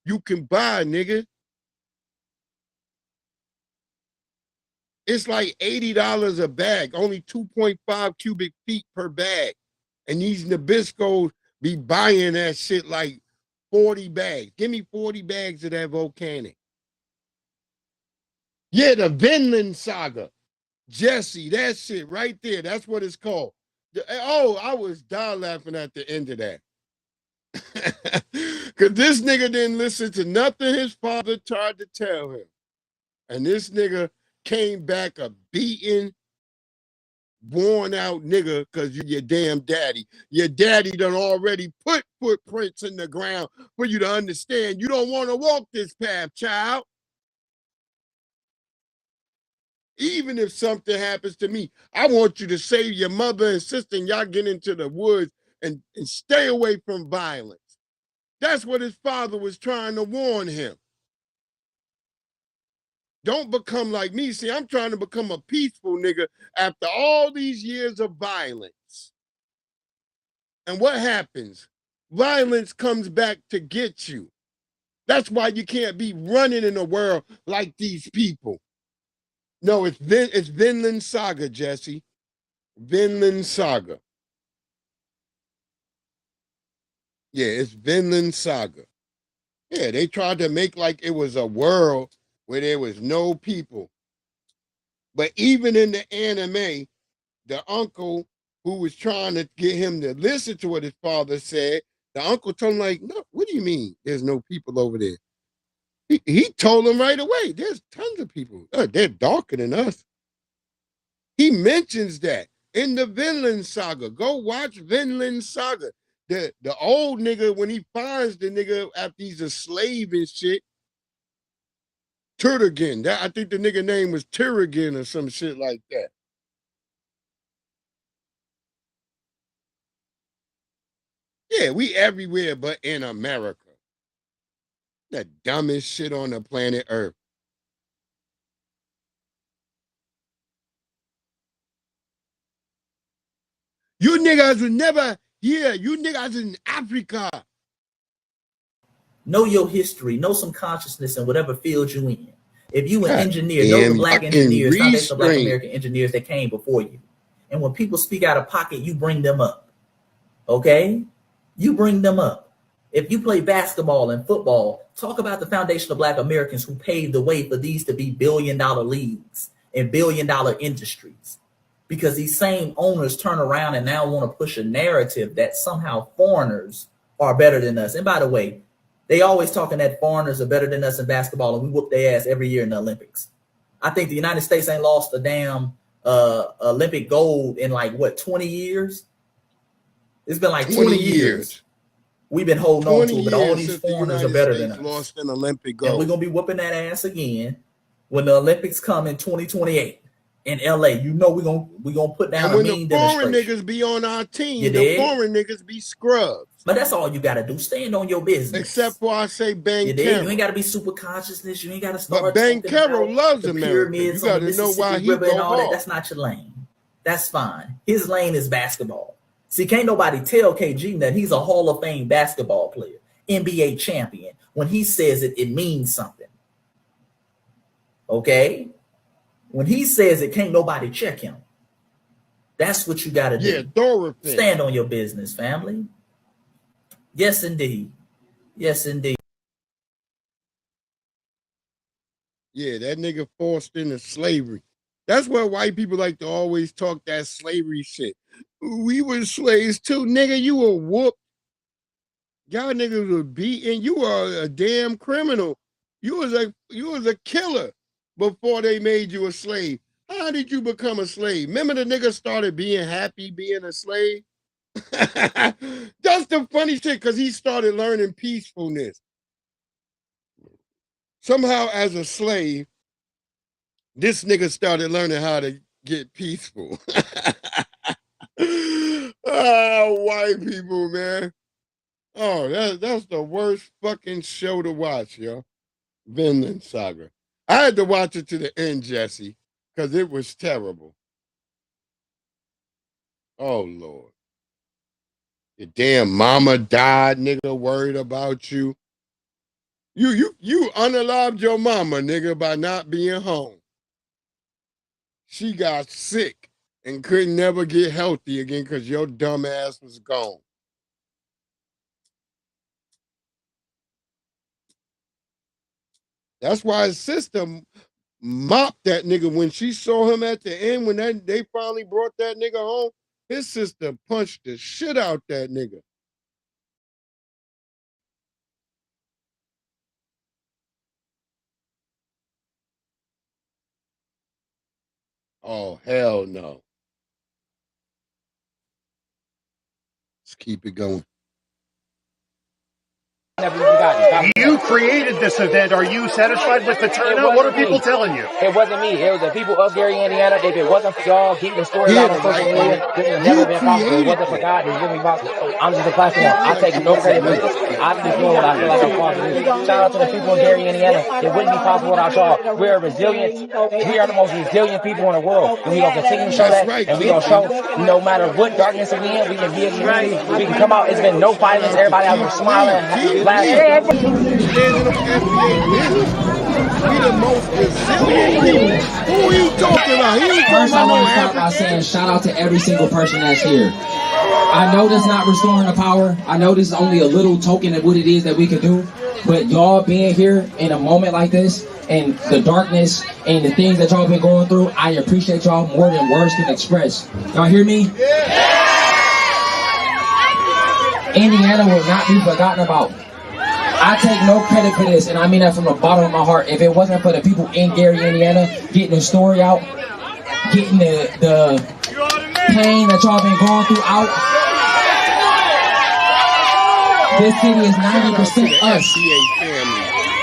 D: you can buy, nigga. It's like $80 a bag, only 2.5 cubic feet per bag. And these Nabiscos be buying that shit like 40 bags. Give me 40 bags of that volcanic. Yeah, the Vinland Saga. Jesse, that shit right there. That's what it's called. Oh, I was dying laughing at the end of that. Because this nigga didn't listen to nothing his father tried to tell him. And this nigga came back a beaten, worn out nigga because you're your damn daddy. Your daddy done already put footprints in the ground for you to understand you don't want to walk this path, child. Even if something happens to me, I want you to save your mother and sister and y'all get into the woods and stay away from violence. That's what his father was trying to warn him. Don't become like me. See, I'm trying to become a peaceful nigga after all these years of violence. And what happens? Violence comes back to get you. That's why you can't be running in the world like these people. No, it's Vinland Saga, Jesse. Vinland Saga. Yeah, it's Vinland Saga. Yeah, they tried to make like it was a world where there was no people. But even in the anime, the uncle who was trying to get him to listen to what his father said, the uncle told him like, no, what do you mean there's no people over there? He told him right away, there's tons of people. They're darker than us. He mentions that in the Vinland Saga. Go watch Vinland Saga. The old nigga, when he finds the nigga after he's a slave and shit, Turtigan. I think the nigga name was Turtigan or some shit like that. Yeah, we everywhere but in America. The dumbest shit on the planet Earth. You niggas would never hear. You niggas in Africa.
O: Know your history. Know some consciousness in whatever field you in. If you an engineer, know the black engineers, foundational black American engineers that came before you. And when people speak out of pocket, you bring them up. Okay? You bring them up. If you play basketball and football, talk about the foundational black Americans who paved the way for these to be billion-dollar leagues and billion-dollar industries. Because these same owners turn around and now want to push a narrative that somehow foreigners are better than us. And by the way, they always talking that foreigners are better than us in basketball, and we whoop their ass every year in the Olympics. I think the United States ain't lost a damn Olympic gold in like, what, 20 years? It's been like 20 years. We've been holding on to it, but all these foreigners are better than us.
D: Lost an Olympic gold.
O: And we're going to be whooping that ass again when the Olympics come in 2028 in LA. You know we're gonna put down a mean demonstration.
D: When the foreign niggas be on our team, the foreign niggas be scrubs.
O: But that's all you got to do. Stand on your business.
D: Except for I say Bankero.
O: You ain't got to be super consciousness. You ain't got to start.
D: But Bankero loves America. You got to know why he go hard.
O: That's not your lane. That's fine. His lane is basketball. See, can't nobody tell KG that he's a Hall of Fame basketball player, NBA champion. When he says it, it means something. Okay? When he says it, can't nobody check him. That's what you got to do.
D: Yeah, Dorothy.
O: Stand on your business, family. Yes, indeed. Yes, indeed.
D: Yeah, that nigga forced into slavery. That's why white people like to always talk that slavery shit. We were slaves too, nigga. You were whooped. Y'all niggas were beaten. You were a damn criminal. You was a killer before they made you a slave. How did you become a slave? Remember the nigga started being happy being a slave? That's the funny shit, because he started learning peacefulness. Somehow as a slave, this nigga started learning how to get peaceful. Oh, white people, man. Oh, that's the worst fucking show to watch, yo. Vinland Saga. I had to watch it to the end, Jesse, because it was terrible. Oh, Lord. Your damn mama died, nigga, worried about you. You unalived your mama, nigga, by not being home. She got sick and could never get healthy again because your dumb ass was gone. That's why his sister mopped that nigga when she saw him at the end, when they finally brought that nigga home. His sister punched the shit out that nigga. Oh, hell no. Let's keep it going.
P: You created this event. Are you satisfied with the turnout? What are people telling you?
Q: It wasn't me. It was the people of Gary, Indiana. If it wasn't for y'all getting the story out on social media, this would never been possible. It wasn't for God. It's really possible. I'm just a platform. I take no credit for this. I'm just doing what I feel like I'm called to do. Shout out to the people of Gary, Indiana. It wouldn't be possible without y'all. We're resilient. We are the most resilient people in the world. And we're going to continue to show that. And we're going to show no matter what darkness we're in, we can be a community. We can come out. It's been no violence. Everybody out here smiling, laughing.
D: We the most resilient people. Who he talking about? He ain't
R: First, I
D: talking
R: want to
D: about
R: start by saying shout out to every single person that's here. I know that's not restoring the power. I know this is only a little token of what it is that we can do. But y'all being here in a moment like this, and the darkness and the things that y'all been going through, I appreciate y'all more than words can express. Y'all hear me? Indiana will not be forgotten about. I take no credit for this, and I mean that from the bottom of my heart. If it wasn't for the people in Gary, Indiana, getting the story out, getting the pain that y'all been going through out. This city is 90% us.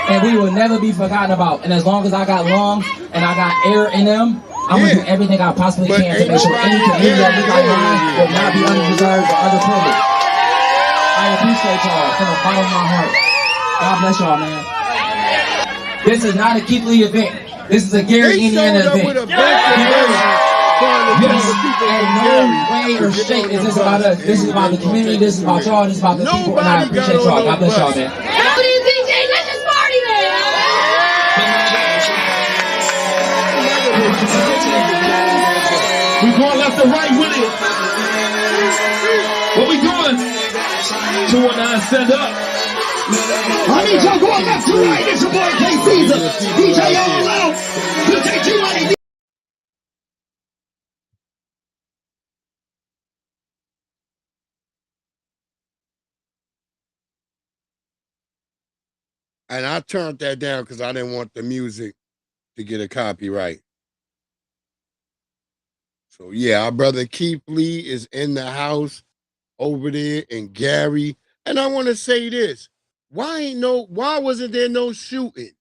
R: And we will never be forgotten about. And as long as I got lungs and I got air in them, I'm going to do everything I possibly can to make sure any community that look like mine will not be underdeserved or underprivileged. I appreciate y'all from the bottom of my heart. God bless y'all, man. This is not a Keith Lee event. This is a Gary, Indiana event. Yes, in no way or shape is this about us. This is about the community. This is about y'all. This is about the people. And I appreciate y'all. God bless y'all, man.
S: We going left and right with it. What we doing? 219, stand up.
T: I need y'all going left to right. It's your boy K Caesar. DJ All Out. DJ G-Money.
D: And I turned that down because I didn't want the music to get a copyright. So yeah, our brother Keith Lee is in the house over there in Gary. And I want to say this. Why wasn't there no shooting?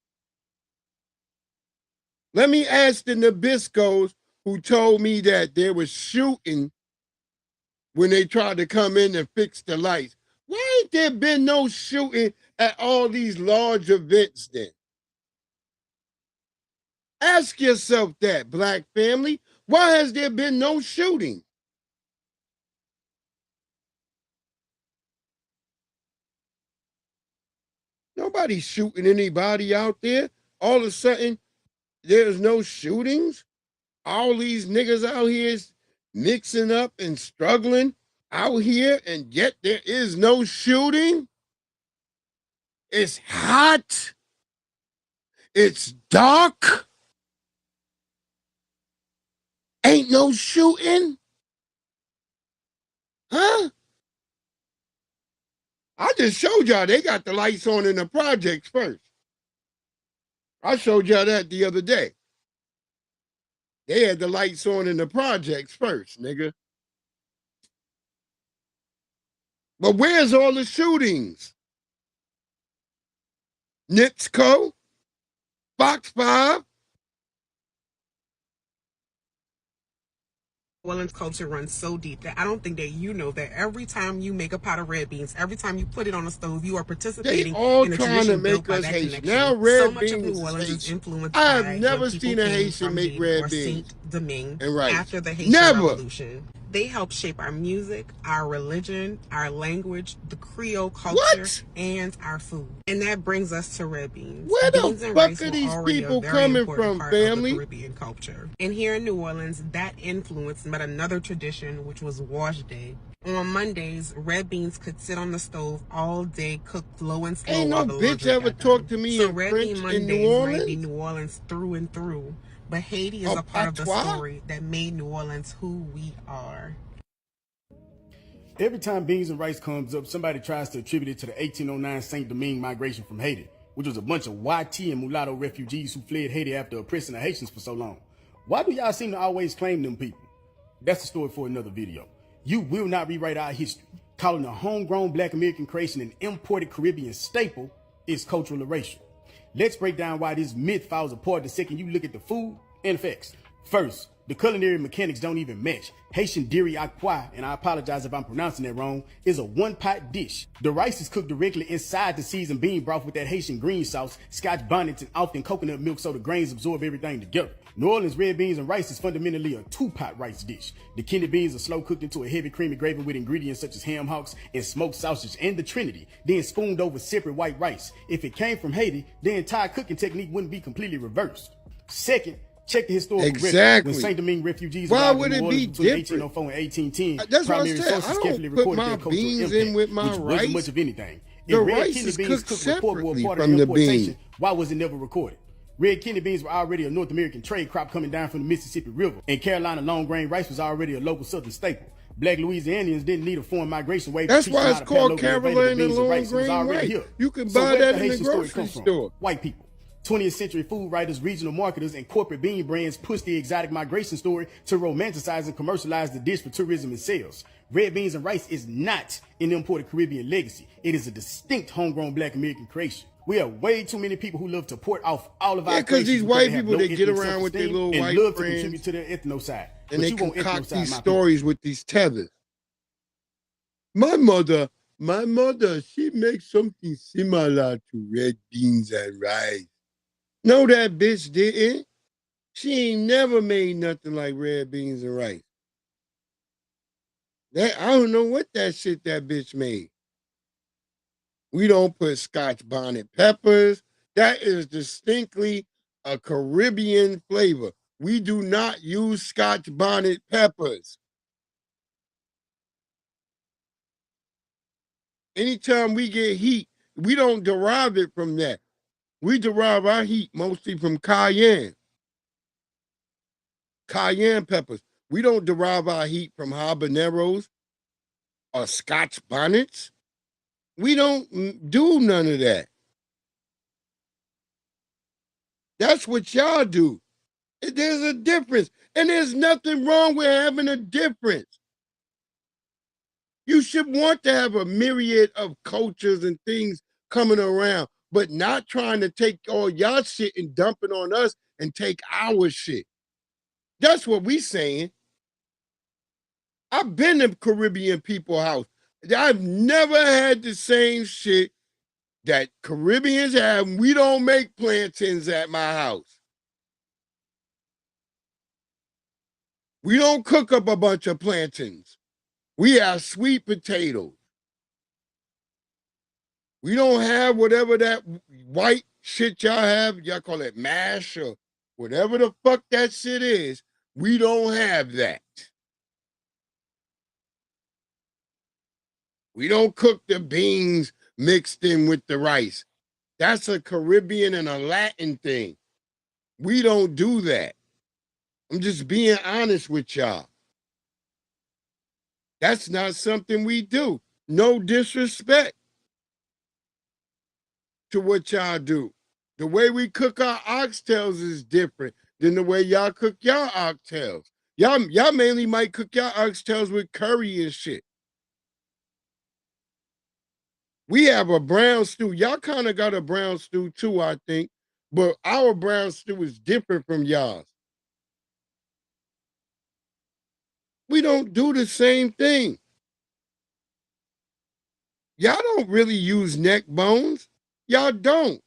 D: Let me ask the Nabiscos who told me that there was shooting when they tried to come in and fix the lights. Why ain't there been no shooting at all these large events then? Ask yourself that, black family. Why has there been no shooting? Nobody's shooting anybody out there. All of a sudden, there's no shootings. All these niggas out here is mixing up and struggling out here, and yet there is no shooting. It's hot. It's dark. Ain't no shooting? Huh? I just showed y'all they got the lights on in the projects first. I showed y'all that the other day. They had the lights on in the projects first, nigga. But where's all the shootings? NIPSCO? Fox 5?
U: New Orleans culture runs so deep that I don't think that you know that every time you make a pot of red beans, every time you put it on the stove, you are participating in a tradition built by that connection.
D: Now red
U: so much
D: beans
U: of New Orleans is influenced
D: I have
U: by
D: never
U: when people
D: seen a
U: came
D: Haitian
U: from
D: make
U: Haiti
D: red
U: or
D: beans
U: Saint-Domingue
D: and rice.
U: after the Haitian Revolution. They help shape our music, our religion, our language, the Creole culture, and our food. And that brings us to red beans.
D: Where the
U: Beans and
D: fuck
U: rice
D: are
U: were
D: these
U: already
D: people
U: a very
D: coming
U: important
D: from,
U: part of
D: family?
U: the Caribbean culture. And here in New Orleans, that influence met another tradition, which was wash day. On Mondays, red beans could sit on the stove all day, cooked low and slow.
D: Ain't no
U: while the
D: bitch
U: laundry
D: ever
U: got
D: talked
U: done.
D: to me
U: So
D: in
U: red
D: French
U: bean
D: in
U: Mondays
D: New
U: might be
D: Orleans?
U: New Orleans through and through, but Haiti is a part of the story that made New Orleans who we are.
V: Every time beans and rice comes up, somebody tries to attribute it to the 1809 Saint-Domingue migration from Haiti, which was a bunch of YT and mulatto refugees who fled Haiti after oppressing the Haitians for so long. Why do y'all seem to always claim them people? That's a story for another video. You will not rewrite our history. Calling a homegrown black American creation an imported Caribbean staple is cultural erasure. Let's break down why this myth falls apart the second you look at the food and effects. First, the culinary mechanics don't even match. Haitian diri akwa, and I apologize if I'm pronouncing that wrong, is a one-pot dish. The rice is cooked directly inside the seasoned bean broth with that Haitian green sauce, scotch bonnets, and often coconut milk so the grains absorb everything together. New Orleans red beans and rice is fundamentally a two-pot rice dish. The kidney beans are slow cooked into a heavy creamy gravy with ingredients such as ham hocks and smoked sausage and the Trinity, then spooned over separate white rice. If it came from Haiti, the entire cooking technique wouldn't be completely reversed. Second, check the historical record. When Saint-Domingue refugees arrived in New Orleans between 1804 and 1810,
D: That's
V: primary
D: what I said.
V: sources
D: I don't
V: carefully
D: put
V: recorded
D: my
V: their cultural
D: beans
V: impact,
D: in with my
V: which
D: rice.
V: wasn't much of anything.
D: The
V: If red
D: rice
V: kidney
D: is
V: beans
D: cooked
V: cooked with pork were a
D: separately
V: part
D: from
V: of
D: the
V: importation,
D: bean.
V: why was it never recorded? Red kidney beans were already a North American trade crop coming down from the Mississippi River, and Carolina long grain rice was already a local southern staple. Black Louisianians didn't need a foreign migration wave.
D: That's
V: to teach
D: why
V: them
D: it's
V: how to pair
D: called
V: locally available
D: Carolina
V: beans and
D: long
V: rice. It was
D: grain
V: already
D: rice.
V: here.
D: You can
V: So
D: buy
V: where
D: that
V: the
D: in the
V: Haitian story
D: grocery
V: come from?
D: store.
V: White people. 20th century food writers, regional marketers, and corporate bean brands push the exotic migration story to romanticize and commercialize the dish for tourism and sales. Red beans and rice is not an imported Caribbean legacy. It is a distinct homegrown Black American creation. We have way too many people who love to port off all of our
D: because these white people, they get
V: ethnic
D: around with their little
V: and
D: white
V: love
D: friends,
V: to contribute to their ethnocide.
D: and they
V: you won't
D: concoct
V: ethnocide
D: these
V: my
D: stories with these tethers. My mother, she makes something similar to red beans and rice. No, that bitch didn't. She ain't never made nothing like red beans and rice. I don't know what that shit that bitch made. We don't put Scotch bonnet peppers. That is distinctly a Caribbean flavor. We do not use Scotch bonnet peppers. Anytime we get heat, we don't derive it from that. We derive our heat mostly from cayenne. Cayenne peppers. We don't derive our heat from habaneros or Scotch bonnets. We don't do none of that. That's what y'all do. There's a difference. And there's nothing wrong with having a difference. You should want to have a myriad of cultures and things coming around, but not trying to take all y'all shit and dump it on us and take our shit. That's what we saying. I've been to Caribbean people's house. I've never had the same shit that Caribbeans have. We don't make plantains at my house. We don't cook up a bunch of plantains. We have sweet potatoes. We don't have whatever that white shit y'all have. Y'all call it mash or whatever the fuck that shit is. We don't have that. We don't cook the beans mixed in with the rice. That's a Caribbean and a Latin thing. We don't do that. I'm just being honest with y'all. That's not something we do. No disrespect to what y'all do. The way we cook our oxtails is different than the way y'all cook y'all oxtails. Y'all mainly might cook y'all oxtails with curry and shit. We have a brown stew. Y'all kind of got a brown stew too, I think. But our brown stew is different from y'all's. We don't do the same thing. Y'all don't really use neck bones. Y'all don't.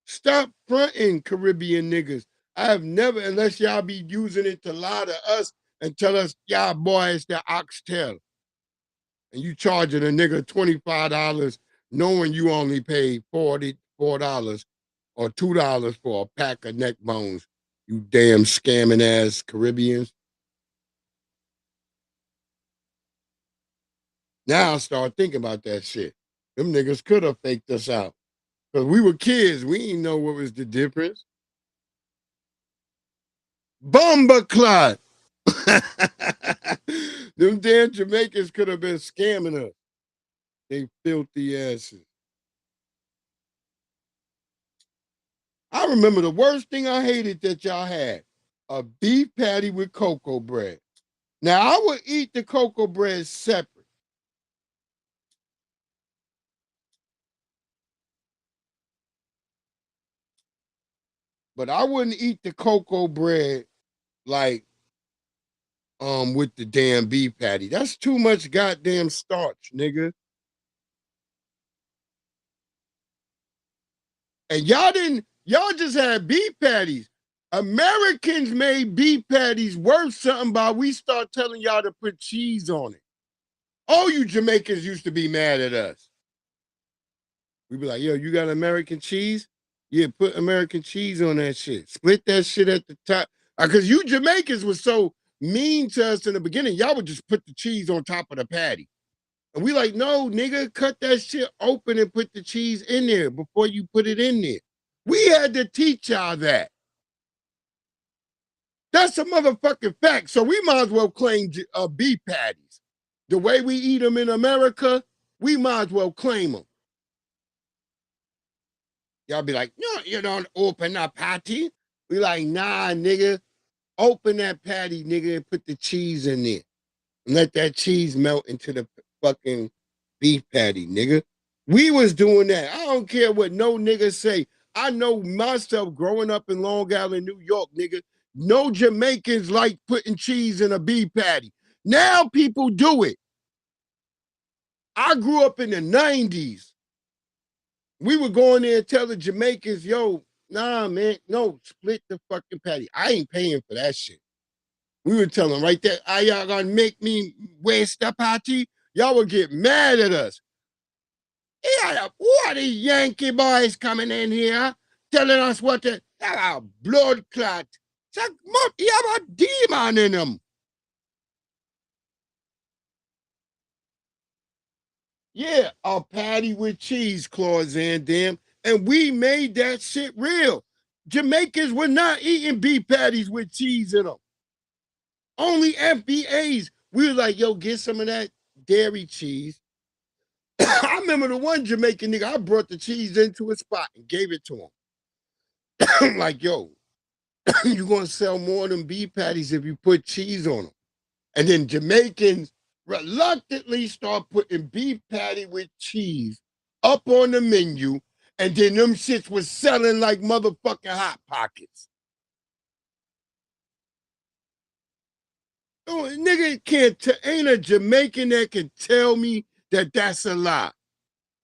D: Stop fronting, Caribbean niggas. I have never, unless y'all be using it to lie to us and tell us, y'all boy, it's that oxtail. And you charging a nigga $25 knowing you only paid $4 or $2 for a pack of neck bones. You damn scamming ass Caribbeans. Now I start thinking about that shit. Them niggas could have faked us out. Because we were kids. We didn't know what was the difference. Bomba clot. Them damn Jamaicans could have been scamming us. They filthy asses. I remember the worst thing I hated that y'all had. A beef patty with cocoa bread. Now, I would eat the cocoa bread separate. But I wouldn't eat the cocoa bread like with the damn beef patty. That's too much goddamn starch, nigga. And y'all just had beef patties. Americans made beef patties worth something by we start telling y'all to put cheese on it. All you Jamaicans used to be mad at us. We'd be like, yo, you got American cheese? Yeah, put American cheese on that shit. Split that shit at the top. Because you Jamaicans were so mean to us in the beginning, y'all would just put the cheese on top of the patty. And we like, no, nigga, cut that shit open and put the cheese in there before you put it in there. We had to teach y'all that. That's a motherfucking fact. So we might as well claim beef patties. The way we eat them in America, we might as well claim them. Y'all be like, no, you don't open a patty. We like, nah, nigga. Open that patty, nigga, and put the cheese in there. And let that cheese melt into the fucking beef patty, nigga. We was doing that. I don't care what no nigga say. I know myself growing up in Long Island, New York, nigga. No Jamaicans like putting cheese in a beef patty. Now people do it. I grew up in the 90s. We would go in there and tell the Jamaicans, yo, nah, man, no, split the fucking patty. I ain't paying for that shit. We would tell them right there, are y'all gonna make me waste the patty? Y'all would get mad at us. Yeah, what are the Yankee boys coming in here telling us what to, blood clot. You have a demon in them. Yeah, a patty with cheese claws in them. And we made that shit real. Jamaicans were not eating beef patties with cheese in them. Only FBAs. We were like, yo, get some of that dairy cheese. I remember the one Jamaican nigga, I brought the cheese into a spot and gave it to him. I'm like, yo, you're going to sell more of them beef patties if you put cheese on them. And then Jamaicans reluctantly start putting beef patty with cheese up on the menu, and then them shits was selling like motherfucking Hot Pockets. Oh, nigga ain't a Jamaican that can tell me that that's a lie.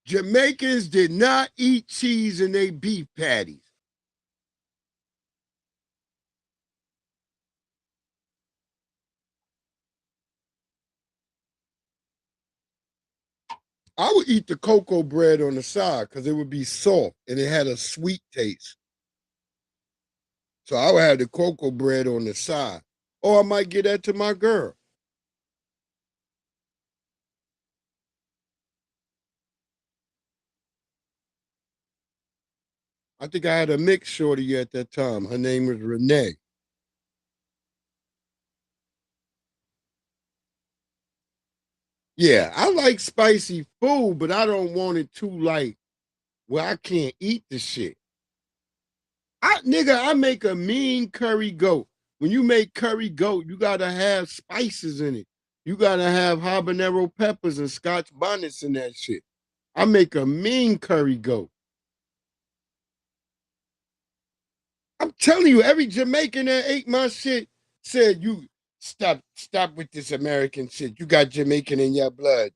D: Jamaicans did not eat cheese in their beef patties. I would eat the cocoa bread on the side because it would be soft and it had a sweet taste. So I would have the cocoa bread on the side. Or I might get that to my girl. I think I had a mixed shorty at that time. Her name was Renee. Yeah, I like spicy food, but I don't want it too light where I can't eat the shit. I make a mean curry goat. When you make curry goat, you gotta have spices in it. You gotta have habanero peppers and Scotch bonnets in that shit. I make a mean curry goat. I'm telling you, every Jamaican that ate my shit said, you stop with this American shit. You got Jamaican in your blood.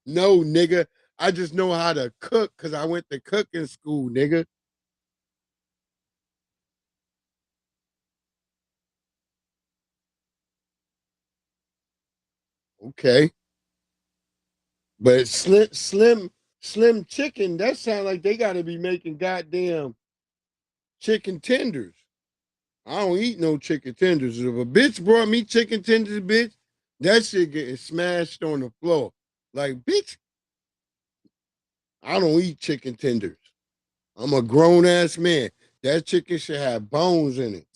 D: No, nigga. I just know how to cook because I went to cooking school, nigga. Okay. But Slim Chicken, that sounds like they got to be making goddamn chicken tenders. I don't eat no chicken tenders. If a bitch brought me chicken tenders, bitch, that shit getting smashed on the floor. Like, bitch, I don't eat chicken tenders. I'm a grown-ass man. That chicken should have bones in it.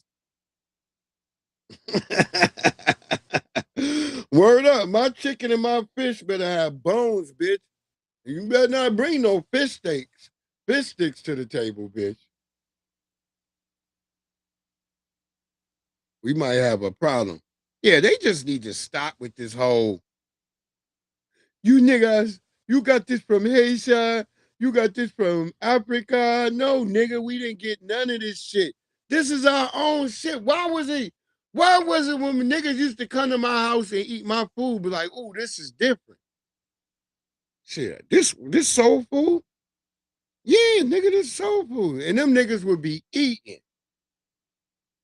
D: Word up, my chicken and my fish better have bones, bitch. You better not bring no fish sticks to the table, bitch. We might have a problem. Yeah, they just need to stop with this whole, you niggas, you got this from Haiti, you got this from Africa. No, nigga, we didn't get none of this shit. This is our own shit. Why was it when niggas used to come to my house and eat my food, be like, oh, this is different. Shit, this soul food? Yeah, nigga, this soul food. And them niggas would be eating.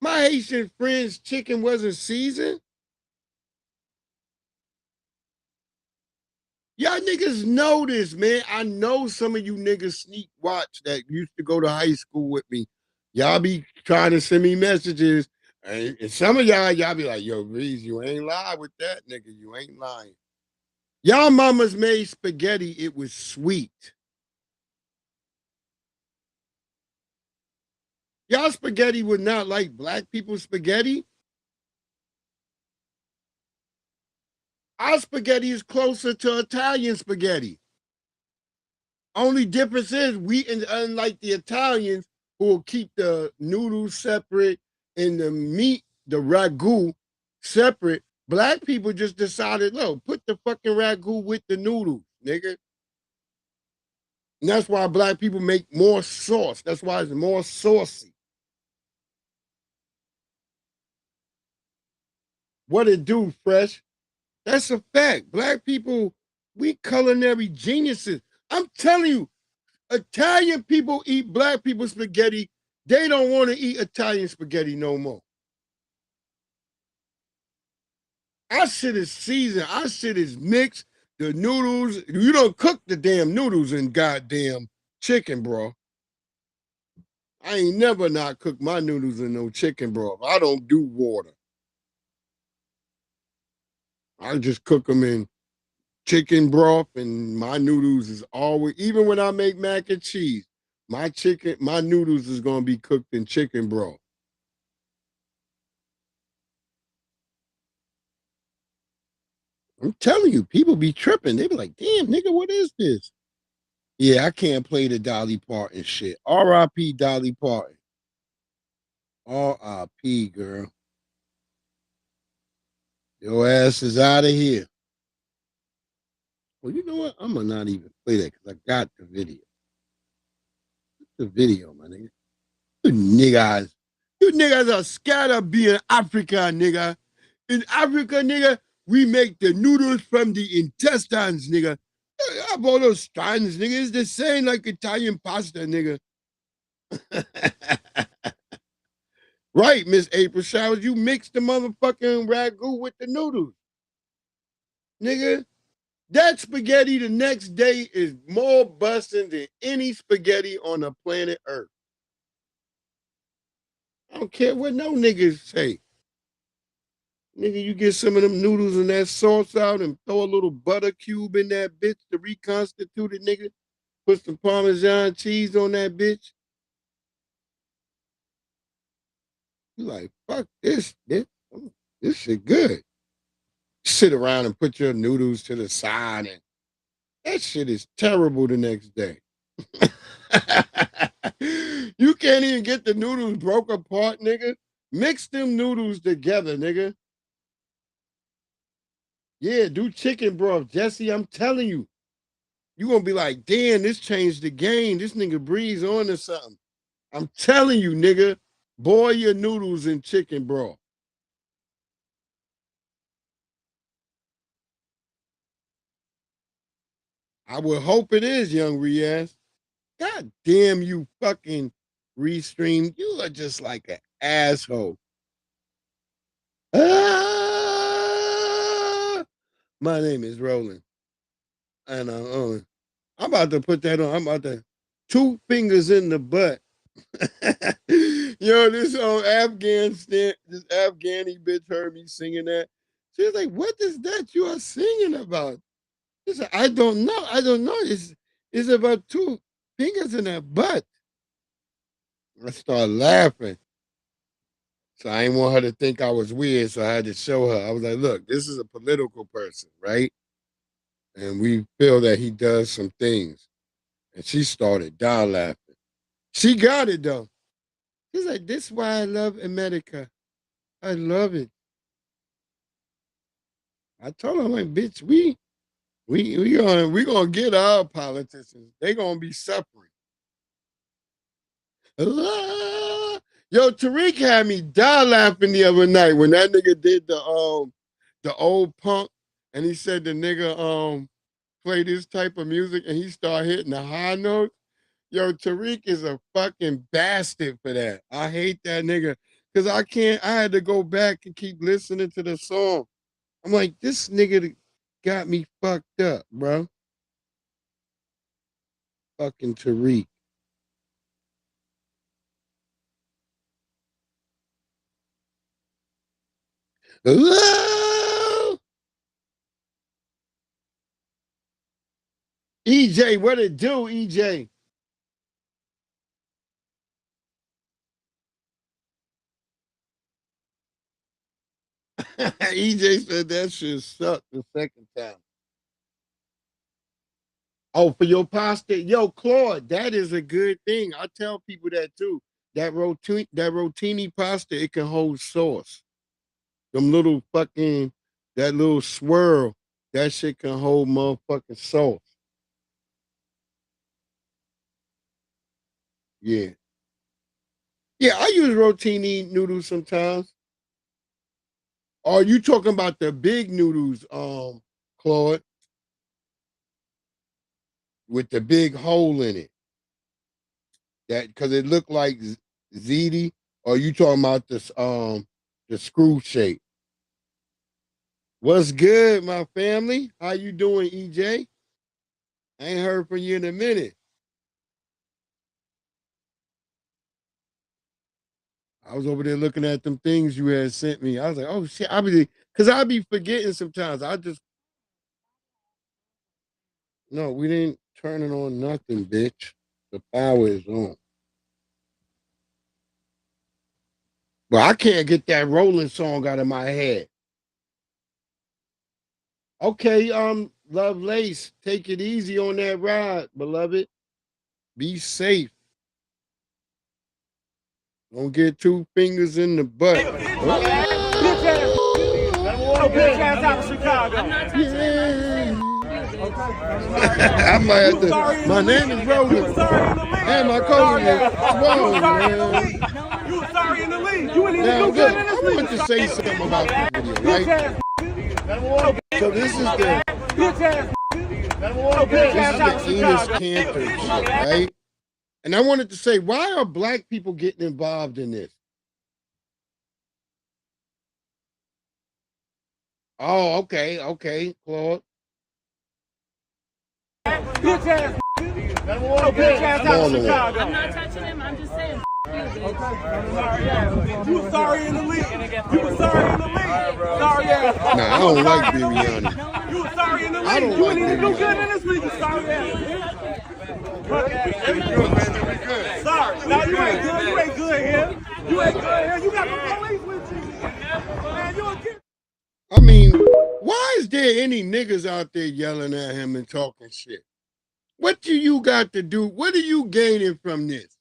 D: My Haitian friend's chicken wasn't seasoned. Y'all niggas know this, man. I know some of you niggas sneak watch that used to go to high school with me. Y'all be trying to send me messages. And some of y'all be like, yo, Reese, you ain't lie with that, nigga. You ain't lying. Y'all mamas made spaghetti. It was sweet. Y'all spaghetti was not like black people's spaghetti. Our spaghetti is closer to Italian spaghetti. Only difference is unlike the Italians who will keep the noodles separate and the meat, the ragu, separate. Black people just decided, no, put the fucking ragu with the noodles, nigga. And that's why black people make more sauce. That's why it's more saucy. What it do, Fresh? That's a fact. Black people, we culinary geniuses. I'm telling you, Italian people eat black people spaghetti. They don't want to eat Italian spaghetti no more. Our shit is seasoned. Our shit is mixed. The noodles, you don't cook the damn noodles in goddamn chicken, bro. I ain't never not cooked my noodles in no chicken, bro. I don't do water. I just cook them in chicken broth, and my noodles is always, even when I make mac and cheese, my noodles is gonna be cooked in chicken broth. I'm telling you, people be tripping. They be like, damn, nigga, what is this? Yeah, I can't play the Dolly Parton shit. R.I.P. Dolly Parton. R.I.P. girl. Your ass is out of here. Well, you know what? I'm gonna not even play that because I got the video. The video, my nigga. You niggas are scattered being Africa, nigga. In Africa, nigga, we make the noodles from the intestines, nigga. Have all those strands, nigga. It's the same like Italian pasta, nigga. Right, Miss April Showers. You mix the motherfucking ragu with the noodles. Nigga, that spaghetti the next day is more busting than any spaghetti on the planet Earth. I don't care what no niggas say. Nigga, you get some of them noodles and that sauce out and throw a little butter cube in that bitch to reconstitute it, nigga. Put some Parmesan cheese on that bitch. You like, fuck this, bitch. This shit good. Sit around and put your noodles to the side, and that shit is terrible the next day. You can't even get the noodles broke apart, nigga. Mix them noodles together, nigga. Yeah, do chicken broth, Jesse. I'm telling you. You gonna be like, damn, this changed the game. This nigga Breeze on to something. I'm telling you, nigga. Boil your noodles in chicken broth. I would hope it is, young Riaz. God damn you fucking Restream. You are just like an asshole. My name is Roland. And I'm about to put that on. I'm about to 2 fingers in the butt. Yo, this this Afghani bitch heard me singing that. She was like, what is that you are singing about? She said, I don't know. It's about 2 fingers in that butt. I started laughing. So I didn't want her to think I was weird, so I had to show her. I was like, look, this is a political person, right? And we feel that he does some things. And she started dying laughing. She got it, though. She's like, this is why I love America. I love it. I told her, I'm like, bitch, we gonna get our politicians. They gonna be suffering. Yo, Tariq had me die laughing the other night when that nigga did the old punk, and he said the nigga play this type of music and he started hitting the high notes. Yo, Tariq is a fucking bastard for that. I hate that nigga because I had to go back and keep listening to the song. I'm like, this nigga got me fucked up, bro. Fucking Tariq. Hello? EJ, what it do, EJ? EJ said that shit sucked the second time. Oh, for your pasta? Yo, Claude, that is a good thing. I tell people that too. That rotini pasta, it can hold sauce. Them little fucking, that little swirl, that shit can hold motherfucking sauce. Yeah. Yeah, I use rotini noodles sometimes. Are you talking about the big noodles, Claude? With the big hole in it. That because it looked like ziti, or you talking about this the screw shape? What's good, my family? How you doing, EJ? I ain't heard from you in a minute. I was over there looking at them things you had sent me. I was like, oh shit, because I be forgetting sometimes. No, we didn't turn it on nothing, bitch. The power is on. But I can't get that rolling song out of my head. Okay, Lovelace, take it easy on that ride, beloved. Be safe. Don't get 2 fingers in the butt.
K: Bitch ass out of Chicago.
D: I might have to. My name is Roland. And my cousin is Swole, man.
K: You were sorry in the league. You ain't even
D: Now,
K: do
D: look,
K: good in
D: I
K: this
D: want
K: league.
D: to say something about this video, right? So this is the Enos Cantor shit, right? And I wanted to say, why are black people getting involved in this? Oh, okay, Claude.
K: Bitch ass. Bitch ass out of Chicago. I'm not touching him. I'm just saying. You were sorry in the league. You were sorry in the league. Sorry ass.
D: Nah, I don't like Biryani.
K: You were sorry in the
D: I
K: league.
D: don't
K: You
D: like
K: ain't even do
D: Biryani.
K: good in this league. Sorry ass. Sorry. No, you ain't good. You ain't good here. You ain't good here. You got the police with you. Man, you a kid.
D: I mean, why is there any niggas out there yelling at him and talking shit? What do you got to do? What are you gaining from this?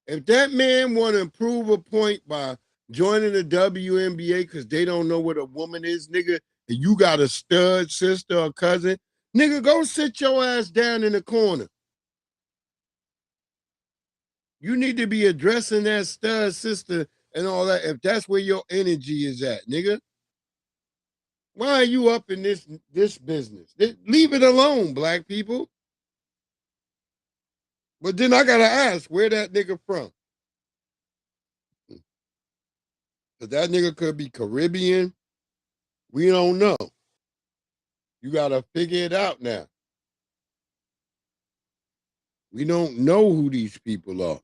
D: If that man want to prove a point by joining the WNBA because they don't know what a woman is, nigga, and you got a stud sister or cousin, nigga, go sit your ass down in the corner. You need to be addressing that stud sister and all that if that's where your energy is at, nigga. Why are you up in this business? Leave it alone, black people. But then I gotta ask, where that nigga from? Because that nigga could be Caribbean. We don't know. You gotta figure it out now. We don't know who these people are.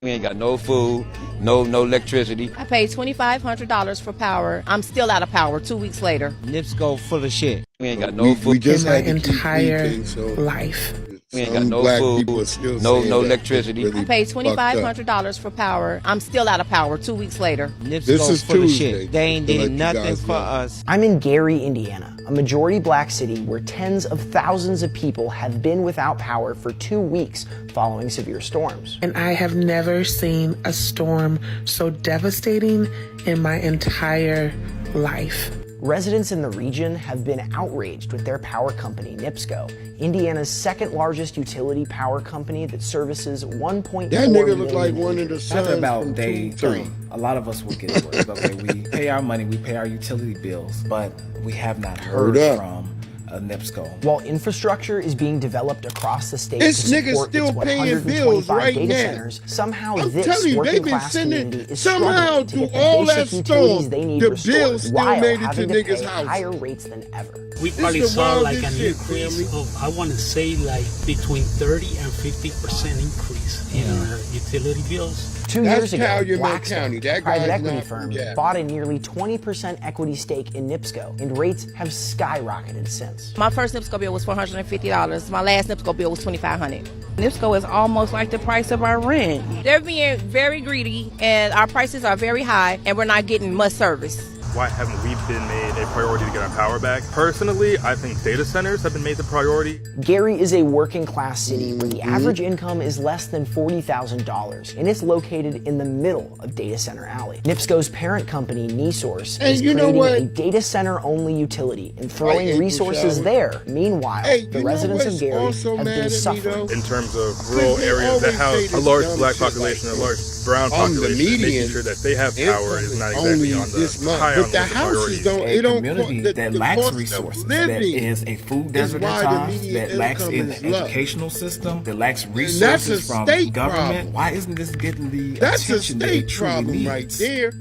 A: We ain't got no food, no electricity.
B: I paid $2,500 for power. I'm still out of power 2 weeks later.
A: NIPSCO full of shit. We ain't got no food.
D: We just
B: my
D: had to keep
B: entire
D: eating, so
B: life.
A: We ain't got
D: some
A: no
D: black
A: food,
D: people are still
A: no
D: saying that
A: electricity.
D: it's really
B: I paid
D: fucked up.
B: $2,500 for power. I'm still out of power 2 weeks later.
A: NIPSCO
D: This is
A: full
D: Tuesday,
A: of shit. They ain't
D: to let
A: did
D: you
A: nothing
D: guys
A: for
D: know.
A: us.
W: I'm in Gary, Indiana, a majority black city where tens of thousands of people have been without power for 2 weeks following severe storms.
B: And I have never seen a storm so devastating in my entire life.
W: Residents in the region have been outraged with their power company, NIPSCO, Indiana's second largest utility power company that services 1.4
D: That nigga look
W: million
D: like one of the
W: people.
D: sons
X: After about
D: from
X: day
D: Toontown.
X: 3, a lot of us will get worried. Okay, we pay our money, we pay our utility bills, but we have not heard
D: Word up.
X: from NIPSCO.
W: While infrastructure is being developed across the state
D: This
W: to
D: nigga's
W: support
D: still
W: its
D: paying
W: 125
D: bills right
W: data
D: now.
W: centers, somehow
D: I'm
W: this
D: telling you,
W: working
D: they've been
W: class
D: sending
W: community is
D: somehow
W: struggling to
D: through
W: get the
D: all
W: basic
D: that
W: utilities
D: storm.
W: they need
D: The
W: restored
D: bills still
W: while
D: made it to
W: having to
D: niggas'
W: pay
D: houses.
W: higher rates than ever.
Y: We
D: This
Y: probably
D: is the
Y: saw like
D: wildest
Y: an
D: shit,
Y: increase
D: family.
Y: of, I want to say like between 30 and 50% increase in our utility bills.
W: 2
D: That's
W: years ago,
D: Calumet
W: Blackstone,
D: County. That
W: a private
D: guy's
W: equity
D: not
W: firm,
D: from Gap.
W: bought a nearly 20% equity stake in NIPSCO, and rates have skyrocketed since.
B: My first NIPSCO bill was $450. My last NIPSCO bill was $2,500. NIPSCO is almost like the price of our rent. They're being very greedy, and our prices are very high, and we're not getting much service.
C: why haven't we been made a priority to get our power back? Personally, I think data centers have been made the priority.
W: Gary is a working class city where the average income is less than $40,000, and it's located in the middle of Data Center Alley. NIPSCO's parent company, NiSource, is creating a data center only utility and throwing resources there. Meanwhile, the residents of Gary have been suffering.
C: In terms of rural areas that house a large black population, a large brown population, making sure that they have power is not exactly on the high on the priority.
X: A community that lacks resources, that is a food desert at times, that lacks in the educational system, that lacks resources from government. Why isn't this getting the attention that it truly needs?
D: Right there.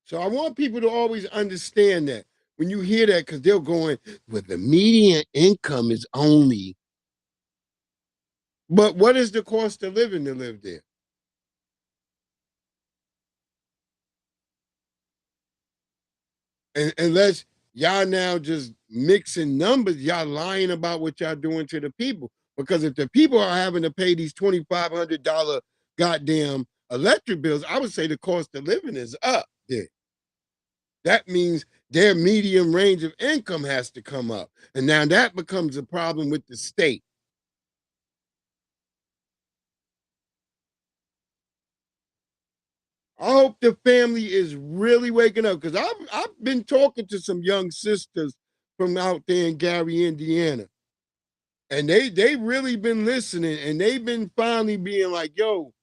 D: So I want people to always understand that when you hear that, because they're going, well, the median income is only. But what is the cost of living to live there? And unless y'all now just mixing numbers, y'all lying about what y'all doing to the people. Because if the people are having to pay these $2,500 goddamn electric bills, I would say the cost of living is up there. That means their medium range of income has to come up. And now that becomes a problem with the state. I hope the family is really waking up, because I've been talking to some young sisters from out there in Gary, Indiana. And they really been listening, and they've been finally being like, yo,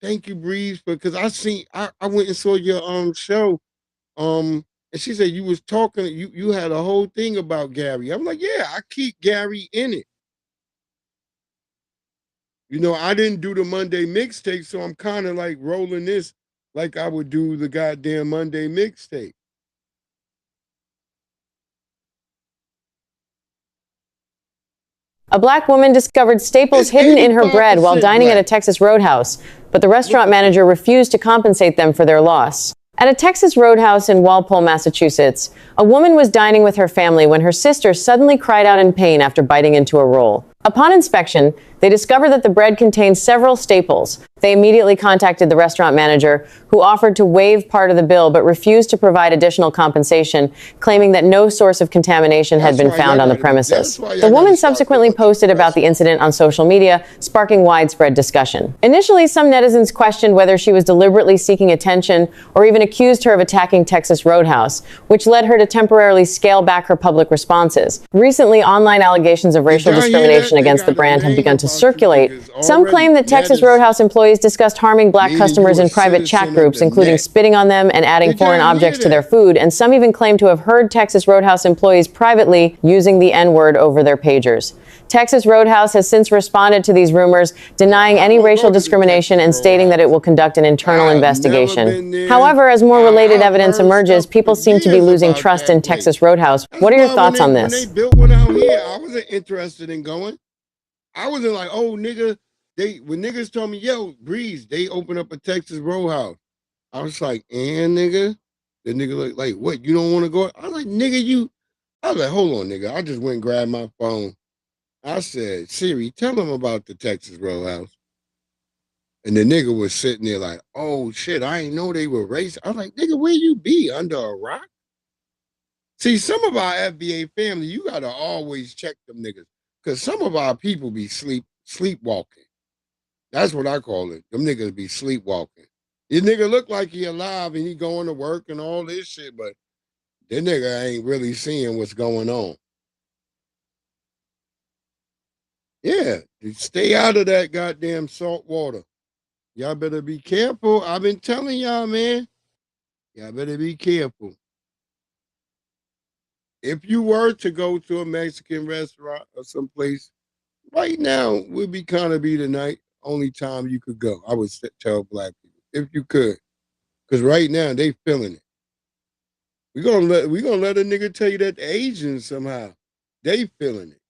D: thank you, Breeze, because I went and saw your show. And she said you was talking, you had a whole thing about Gary. I'm like, yeah, I keep Gary in it. You know, I didn't do the Monday mixtape, so I'm kind of like rolling this like I would do the goddamn Monday mixtape.
E: A black woman discovered staples hidden in her bread while dining at a Texas Roadhouse, but the restaurant manager refused to compensate them for their loss. At a Texas Roadhouse in Walpole, Massachusetts, a woman was dining with her family when her sister suddenly cried out in pain after biting into a roll. Upon inspection, they discovered that the bread contained several staples. They immediately contacted the restaurant manager, who offered to waive part of the bill but refused to provide additional compensation, claiming that no source of contamination had been found on the premises. The woman subsequently posted about the incident on social media, sparking widespread discussion. Initially, some netizens questioned whether she was deliberately seeking attention or even accused her of attacking Texas Roadhouse, which led her to temporarily scale back her public responses. Recently, online allegations of racial discrimination against the brand have begun to circulate. Some claim that Texas Roadhouse employees discussed harming black customers in private chat groups, including spitting on them and adding foreign objects to their food, and some even claim to have heard Texas Roadhouse employees privately using the N-word over their pagers. Texas Roadhouse has since responded to these rumors, denying any racial discrimination and stating that it will conduct an internal investigation. However, as more related evidence emerges, people seem to be losing trust in Texas Roadhouse. What are your thoughts on this?
D: When they built one out here, I wasn't interested in going. I wasn't like, oh, nigga, when niggas told me, yo, Breeze, they opened up a Texas Roadhouse. I was like, nigga? The nigga looked like, what, you don't want to go? I was like, nigga, I was like, hold on, nigga. I just went and grabbed my phone. I said, Siri, tell them about the Texas Roadhouse. And the nigga was sitting there like, oh, shit, I ain't know they were racist. I was like, nigga, where you be, under a rock? See, some of our FBA family, you got to always check them niggas. Because some of our people be sleepwalking. That's what I call it. Them niggas be sleepwalking. This nigga look like he alive and he going to work and all this shit, but that nigga ain't really seeing what's going on. Yeah, stay out of that goddamn salt water. Y'all better be careful. I've been telling y'all, man. Y'all better be careful. If you were to go to a Mexican restaurant or someplace, right now would be kind of be the night, only time you could go. I would tell black people, if you could. Because right now, they feeling it. We're gonna let a nigga tell you that the Asians somehow, they feeling it.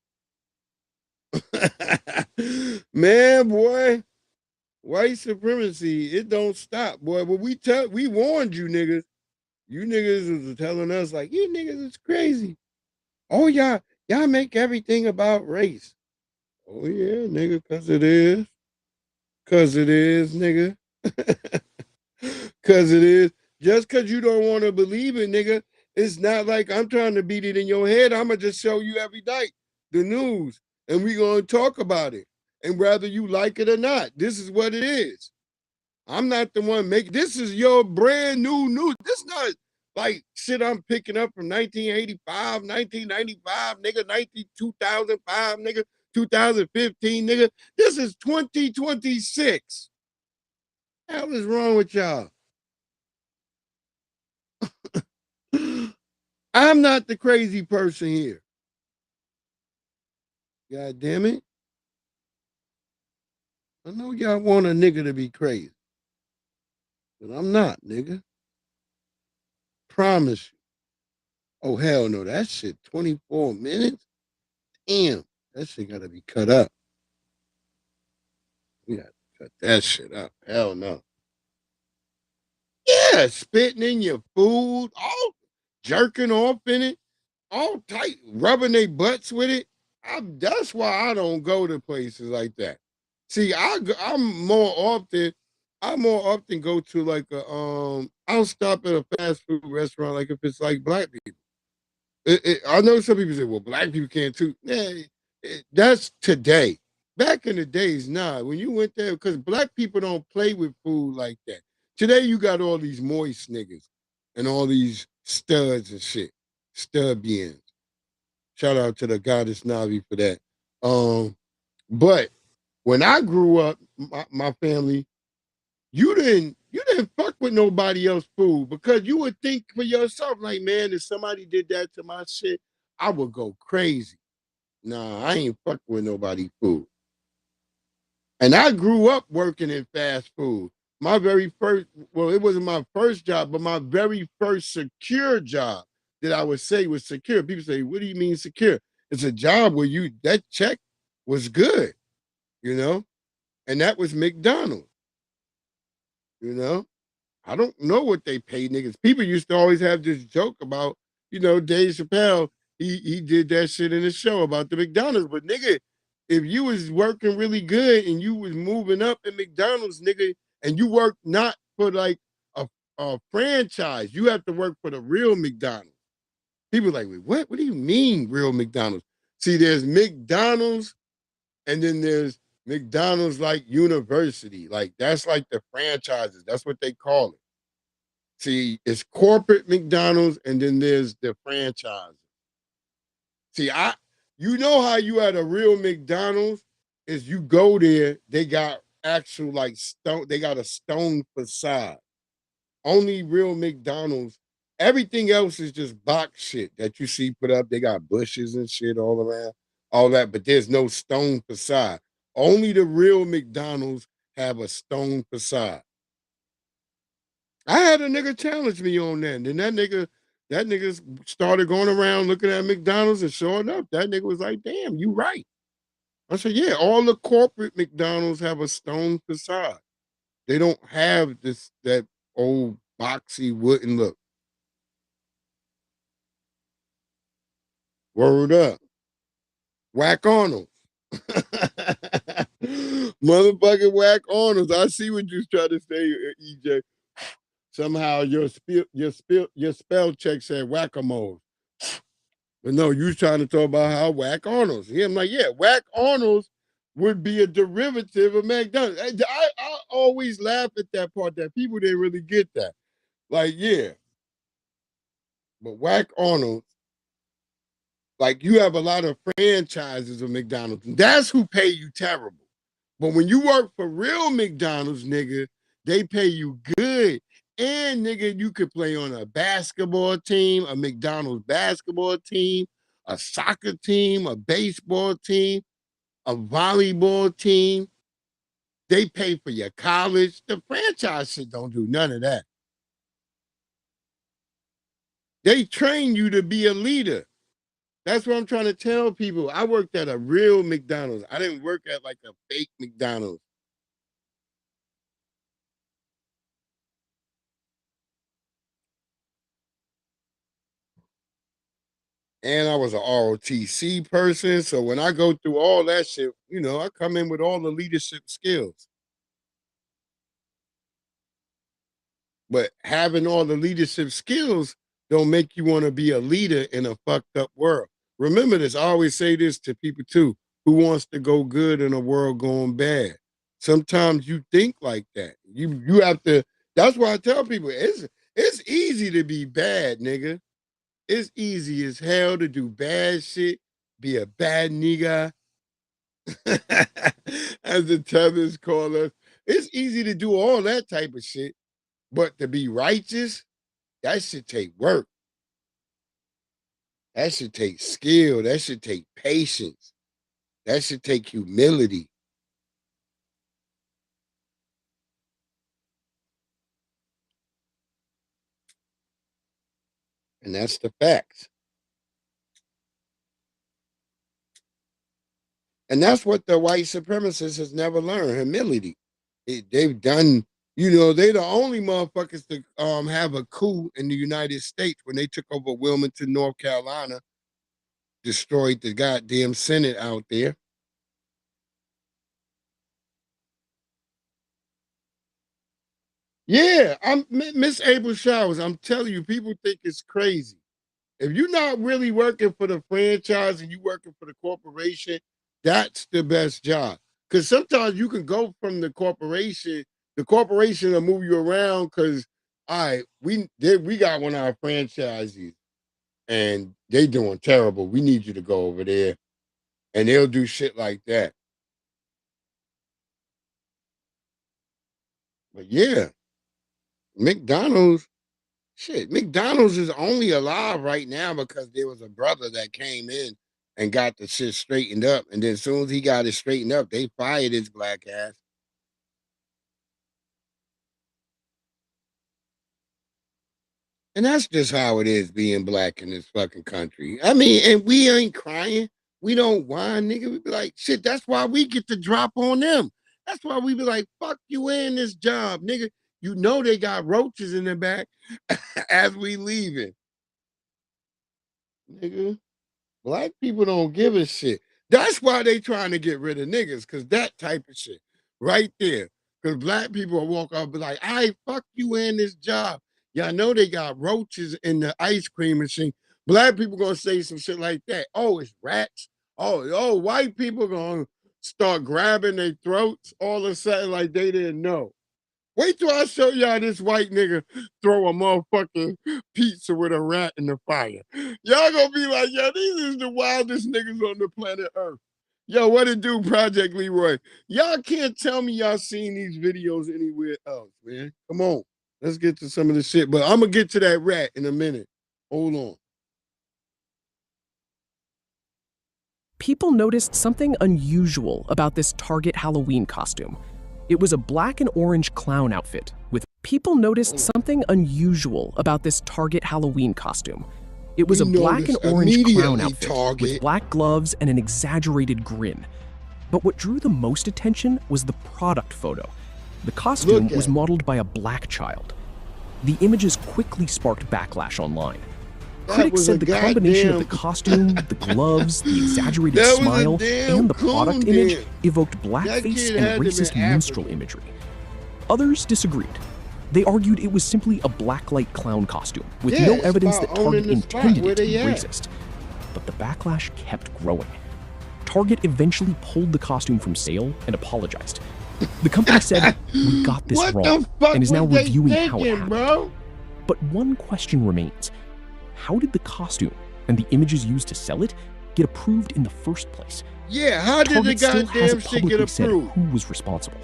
D: Man, boy, white supremacy, it don't stop, boy. But we warned you niggas. You niggas was telling us like, you niggas is crazy. Oh, y'all make everything about race. Oh, yeah, nigga, because it is. Because it is, nigga. Cause it is. Just cause you don't want to believe it, nigga, it's not like I'm trying to beat it in your head. I'ma just show you every night the news, and we gonna talk about it. And whether you like it or not, this is what it is. I'm not the one making this is your brand new news. This not like shit I'm picking up from 1985, 1995, nigga, 2005, nigga, 2015, nigga. This is 2026. What the hell is wrong with y'all? I'm not the crazy person here. God damn it. I know y'all want a nigga to be crazy. But I'm not, nigga. Promise you. Oh, hell no. That shit 24 minutes? Damn. That shit gotta be cut up. We gotta cut that shit up. Hell no. Yeah, spitting in your food, all jerking off in it, all tight, rubbing their butts with it. That's why I don't go to places like that. See, I more often go to like I'll stop at a fast food restaurant like if it's like black people. I know some people say, well, black people can't too. Yeah, that's today. Back in the days, nah. When you went there, because black people don't play with food like that. Today, you got all these moist niggas and all these studs and shit. Stubbians. Shout out to the goddess Navi for that. But when I grew up, my family, you didn't fuck with nobody else's food because you would think for yourself, like, man, if somebody did that to my shit, I would go crazy. Nah, I ain't fucking with nobody food. And I grew up working in fast food. My very first, well, it wasn't my first job, but my very first secure job that I would say was secure. People say, what do you mean secure? It's a job where that check was good, you know? And that was McDonald's. You know, I don't know what they pay niggas. People used to always have this joke about, Dave Chappelle. He did that shit in the show about the McDonald's. But nigga, if you was working really good and you was moving up in McDonald's, nigga, and you worked not for like a franchise, you have to work for the real McDonald's. People like, wait, what? What do you mean real McDonald's? See, there's McDonald's, and then there's McDonald's like University. Like that's like the franchises. That's what they call it. See, it's corporate McDonald's and then there's the franchise. See, you know how you at a real McDonald's is you go there, they got actual like stone, they got a stone facade. Only real McDonald's, everything else is just box shit that you see put up. They got bushes and shit all around, all that, but there's no stone facade. Only the real McDonald's have a stone facade. I had a nigga challenge me on that. And then that nigga started going around looking at McDonald's, and sure enough, that nigga was like, damn, you right. I said, yeah, all the corporate McDonald's have a stone facade. They don't have that old boxy wooden look. Word up. Whack Arnold. Motherfucking Whack Arnold. I see what you're trying to say, EJ. Somehow your spell check said whack-a-mole. But no, you trying to talk about how Whack Arnold's. Yeah, I'm like, yeah, Whack Arnold's would be a derivative of McDonald's. I always laugh at that part that people didn't really get that. Like, yeah. But Whack Arnold, like you have a lot of franchises of McDonald's. And that's who pay you terrible. But when you work for real McDonald's, nigga, they pay you good. And nigga, you could play on a basketball team, a McDonald's basketball team, a soccer team, a baseball team, a volleyball team. They pay for your college. The franchise shit don't do none of that. They train you to be a leader. That's what I'm trying to tell people. I worked at a real McDonald's. I didn't work at like a fake McDonald's. And I was an ROTC person. So when I go through all that shit, I come in with all the leadership skills. But having all the leadership skills don't make you want to be a leader in a fucked up world. Remember this. I always say this to people too. Who wants to go good in a world going bad? Sometimes you think like that. You have to. That's why I tell people it's easy to be bad, nigga. It's easy as hell to do bad shit, be a bad nigga, as the tethers call us. It's easy to do all that type of shit, but to be righteous, that should take work. That should take skill. That should take patience. That should take humility. And that's the facts. And that's what the white supremacists has never learned, humility. They've done, they're the only motherfuckers to have a coup in the United States when they took over Wilmington, North Carolina, destroyed the goddamn Senate out there. Yeah, I'm Miss April Showers. I'm telling you, people think it's crazy. If you're not really working for the franchise and you working for the corporation, that's the best job. Because sometimes you can go from the corporation will move you around because, all right, we got one of our franchises and they doing terrible. We need you to go over there. And they'll do shit like that. But yeah, McDonald's is only alive right now because there was a brother that came in and got the shit straightened up. And then as soon as he got it straightened up, they fired his black ass. And that's just how it is being black in this fucking country. I mean, and we ain't crying. We don't whine, nigga. We be like, shit, that's why we get to drop on them. That's why we be like, fuck you in this job, nigga. You know they got roaches in the back as we leaving. Nigga, black people don't give a shit. That's why they trying to get rid of niggas, because that type of shit right there. Because black people will walk up and be like, I fuck you in this job. Y'all know they got roaches in the ice cream machine. Black people gonna say some shit like that. Oh, it's rats. Oh, white people gonna start grabbing their throats all of a sudden like they didn't know. Wait till I show y'all this white nigga throw a motherfucking pizza with a rat in the fire. Y'all gonna be like, yo, these is the wildest niggas on the planet Earth. Yo, what it do, Project Leroy? Y'all can't tell me y'all seen these videos anywhere else, man. Come on. Let's get to some of the shit. But I'm gonna get to that rat in a minute. Hold on.
F: People noticed something unusual about this Target Halloween costume. It was a black and orange clown outfit with people noticed something unusual about this Target Halloween costume. It was a black and orange clown outfit with black gloves and an exaggerated grin. But what drew the most attention was the product photo. The costume was modeled by a black child. The images quickly sparked backlash online. Critics said the combination of the costume, the gloves, the exaggerated smile, and the product image evoked blackface and racist minstrel imagery. Others disagreed. They argued it was simply a blacklight clown costume, with no evidence that Target intended it to be racist. But the backlash kept growing. Target eventually pulled the costume from sale and apologized. The company said, we got this wrong, and is now reviewing how it happened. Bro? But one question remains. How did the costume and the images used to sell it get approved in the first place?
D: Yeah, how did the goddamn shit get approved?
F: Who was responsible?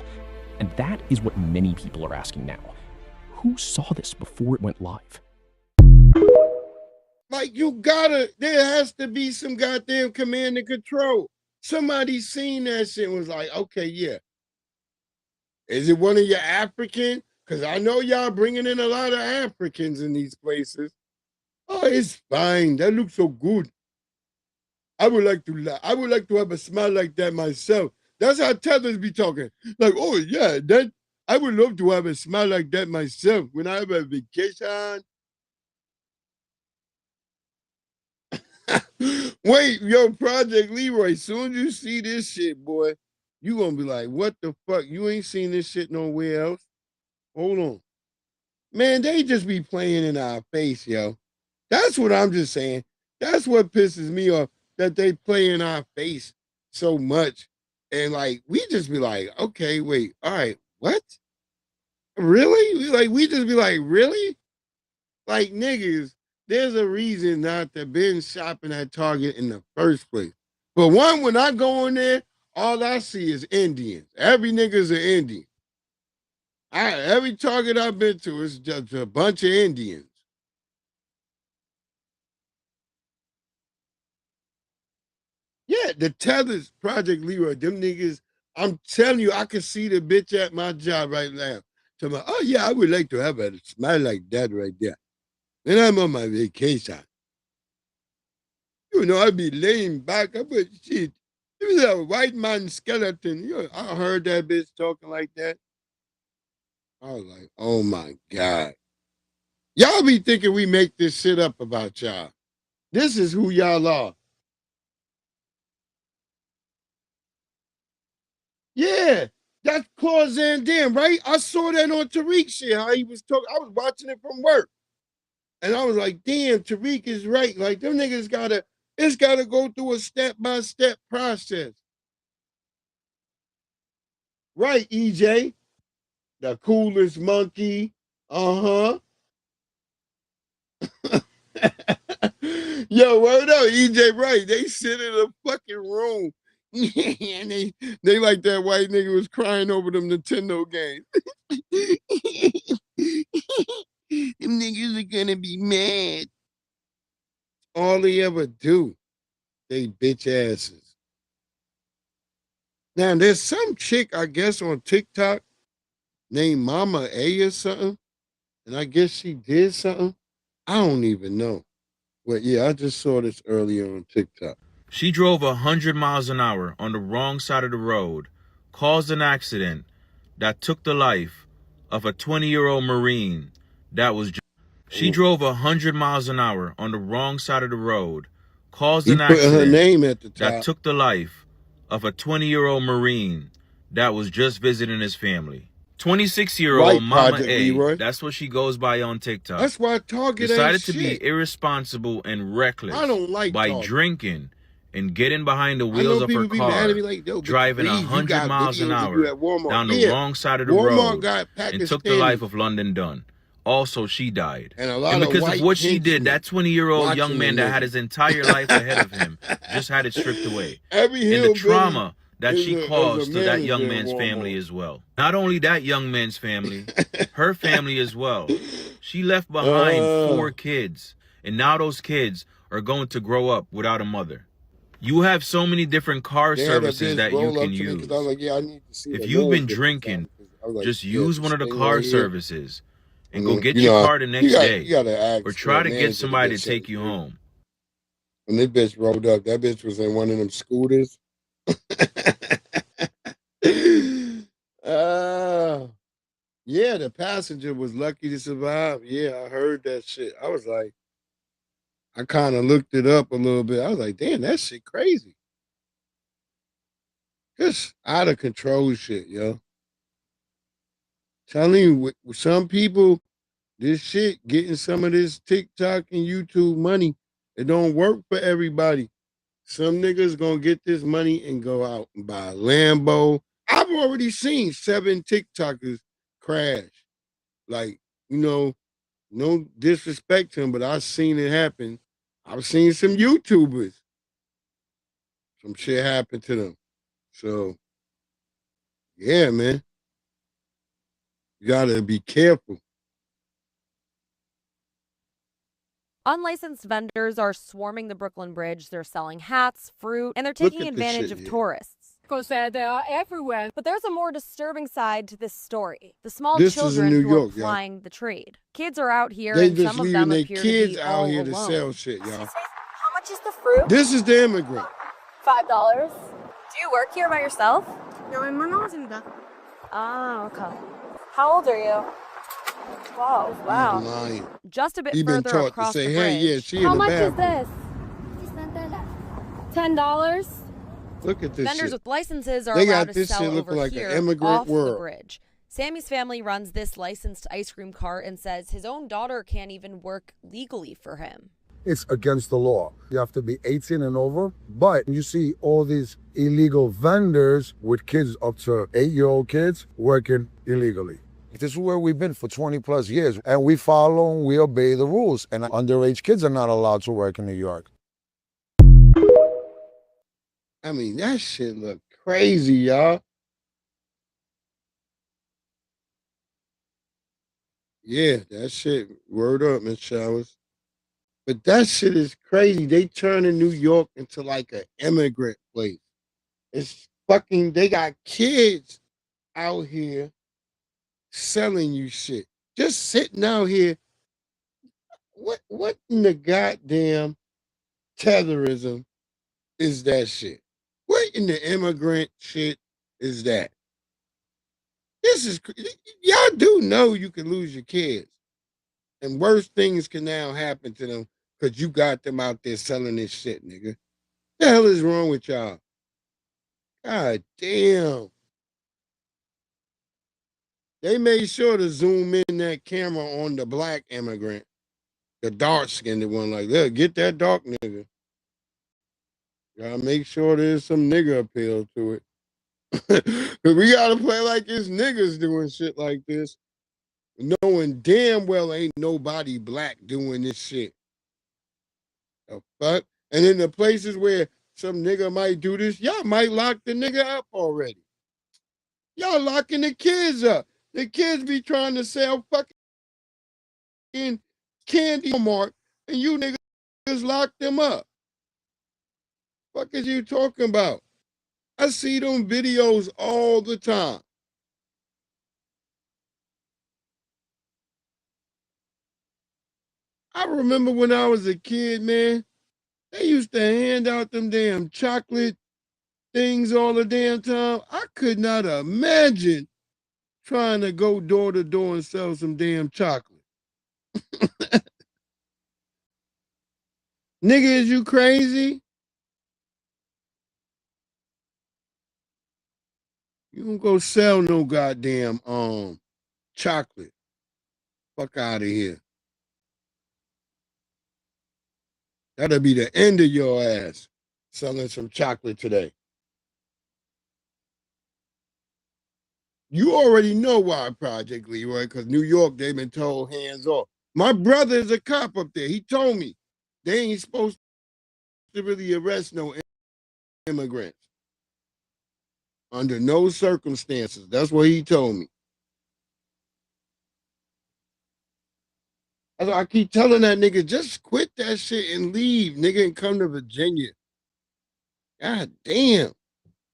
F: And that is what many people are asking now. Who saw this before it went live?
D: Like, there has to be some goddamn command and control. Somebody seen that shit and was like, okay, yeah. Is it one of your African? Because I know y'all bringing in a lot of Africans in these places. Oh, it's fine. That looks so good. I would like to have a smile like that myself. That's how tethers be talking. Like, oh yeah, I would love to have a smile like that myself when I have a vacation. Wait, yo, Project Leroy, soon as you see this shit, boy, you gonna be like, what the fuck? You ain't seen this shit nowhere else. Hold on. Man, they just be playing in our face, yo. That's what I'm just saying. That's what pisses me off, that they play in our face so much. And like, we just be like, okay, wait, all right, what? Really? Like, we just be like, really? Like, niggas, there's a reason not to been shopping at Target in the first place. But one, when I go in there, all I see is Indians. Every nigga's an Indian. Every Target I've been to is just a bunch of Indians. Yeah, the Tethers, Project Leroy, them niggas, I'm telling you, I can see the bitch at my job right now. So I'm like, oh yeah, I would like to have a smile like that right there. Then I'm on my vacation. You know, I'd be laying back. I put shit. It was a white man skeleton. You know, I heard that bitch talking like that. I was like, oh my God. Y'all be thinking we make this shit up about y'all. This is who y'all are. Yeah, that's Claude Van Damme, right? I saw that on Tariq shit, how he was talking. I was watching it from work. And I was like, damn, Tariq is right. Like, them niggas it's gotta go through a step-by-step process. Right, EJ? The coolest monkey. Uh-huh. Yo, word up, EJ, right. They sit in a fucking room. And they like that white nigga was crying over them Nintendo games. Them niggas are gonna be mad. All they ever do, they bitch asses. Now, there's some chick, I guess, on TikTok named Mama A or something. And I guess she did something. I don't even know. But yeah, I just saw this earlier on TikTok.
G: She drove 100 miles an hour on the wrong side of the road, caused an accident that took the life of a 20-year-old Marine that was... She drove 100 miles an hour on the wrong side of the road, caused an accident
D: her name at the top.
G: that took the life of a 20-year-old Marine that was just visiting his family. 26-year-old Mama A, Leroy. That's what she goes by on TikTok.
D: That's why Target
G: decided
D: ain't
G: to
D: shit.
G: be irresponsible and reckless
D: I don't like
G: by
D: Target.
G: Drinking and getting behind the wheels of her car,
D: like,
G: driving 100 miles an hour down the wrong side of the road, and took the life of London Dunn. Also, she died. And because of what she did, that 20-year-old young man that had his entire life ahead of him just had it stripped away. And the trauma that she caused to that young man's family as well. Not only that young man's family, her family as well. She left behind 4 kids, and now those kids are going to grow up without a mother. You have so many different car services that you can use. If you've been drinking, just use one of the car services and go get your car the next day, or try to get somebody to take you home.
D: When this bitch rolled up, that bitch was in one of them scooters. Yeah, the passenger was lucky to survive. Yeah, I heard that shit. I was like, I kind of looked it up a little bit. I was like, damn, that shit crazy. Just out of control shit, yo. Telling you, with some people, this shit, getting some of this TikTok and YouTube money, it don't work for everybody. Some niggas gonna get this money and go out and buy a Lambo. I've already seen 7 TikTokers crash. Like, you know, no disrespect to them, but I've seen it happen. I've seen some YouTubers. Some shit happen to them. So, yeah, man. You gotta be careful.
H: Unlicensed vendors are swarming the Brooklyn Bridge. They're selling hats, fruit, and they're taking advantage of tourists.
I: Because they are everywhere.
H: But there's a more disturbing side to this story. The small
D: This is
H: children
D: in New
H: who
D: York,
H: are
D: y'all.
H: plying the trade. Kids are out here,
D: They
H: and
D: just
H: some of
D: leaving
H: them
D: their
H: appear
D: kids
H: to be
D: out
H: all
D: here to
H: alone.
D: sell shit, y'all.
H: How much is the fruit?
D: This is the immigrant.
H: $5. Do you work here by yourself? No, I'm not. Ah, okay. How old are you? 12. Wow.
D: He's lying.
H: Just a bit
D: He been
H: further
D: taught
H: across
D: to say,
H: the
D: hey,
H: bridge.
D: yeah, she in the bathroom.
I: this? $10.
D: Look at this
H: Vendors
D: shit.
H: with licenses are
D: They
H: allowed
D: got
H: to
D: this
H: sell
D: shit looking
H: over
D: like an
H: here
D: immigrant
H: off the
D: world.
H: bridge. Sammy's family runs this licensed ice cream cart and says his own daughter can't even work legally for him.
J: It's against the law. You have to be 18 and over. But you see all these illegal vendors with kids up to 8-year-old kids working illegally. This is where we've been for 20 plus years. And we follow and we obey the rules. And underage kids are not allowed to work in New York.
D: I mean, that shit look crazy, y'all. Yeah, that shit, word up, Miss Showers. But that shit is crazy. They turning New York into like an immigrant place. It's fucking, they got kids out here selling you shit. Just sitting out here. What in the goddamn terrorism is that shit? What in the immigrant shit is that? This is, y'all do know you can lose your kids. And worse things can now happen to them because you got them out there selling this shit, nigga. The hell is wrong with y'all? God damn. They made sure to zoom in that camera on the black immigrant, the dark-skinned one, like, look, get that dark nigga. Gotta make sure there's some nigga appeal to it. Cause we gotta play like it's niggas doing shit like this, knowing damn well ain't nobody black doing this shit. The fuck? And in the places where some nigga might do this, y'all might lock the nigga up already. Y'all locking the kids up. The kids be trying to sell fucking candy mark, and you niggas lock them up. Fuck is you talking about? I see them videos all the time. I remember when I was a kid, man, they used to hand out them damn chocolate things all the damn time. I could not imagine trying to go door to door and sell some damn chocolate. Nigga, is you crazy? You don't go sell no goddamn chocolate. Fuck out of here. That'll be the end of your ass selling some chocolate today. You already know why, Project Leroy, because New York, they've been told hands off. My brother is a cop up there. He told me they ain't supposed to really arrest no immigrants. Under no circumstances. That's what he told me. I keep telling that nigga, just quit that shit and leave, nigga, and come to Virginia. God damn.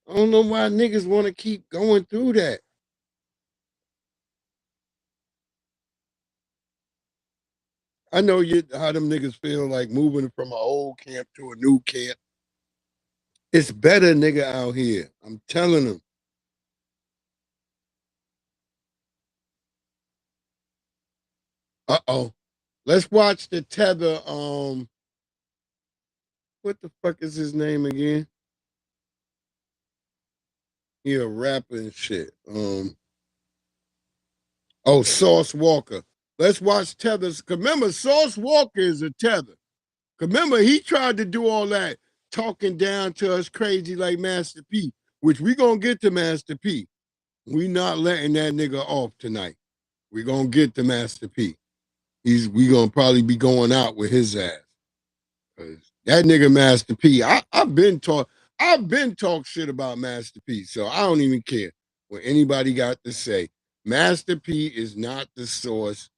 D: I don't know why niggas want to keep going through that. I know how them niggas feel like moving from an old camp to a new camp. It's better, nigga, out here. I'm telling them. Uh-oh. Let's watch the Tether, what the fuck is his name again? He a rapper and shit. Sauce Walker. Let's watch Tether's. Remember, Sauce Walker is a Tether. Remember, he tried to do all that talking down to us crazy like Master P, which we gonna get to Master P. We not letting that nigga off tonight. We gonna get to Master P. We gonna probably be going out with his ass. That nigga Master P, I've been talk shit about Master P, so I don't even care what anybody got to say. Master P is not the source.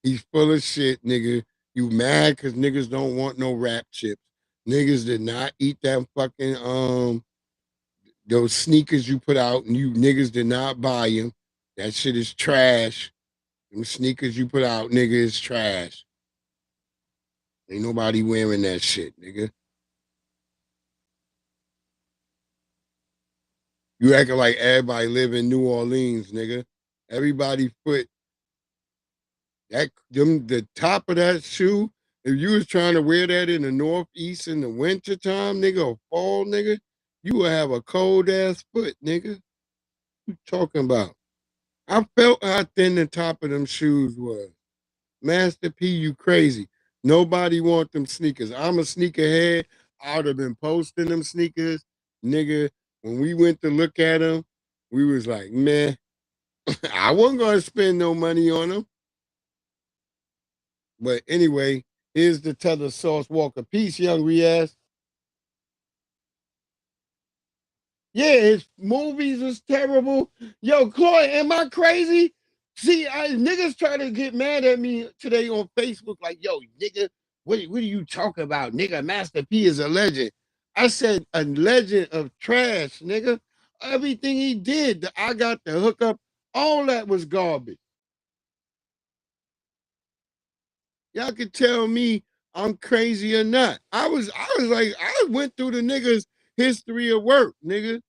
D: He's full of shit, nigga. You mad because niggas don't want no rap chips. Niggas did not eat that fucking those sneakers you put out, and you niggas did not buy them. That shit is trash. Them sneakers you put out, nigga, is trash. Ain't nobody wearing that shit, nigga. You acting like everybody live in New Orleans, nigga. Everybody put the top of that shoe. If you was trying to wear that in the Northeast in the winter time, nigga, or fall, nigga, you would have a cold ass foot, nigga. What you talking about? I felt how thin the top of them shoes was. Master P, you crazy. Nobody want them sneakers. I'm a sneakerhead. I would have been posting them sneakers. Nigga, when we went to look at them, we was like, man, I wasn't going to spend no money on them. But anyway, here's the Tether Sauce Walker. Peace, young Riaz. Yeah, his movies was terrible. Yo, Chloe, am I crazy? See, niggas try to get mad at me today on Facebook like, yo, nigga, what are you talking about? Nigga, Master P is a legend. I said a legend of trash, nigga. Everything he did, I got the hookup, all that was garbage. Y'all could tell me I'm crazy or not. I was like, I went through the nigga's history of work, nigga.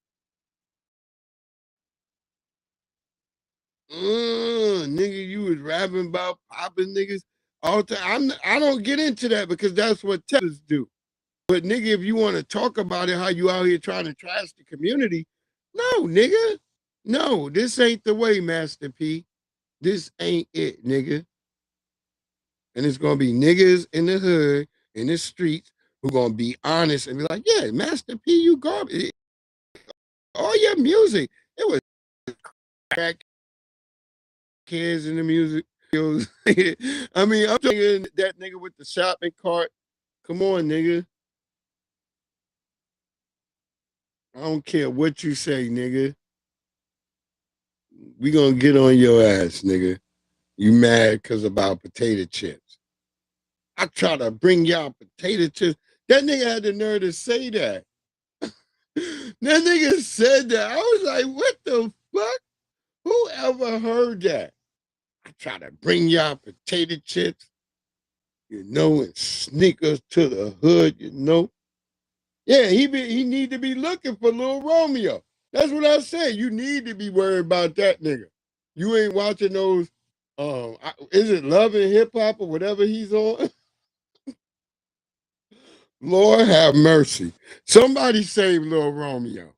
D: Nigga, you was rapping about popping niggas all the time. I don't get into that because that's what tellers do. But nigga, if you want to talk about it, how you out here trying to trash the community, no, nigga. No, this ain't the way, Master P. This ain't it, nigga. And it's gonna be niggas in the hood, in the streets, who gonna be honest and be like, yeah, Master P, you garbage. All your music, it was crack kids in the music. I mean, I'm talking that nigga with the shopping cart. Come on, nigga. I don't care what you say, nigga. We gonna get on your ass, nigga. You mad because about potato chips. I try to bring y'all potato chips. That nigga had the nerve to say that. That nigga said that. I was like, what the fuck? Who ever heard that? I try to bring y'all potato chips, you know, and sneakers to the hood, you know. Yeah, he need to be looking for Lil Romeo. That's what I said. You need to be worried about that nigga. You ain't watching those, is it Love and Hip Hop or whatever he's on? Lord have mercy. Somebody save Lil Romeo.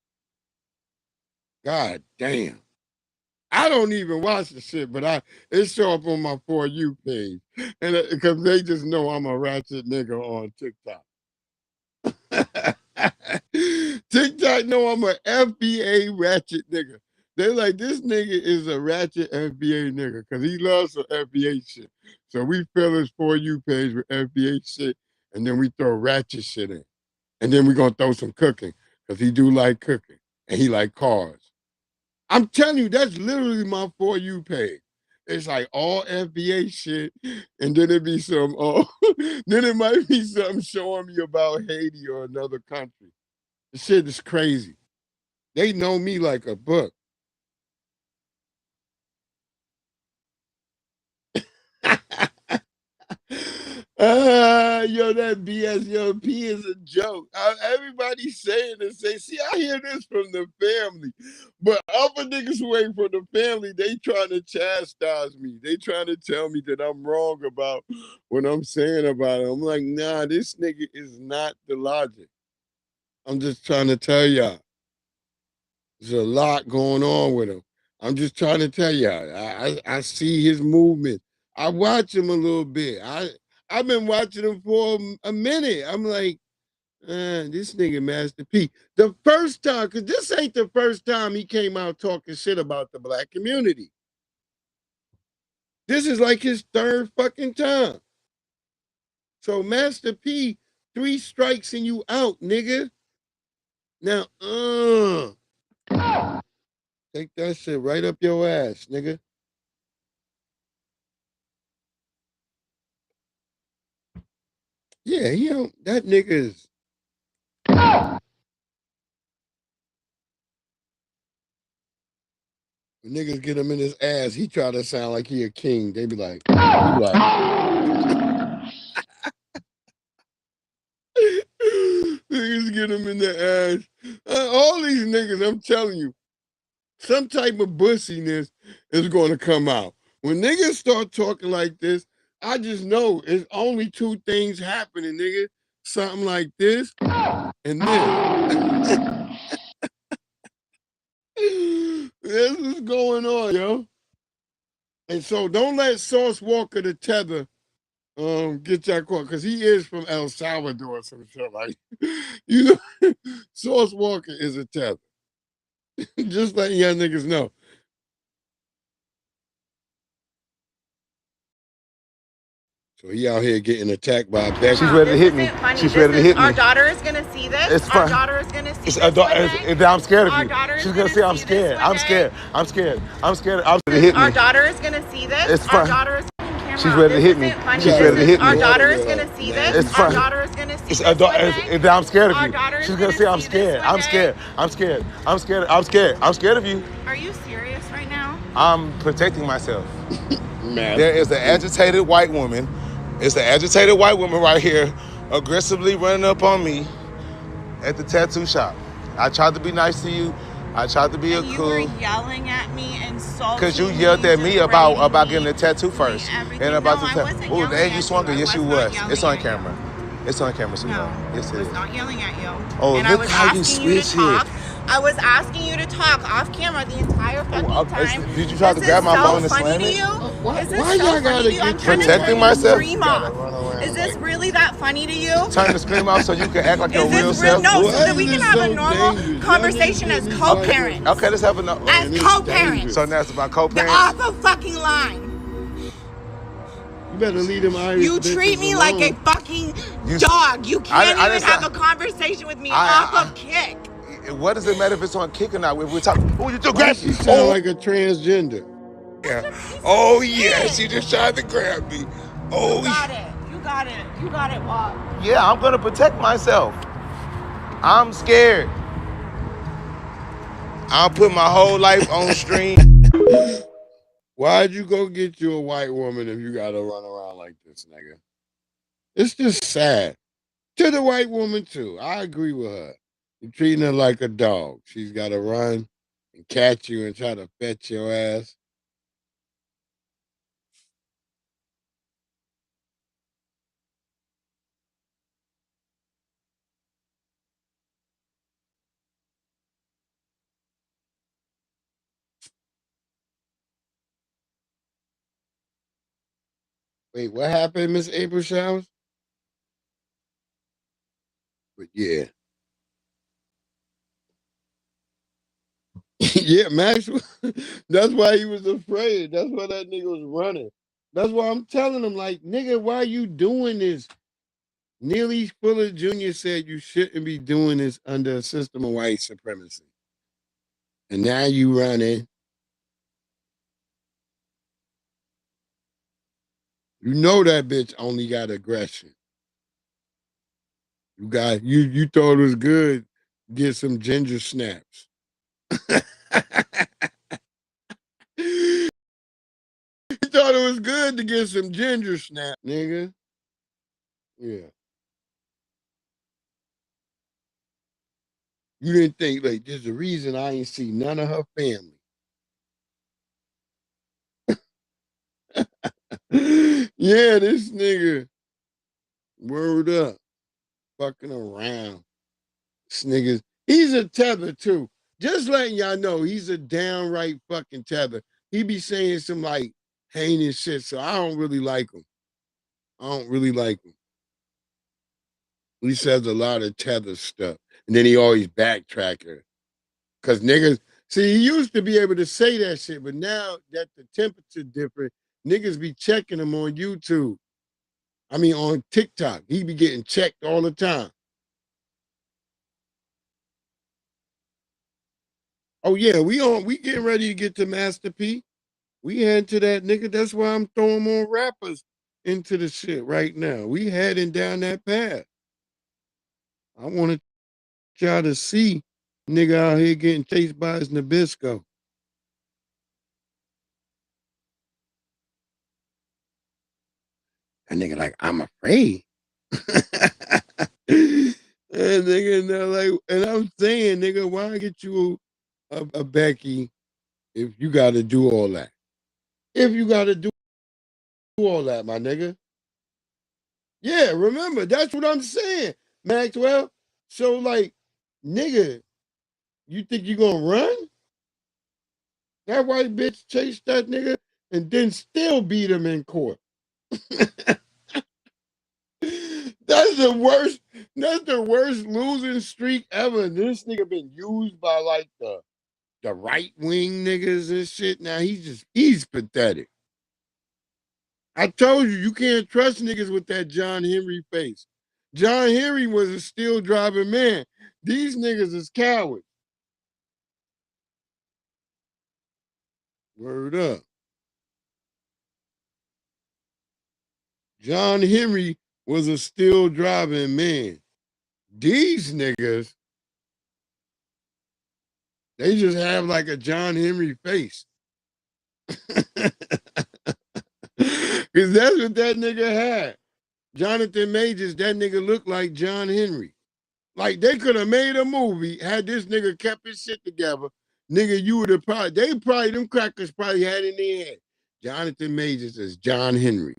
D: God damn. I don't even watch the shit, but it show up on my For You page. And because they just know I'm a ratchet nigga on TikTok. TikTok know I'm an FBA ratchet nigga. They're like, this nigga is a ratchet FBA nigga because he loves some FBA shit. So we fill his For You page with FBA shit, and then we throw ratchet shit in. And then we're going to throw some cooking because he do like cooking and he like cars. I'm telling you, that's literally my For You page. It's like all FBA shit, and then it be some, then it might be something showing me about Haiti or another country. The shit is crazy. They know me like a book. Yo, that BS, yo, P is a joke. Everybody's saying this. See, I hear this from the family, but other niggas who ain't from the family, they trying to chastise me. They trying to tell me that I'm wrong about what I'm saying about it. I'm like, nah, this nigga is not the logic. I'm just trying to tell y'all. There's a lot going on with him. I'm just trying to tell y'all. I see his movement. I watch him a little bit. I've been watching him for a minute. I'm like, this nigga Master P. The first time, because this ain't the first time he came out talking shit about the black community. This is like his third fucking time. So Master P, 3 strikes and you out, nigga. Now, take that shit right up your ass, nigga. Yeah, he don't, that nigga is. When niggas get him in his ass, he try to sound like he a king. They be like, niggas get him in the ass. All these niggas, I'm telling you, some type of bussiness is going to come out. When niggas start talking like this, I just know it's only 2 things happening, nigga. Something like this and this. This is going on, yo. And so don't let Sauce Walker the Tether get that caught, because he is from El Salvador or some shit like you know. Sauce Walker is a Tether. Just letting y'all niggas know. So he out here getting attacked by a Becky.
L: She's ready to hit me. She's ready to hit me.
M: Our daughter is gonna see this.
L: It's fine.
M: Our daughter is gonna see this.
L: I'm scared of
M: Our
L: you.
M: daughter is
L: She's gonna see I'm scared. I'm scared. I'm scared. I'm scared. I'm ready to hit me.
M: Our daughter is gonna see this.
L: It's
M: Our
L: fine.
M: daughter is camera.
L: She's ready to hit me. She's ready to hit me.
M: Our daughter is gonna see this.
L: It's fine.
M: Our daughter is gonna see this.
L: I'm scared of
M: Our
L: you.
M: daughter is
L: She's gonna see I'm scared. I'm scared. I'm scared. I'm scared. I'm scared. I'm scared of you.
M: Are you serious right now?
L: I'm protecting myself. There is an agitated white woman. It's an agitated white woman right here, aggressively running up on me at the tattoo shop. I tried to be nice to you. I tried to be
M: And you
L: cool.
M: were yelling at me, insulting me.
L: Because you yelled at me about getting a tattoo first.
M: everything.
L: And about
M: No,
L: the
M: I
L: tattoo.
M: wasn't
L: Oh,
M: yelling
L: and
M: at
L: you swung
M: you.
L: it.
M: I
L: Yes, you
M: was not
L: was.
M: yelling
L: It's on
M: at
L: camera. It's on camera, sweetheart. Yes, it
M: I was
L: is.
M: not yelling at you.
L: Oh,
M: and I
L: look
M: was
L: how you
M: asking you to
L: switch
M: talk.
L: it.
M: I was asking you to talk off camera the entire fucking time.
L: Did you try to grab my phone and slam it?
M: Is this
D: Why
M: so
D: y'all
M: funny
D: gotta
M: to you? I'm
D: get
M: trying to
L: protecting
M: turn you
L: myself?
M: scream off. Is this really that funny to you?
L: Turn the screen off so you can act like your
M: Is
L: real
M: this real?
L: self.
M: No, so
L: What?
M: that we can have a normal conversation as co-parents.
L: Okay, let's have a
M: As co-parents.
L: So now it's about
M: Get
L: co-parents.
M: off the fucking line.
D: You better leave them Irish
M: You
D: bitches
M: treat me like a
D: alone.
M: fucking dog. You can't even have a conversation with me off of Kick.
L: What does it matter if it's on Kick or not? If we're talking, oh, you took
D: Why
L: grab.
D: she sound like a transgender?
L: Yeah. Oh yeah, she just tried to grab me. Oh.
M: You got it. You got it. You got it, Bob.
L: Yeah, I'm gonna protect myself. I'm scared. I'll put my whole life on stream.
D: Why'd you go get you a white woman if you gotta run around like this, nigga? It's just sad. To the white woman too. I agree with her. You're treating her like a dog. She's gotta run and catch you and try to fetch your ass. Wait, what happened, Miss April Showers? But yeah. Yeah, Max, that's why he was afraid. That's why that nigga was running. That's why I'm telling him, like, nigga, why you doing this? Neely Fuller Jr. said you shouldn't be doing this under a system of white supremacy. And now you running. You know that bitch only got aggression. You thought it was good, get some ginger snaps. You thought it was good to get some ginger snap, nigga. Yeah. You didn't think, like, there's a reason I ain't see none of her family. Yeah, this nigga, word up, fucking around. This nigga, he's a tether too. Just letting y'all know, he's a downright fucking tether. He be saying some like heinous shit, so I don't really like him. I don't really like him. He says a lot of tether stuff. And then he always backtracker. Cause niggas, see, he used to be able to say that shit, but now that the temperature different, niggas be checking him on YouTube. I mean, on TikTok. He be getting checked all the time. Oh yeah, we getting ready to get to Master P. We heading to that, nigga. That's why I'm throwing more rappers into the shit right now. We heading down that path. I want y'all to see nigga out here getting chased by his Nabisco. And nigga like, I'm afraid. And nigga, and they're like, and I'm saying, nigga, why get you a Becky if you got to do all that? If you got to do all that, my nigga. Yeah, remember, that's what I'm saying, Maxwell. So, like, nigga, you think you gonna run? That white bitch chased that nigga. and then still beat him in court. That's the worst. That's the worst losing streak ever. This nigga been used by like the right wing niggas and shit. Now he's pathetic. I told you can't trust niggas with that John Henry face. John Henry was a still driving man. These niggas is cowards. Word up. John Henry was a still driving man. These niggas, they just have like a John Henry face. Because that's what that nigga had. Jonathan Majors, that nigga looked like John Henry. Like they could have made a movie, had this nigga kept his shit together. Nigga, you would have them crackers probably had in their head. Jonathan Majors is John Henry.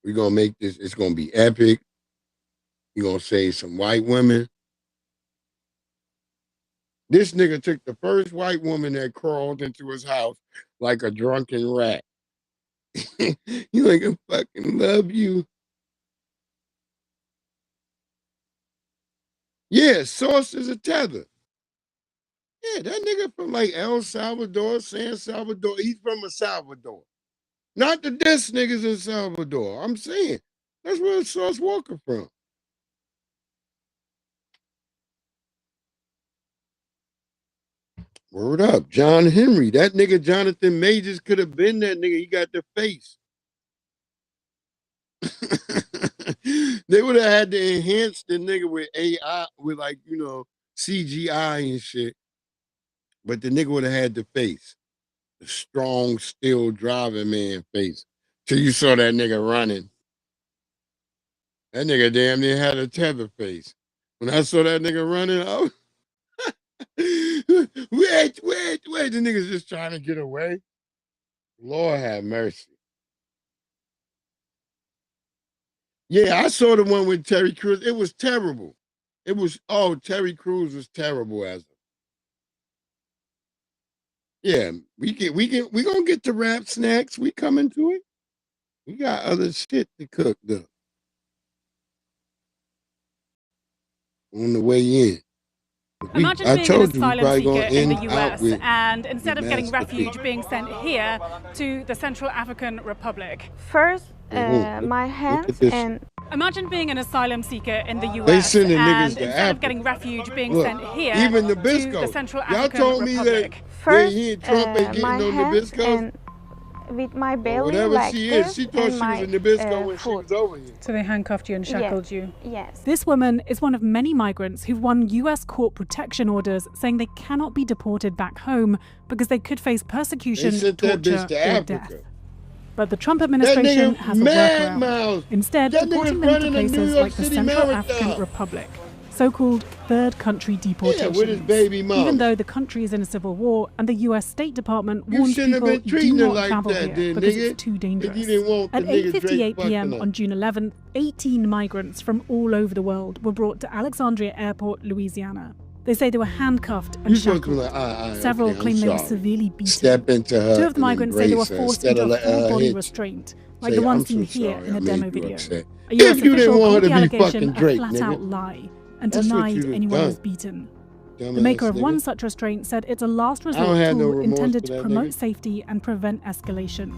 D: We're going to make this, it's going to be epic. We're going to save some white women. This nigga took the first white woman that crawled into his house like a drunken rat. You like, I fucking love you. Yeah, Source is a tether. Yeah, that nigga from like El Salvador, San Salvador. He's from El Salvador. Not the diss niggas in Salvador. I'm saying that's where Sauce Walker from. Word up, John Henry. That nigga Jonathan Majors could have been that nigga. He got the face. They would have had to enhance the nigga with AI, with like, you know, CGI and shit. But the nigga would have had the face. The strong, still driving man face. Till you saw that nigga running. That nigga damn near had a tether face. When I saw that nigga running, oh, wait. The nigga's just trying to get away. Lord have mercy. Yeah, I saw the one with Terry Crews. It was terrible. Terry Crews was terrible as a. Yeah, we gonna get to rap snacks. We coming to it. We got other shit to cook though. On the way in.
N: Imagine being an asylum seeker in the US and instead of getting refuge, being sent here to the Central African Republic.
H: First, my hands and...
N: Imagine being an asylum seeker in the US and instead of getting refuge, being sent here
D: even
N: to the Central African
D: Y'all told me
N: Republic.
D: that
H: First,
D: he and Trump ain't getting
H: my
D: no
H: hands
D: Nabisco.
H: and with my belly
D: Whatever
H: like
D: she
H: this
D: is, she thought
H: and
D: she
H: my,
D: was a Nabisco when she
H: foot.
D: was over here.
N: So they handcuffed you and shackled you?
H: Yes.
N: This woman is one of many migrants who've won US court protection orders saying they cannot be deported back home because they could face persecution,
D: They sent that
N: torture,
D: bitch to
N: or
D: Africa.
N: death. But the Trump administration has a
D: mad
N: workaround.
D: mouth.
N: Instead,
D: That
N: deporting
D: nigga's
N: them to
D: running a New
N: places
D: York
N: like the
D: City
N: Central
D: marathon.
N: African Republic, so-called third country deportations.
D: Yeah, with his baby mom.
N: Even though the country is in a civil war and the US State Department
D: You
N: warns
D: shouldn't have
N: people
D: been treating
N: do
D: her
N: not
D: like
N: travel
D: that,
N: here
D: then,
N: because
D: nigga.
N: it's too
D: If
N: dangerous.
D: you didn't want the
N: At
D: nigga Drake
N: 8:58 p.m.
D: fucking
N: on
D: up.
N: June 11th, 18 migrants from all over the world were brought to Alexandria Airport, Louisiana. They say they were handcuffed and
D: You supposed to be
N: shackled.
D: like,
N: Several
D: okay, I'm
N: claim they were
D: sorry.
N: severely beaten.
D: Step into her.
N: Two of the
D: and
N: migrants say they were
D: embrace her
N: forced
D: instead
N: into
D: of
N: a
D: letting her
N: full-body
D: hit you.
N: restraint, like
D: Say,
N: the one
D: I'm so
N: seen here
D: sorry,
N: in
D: I
N: a
D: made
N: demo
D: you
N: video.
D: upset.
N: A US
D: If you didn't
N: official
D: want her
N: called the
D: to be
N: allegation
D: fucking
N: a
D: Drake,
N: flat-out
D: nigga.
N: lie and
D: That's what
N: denied
D: you'd have
N: anyone
D: done.
N: was beaten. The
D: Dumbass
N: maker of one
D: nigga.
N: such restraint said it's a last
D: I don't
N: resort
D: have no
N: tool
D: remorse
N: intended
D: for
N: to
D: that
N: promote
D: nigga.
N: safety and prevent escalation.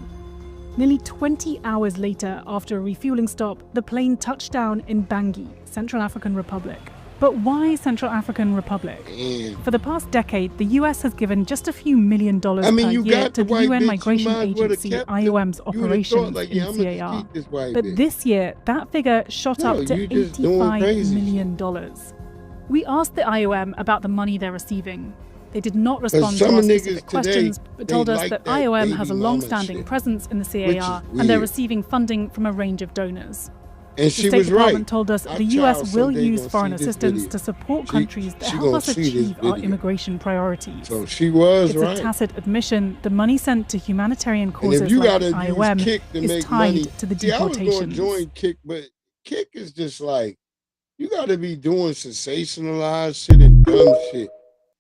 N: Nearly 20 hours later, after a refueling stop, the plane touched down in Bangui, Central African Republic. But why Central African Republic?
D: Damn.
N: For the past decade, the US has given just a few $1 million per
D: you
N: year
D: got
N: to
D: the
N: the
D: white
N: UN
D: bitch, you
N: Migration
D: might as well have
N: Agency,
D: kept it.
N: IOM's
D: You would have
N: operations
D: thought, like,
N: in
D: yeah, I'm gonna
N: CAR.
D: keep this white
N: But
D: bitch.
N: this year, that figure shot
D: No,
N: up to
D: you just doing
N: $85
D: crazy
N: million. We asked the IOM about the money they're receiving. They did not
D: 'Cause
N: respond to
D: some
N: our
D: niggas
N: specific
D: today,
N: questions, but
D: they
N: told us
D: like
N: that
D: that
N: IOM
D: baby
N: has a
D: mama
N: long-standing
D: shit,
N: presence in the
D: which is
N: CAR, and they're
D: weird.
N: receiving funding from a range of donors.
D: And
N: The
D: she
N: State
D: was
N: Department
D: right.
N: told us
D: Our
N: the
D: child
N: US will
D: someday
N: use
D: gonna
N: foreign
D: see this
N: assistance
D: video.
N: to support
D: She-
N: countries that
D: she
N: help
D: gonna
N: us
D: see this
N: achieve our
D: video.
N: immigration priorities.
D: So she was
N: It's
D: right.
N: a tacit admission the money sent to humanitarian
D: And
N: causes
D: if you
N: like
D: gotta
N: the
D: use
N: IOM
D: Kick to
N: is
D: make
N: tied
D: money,
N: to the
D: see, I was going to
N: deportations.
D: join Kick, but Kick is just like, you got to be doing sensationalized shit and dumb shit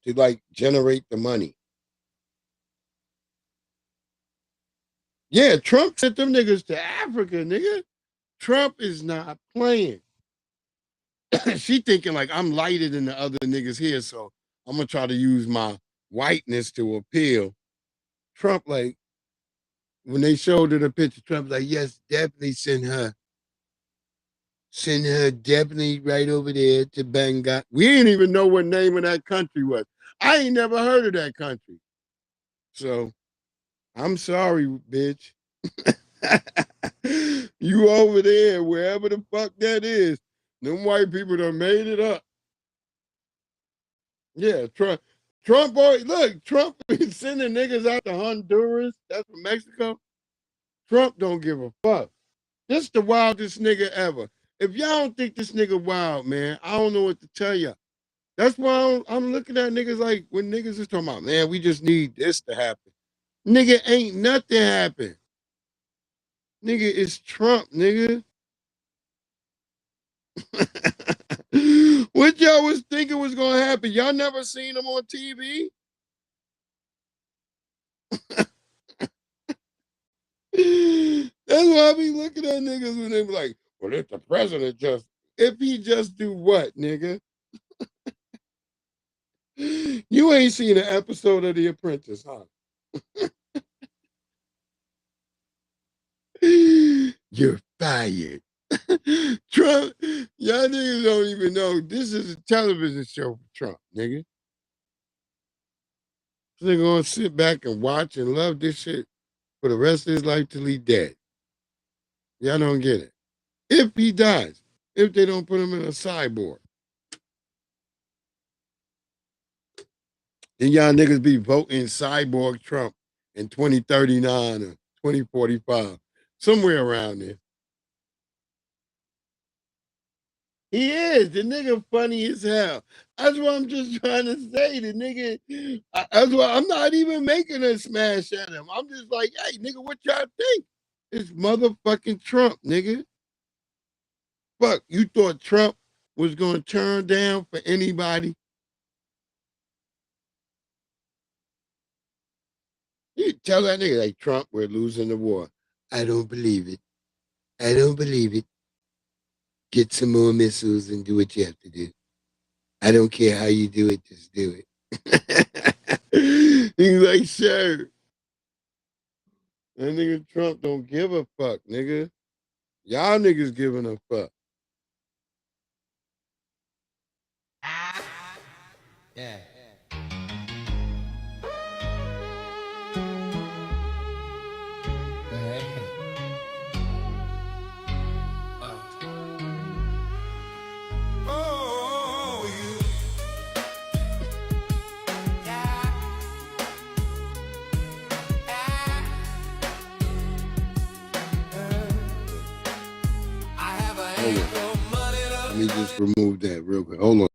D: to like generate the money. Yeah, Trump sent them niggas to Africa, nigga. Trump is not playing. She thinking like I'm lighter than the other niggas here, so I'm gonna try to use my whiteness to appeal. Trump, like, when they showed her the picture, Trump like, yes, definitely send her. Send her definitely right over there to Bangkok. We didn't even know what name of that country was. I ain't never heard of that country. So I'm sorry, bitch. You over there, wherever the fuck that is. Them white people done made it up. Yeah, Trump boy, look, Trump is sending niggas out to Honduras. That's from Mexico. Trump don't give a fuck. This is the wildest nigga ever. If y'all don't think this nigga wild, man, I don't know what to tell you. That's why I'm looking at niggas like when niggas is talking about, man, we just need this to happen. Nigga, ain't nothing happen. Nigga, it's Trump, nigga. What y'all was thinking was gonna happen? Y'all never seen him on TV? That's why I be looking at niggas when they be like, well, if the president if he just do what, nigga? You ain't seen an episode of The Apprentice, huh? You're fired. Trump, y'all niggas don't even know this is a television show for Trump, nigga. They're gonna sit back and watch and love this shit for the rest of his life till he dead. Y'all don't get it. If he dies, if they don't put him in a cyborg. Then y'all niggas be voting cyborg Trump in 2039 or 2045, somewhere around there. He is. The nigga funny as hell. That's what I'm just trying to say. The nigga, that's why I'm not even making a smash at him. I'm just like, hey, nigga, what y'all think? It's motherfucking Trump, nigga. Fuck, you thought Trump was going to turn down for anybody? You tell that nigga, like, Trump, we're losing the war. I don't believe it. I don't believe it. Get some more missiles and do what you have to do. I don't care how you do it, just do it. He's like, sure. That nigga Trump don't give a fuck, nigga. Y'all niggas giving a fuck.
O: Yeah.
D: Let me just remove that real quick. Hold on.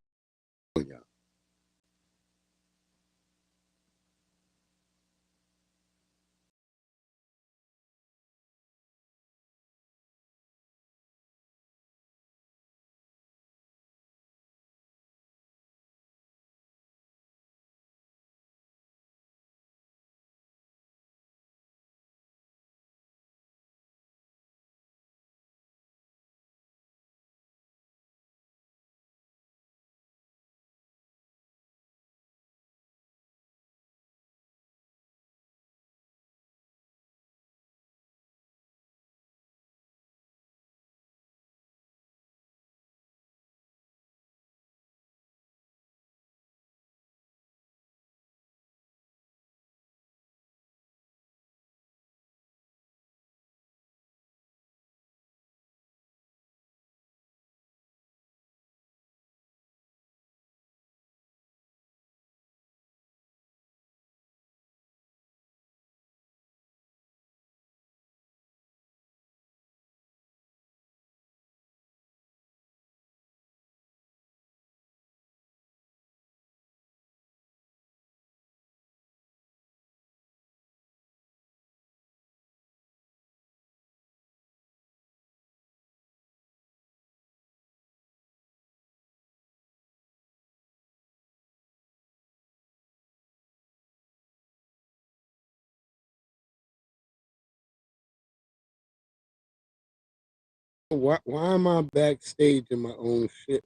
D: Why am I backstage in my own shit?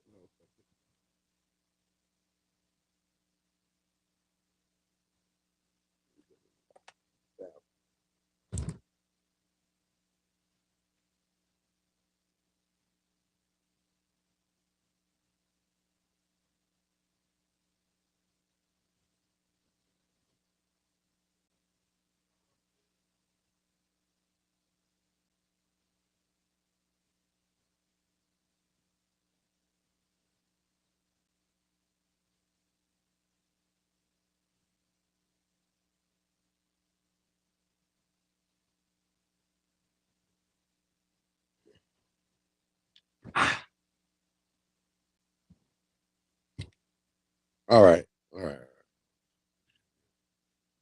D: All right.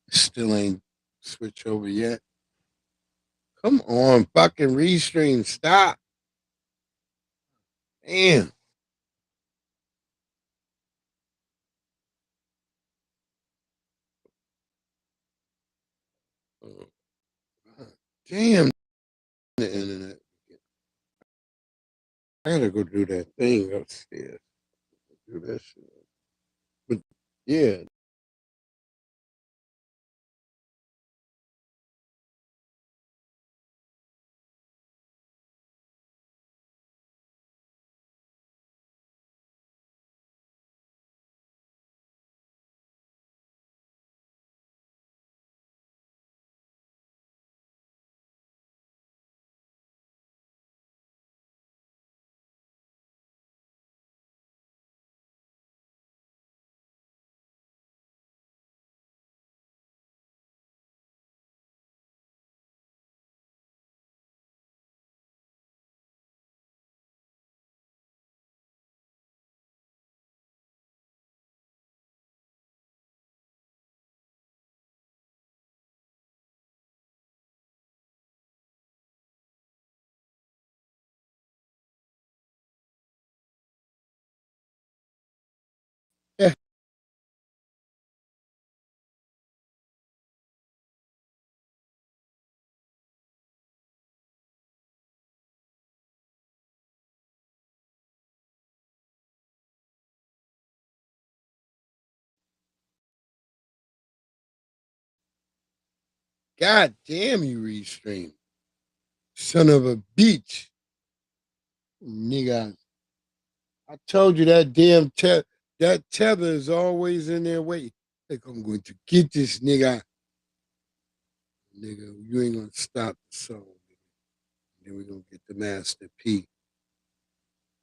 D: Still ain't switch over yet. Come on, fucking restream. Stop. Damn. Damn the internet. I gotta go do that thing upstairs. Do that shit. But yeah. Yeah. God damn you, Restream. Son of a bitch. Nigga. I told you that damn that tether is always in their way. Like, I'm going to get this nigga. Nigga, you ain't gonna stop the song. Then we're gonna get the Master P.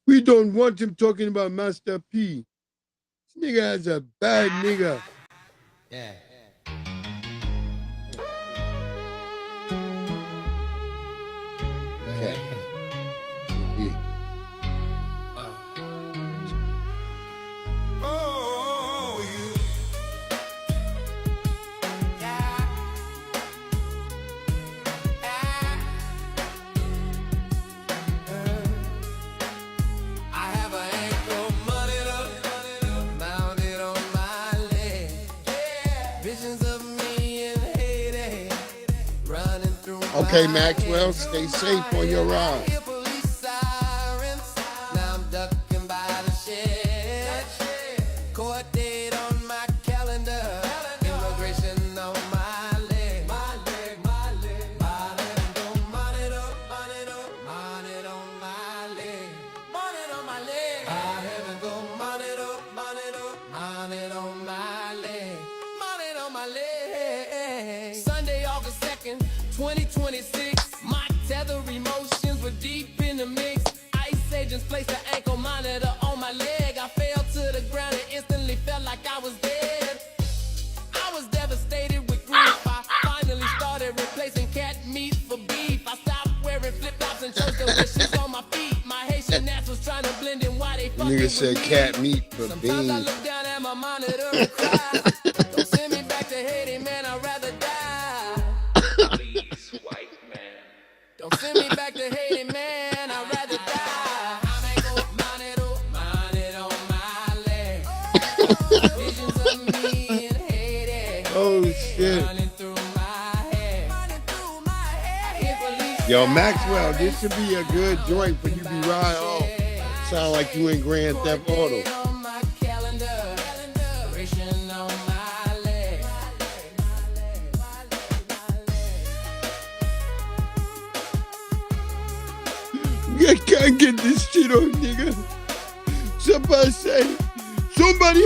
D: We don't want him talking about Master P. This nigga is a bad nigga.
O: Yeah.
D: Okay. Okay, Maxwell, stay safe on your ride.
P: Sunday, August 2nd, 2026. My tether emotions were deep in the mix. Ice agents placed an ankle monitor on my leg. I fell to the ground and instantly felt like I was dead. I was devastated with grief. I finally started replacing cat meat for beef. I stopped wearing flip-flops and chose to wear shoes on my feet. My Haitian ass was trying to blend in while they fucking
D: Nigga said cat meat for beans.
P: Sometimes I look down at my monitor and cry. Don't send me back to Haiti, man, I'd rather die. Please, white man. Don't send me back to Haiti, man, I'd rather die. I make up monitor on my leg. Visions of me in Haiti.
D: Oh shit.
P: Running through my head. I hear police
D: Yo, Maxwell, this should be a good joint for you to be right on. Sound like you in Grand Theft Auto. I can't get this shit on, nigga. Somebody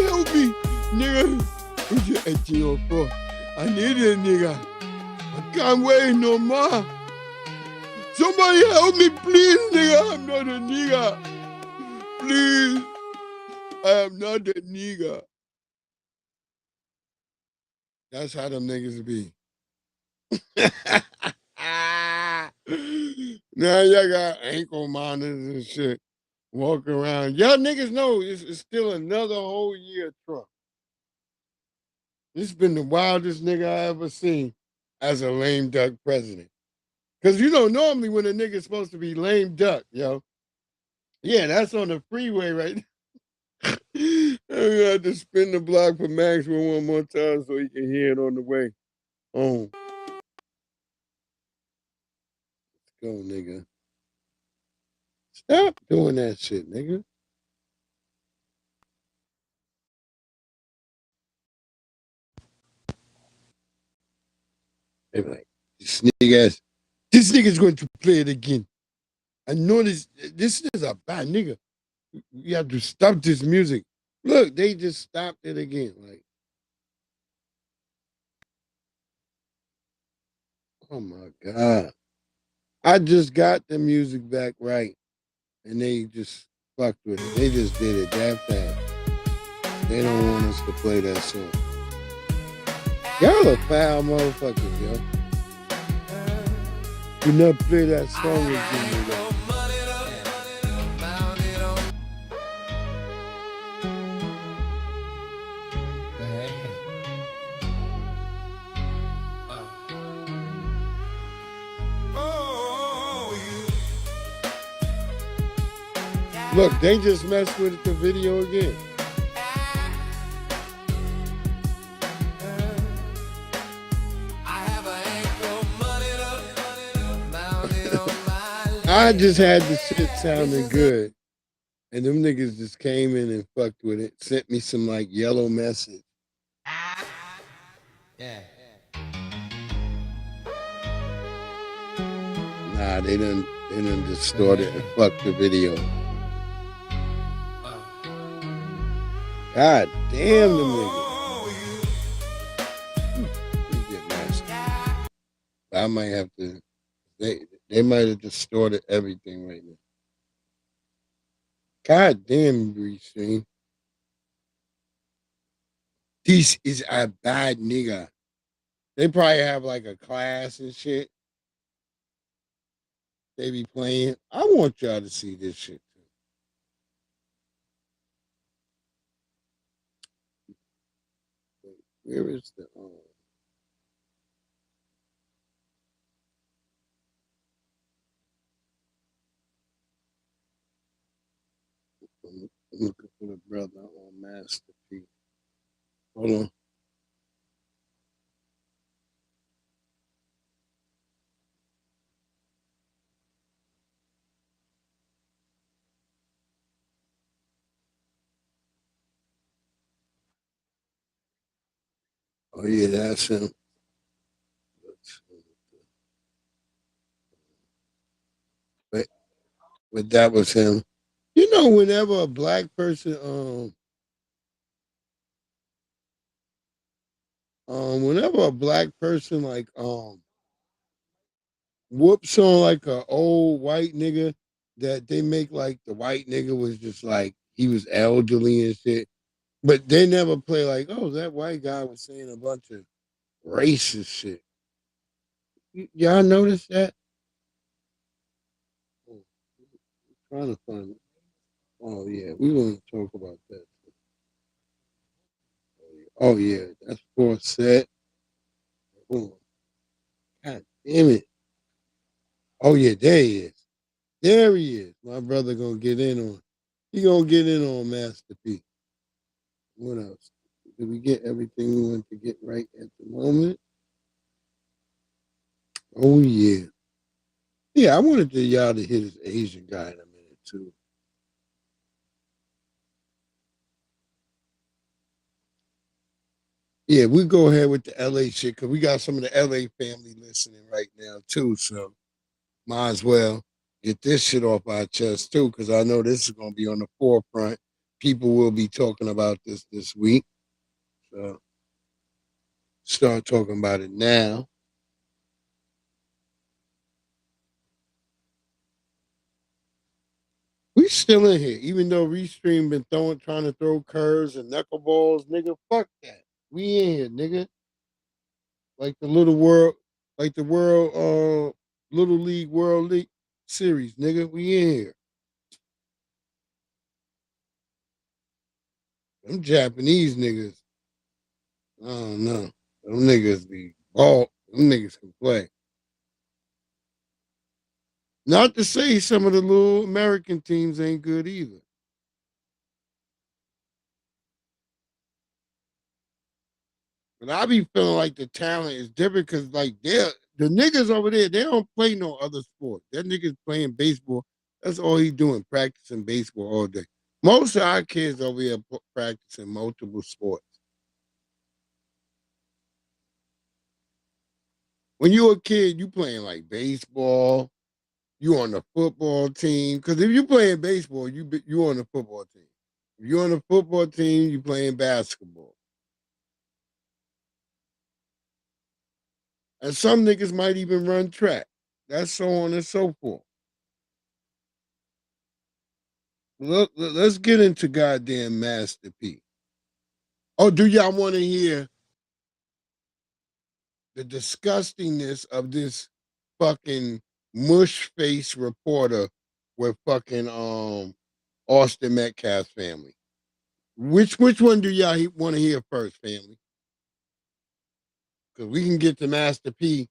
D: help me, nigga. Who's your 1804? I need it, nigga. I can't wait no more. Somebody help me, please, nigga. I'm not a nigga. Please. I am not a nigga. That's how them niggas be. Now y'all got ankle monitors and shit. Walk around. Y'all niggas know it's still another whole year of Trump. This has been the wildest nigga I ever seen as a lame duck president. Because normally when a nigga's supposed to be lame duck, yo. Yeah, that's on the freeway right now. I'm gonna have to spin the block for Maxwell one more time so he can hear it on the way home. Let's go, nigga. Stop doing that shit, nigga. They be like, this nigga's going to play it again. I know this is a bad nigga. You have to stop this music. Look, they just stopped it again. Like, oh my God. I just got the music back right. And they just fucked with it. They just did it that fast. They don't want us to play that song. Y'all are foul motherfuckers, yo. Do not play that song again, nigga. Look, they just messed with the video again. I just had the shit sounding good. And them niggas just came in and fucked with it. Sent me some like yellow message. Yeah. Nah, they done distorted and fucked the video. God damn them niggas. Get nasty. I might have to. They might have distorted everything right now. God damn, Restream. This is a bad nigga. They probably have like a class and shit. They be playing. I want y'all to see this shit too. Where is the I'm looking for the brother on Master P. Hold on. Oh yeah, that's him. But that was him. You know, whenever a black person whenever a black person like whoops on like a old white nigga, that they make like the white nigga was just like he was elderly and shit. But they never play like, oh, that white guy was saying a bunch of racist shit. Y'all notice that? Oh, I'm trying to find it. Oh yeah, we want to talk about that. Oh yeah, that's Forsett. Oh, God damn it. Oh yeah, there he is. There he is. My brother gonna get in on. He gonna get in on Master P. What else? Did we get everything we want to get right at the moment? Oh yeah. Yeah, I wanted y'all to hit this Asian guy in a minute too. Yeah, we go ahead with the LA shit because we got some of the LA family listening right now too. So might as well get this shit off our chest too, because I know this is gonna be on the forefront. People will be talking about this week. So start talking about it now. We still in here, even though Restream been trying to throw curves and knuckleballs, nigga. Fuck that. We in here, nigga. Like the little world, Little League World League Series, nigga. We in here. Them Japanese niggas, I don't know. Them niggas be ball. Them niggas can play. Not to say some of the little American teams ain't good either. But I be feeling like the talent is different because, like, the niggas over there, they don't play no other sport. That niggas playing baseball. That's all he doing, practicing baseball all day. Most of our kids over here practicing multiple sports. When you a kid, you playing like baseball. You on the football team. Because if you playing baseball, you on the football team. If you on the football team, you playing basketball. And some niggas might even run track. That's so on and so forth. Look, let's get into goddamn Master P. Oh, do y'all want to hear the disgustingness of this fucking mush face reporter with fucking Austin Metcalf's family? Which one do y'all want to hear first, family? Because we can get to Master P,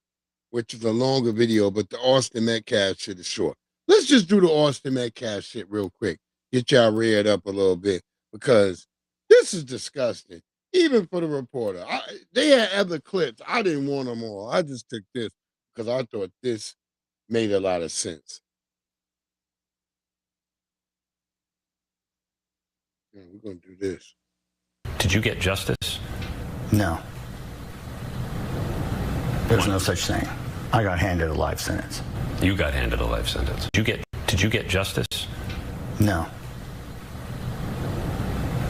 D: which is a longer video, but the Austin Metcalf shit is short. Let's just do the Austin Metcalf shit real quick. Get y'all reared up a little bit because this is disgusting. Even for the reporter. They had other clips. I didn't want them all. I just took this because I thought this made a lot of sense. Yeah, we're going to do this.
O: Did you get justice?
Q: No. There's no such thing. I got handed a life sentence.
O: You got handed a life sentence. Did you get justice?
Q: No.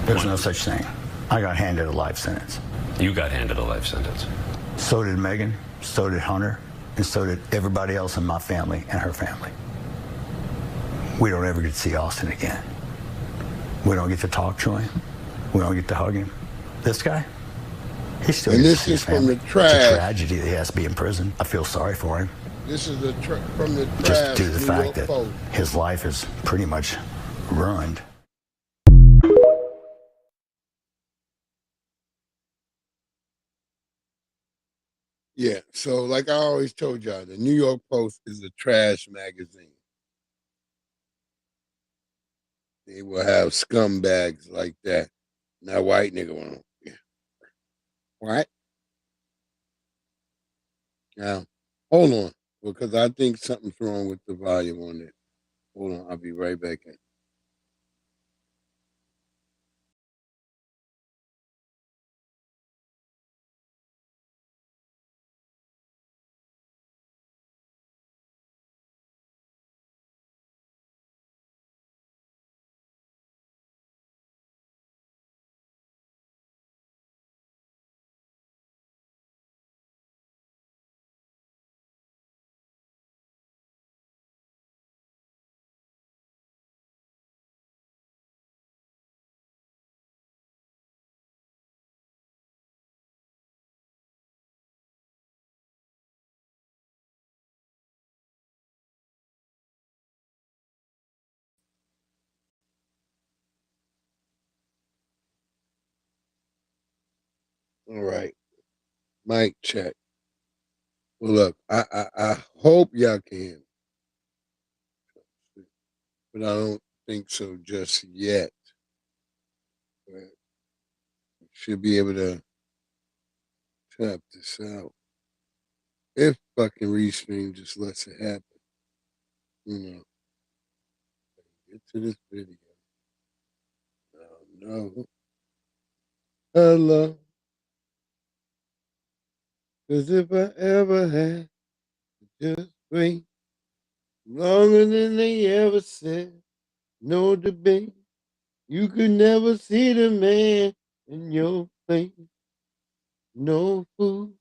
Q: There's no such thing. I got handed a life sentence.
O: You got handed a life sentence.
Q: So did Megan, so did Hunter, and so did everybody else in my family and her family. We don't ever get to see Austin again. We don't get to talk to him. We don't get to hug him. This guy, he still gets to see his family. It's a tragedy that he has to be in prison. I feel sorry for him.
D: This is from the trash.
Q: Just due to the fact that his life is pretty much ruined.
D: Yeah, so like I always told y'all, the New York Post is a trash magazine. They will have scumbags like that. Now, white nigga won't. Yeah. What? Now, hold on, because I think something's wrong with the volume on it. Hold on, I'll be right back in. All right. Mic check. Well, look, I hope y'all can, but I don't think so just yet. But should be able to tap this out if fucking Restream just lets it happen. Get to this video. No. Hello. Cause if I ever had to just wait longer than they ever said, no debate. You could never see the man in your face. No food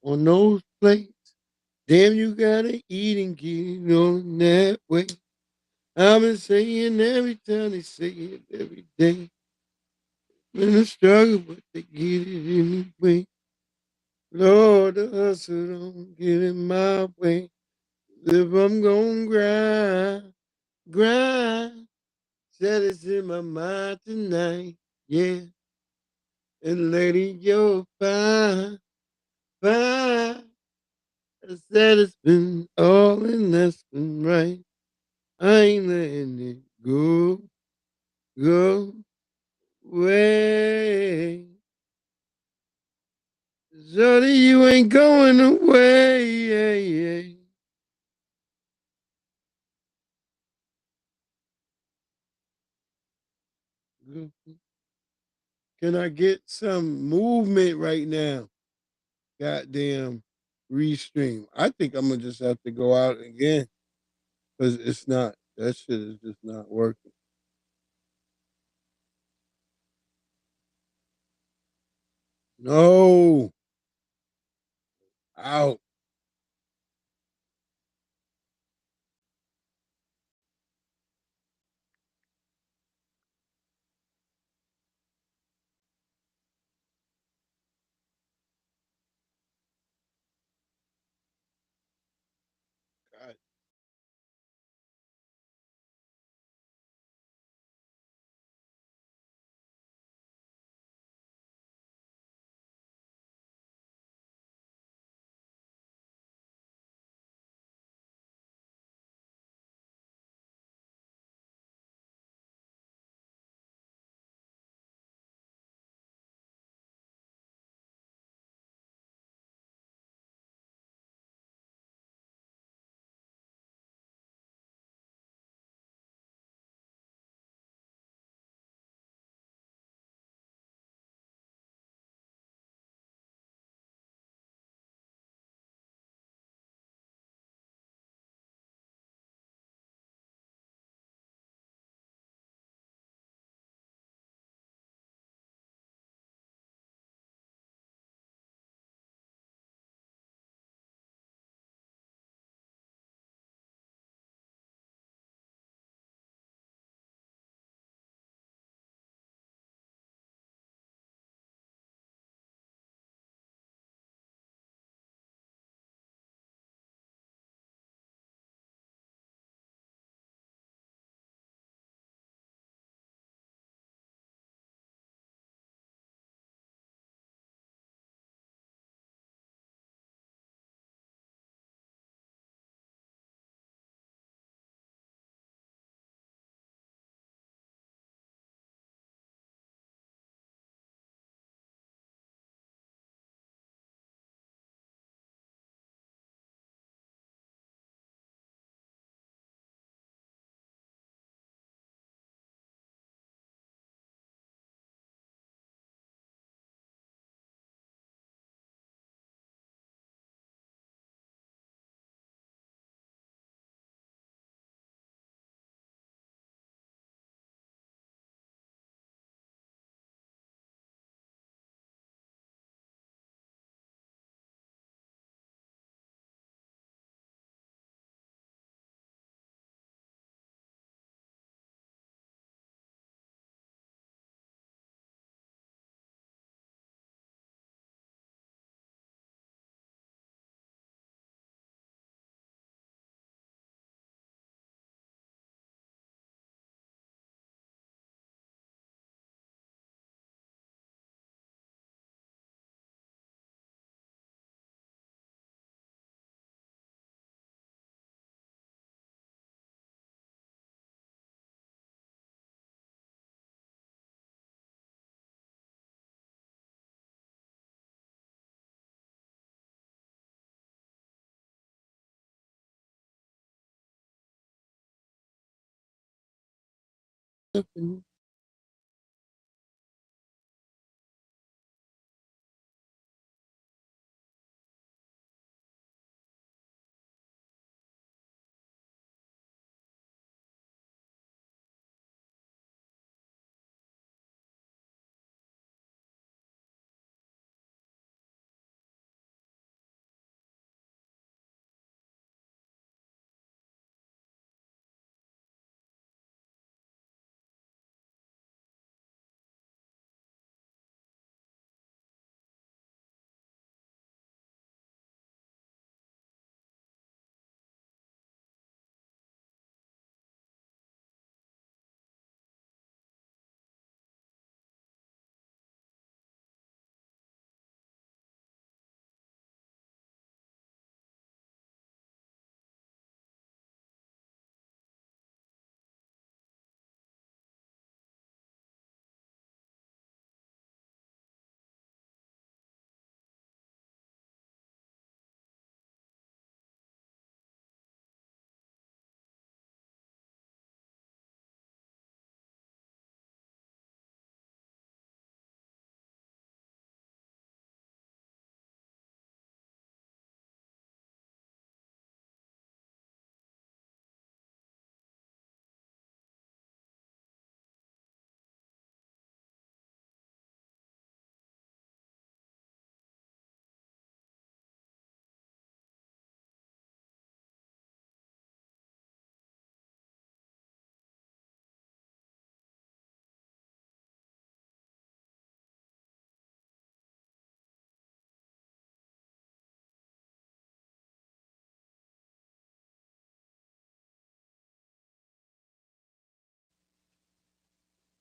D: on those plates. Damn, you gotta eat and get on that way. I've been saying every time they say it every day. Been a struggle, but they get it anyway. Lord, the hustle don't get in my way. If I'm gonna grind, said it's in my mind tonight, yeah. And lady, you're fine. I said it's been all and that's been right. I ain't letting it go away. Shorty, you ain't going away. Can I get some movement right now? Goddamn restream. I think I'm gonna just have to go out again because it's not. That shit is just not working. No. Out.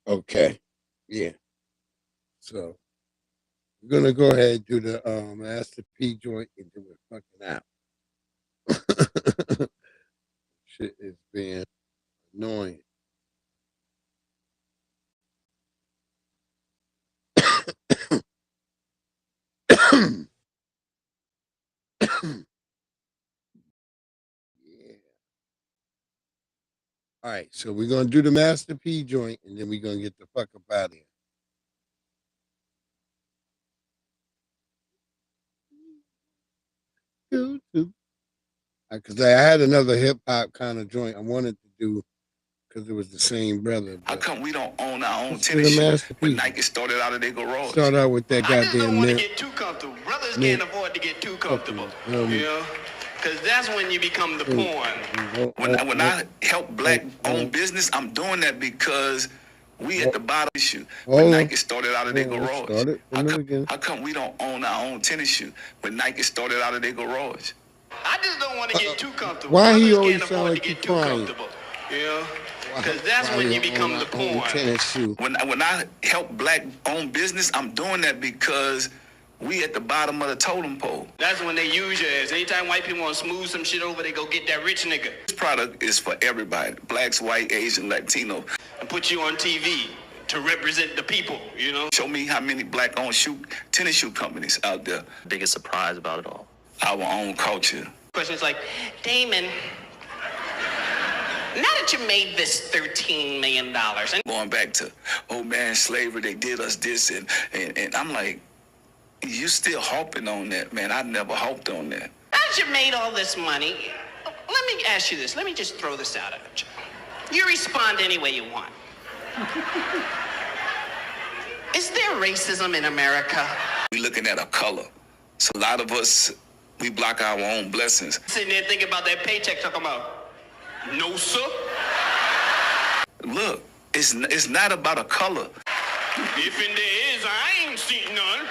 D: Okay. Yeah. So we're gonna go ahead and do the Master P joint and do it fucking out. Shit is being annoying. Yeah. All right, so we're gonna do the Master P joint and then we're gonna get the fuck up out of here. Because I had another hip hop kind of joint I wanted to do because it was the same brother.
R: How come we don't own our own tennis shoes? When Nike started out of their garage.
D: Start out with that goddamn.
R: I just don't want to get too comfortable. Brothers can't afford to get too comfortable. You know? Because that's when you become the pawn. When I help black owned business, I'm doing that because we at the bottom issue. When Nike started out of their garage. How come we don't own our own tennis shoe? When Nike started out of their garage. I just don't want to get too comfortable.
D: Why he always sound like he's crying?
R: You know? Because that's when you become the pawn. When I help black owned business, I'm doing that because we at the bottom of the totem pole. That's when they use you as. Anytime white people want to smooth some shit over, they go get that rich nigga. This product is for everybody. Blacks, white, Asian, Latino. And put you on TV to represent the people, you know? Show me how many black-owned tennis shoe companies out there.
O: Biggest surprise about it all.
R: Our own culture.
M: Questions like, Damon, now that you made this $13 million.
R: Going back to, oh man, slavery, they did us this, and I'm like, you still harping on that, man. I never harped on that.
M: Now that you made all this money, let me ask you this. Let me just throw this out at you. You respond any way you want. Is there racism in America?
R: We looking at a color. So a lot of us, we block our own blessings.
M: Sitting there thinking about that paycheck, talking about, no, sir.
R: Look, it's not about a color.
M: If in there is, I ain't seen none.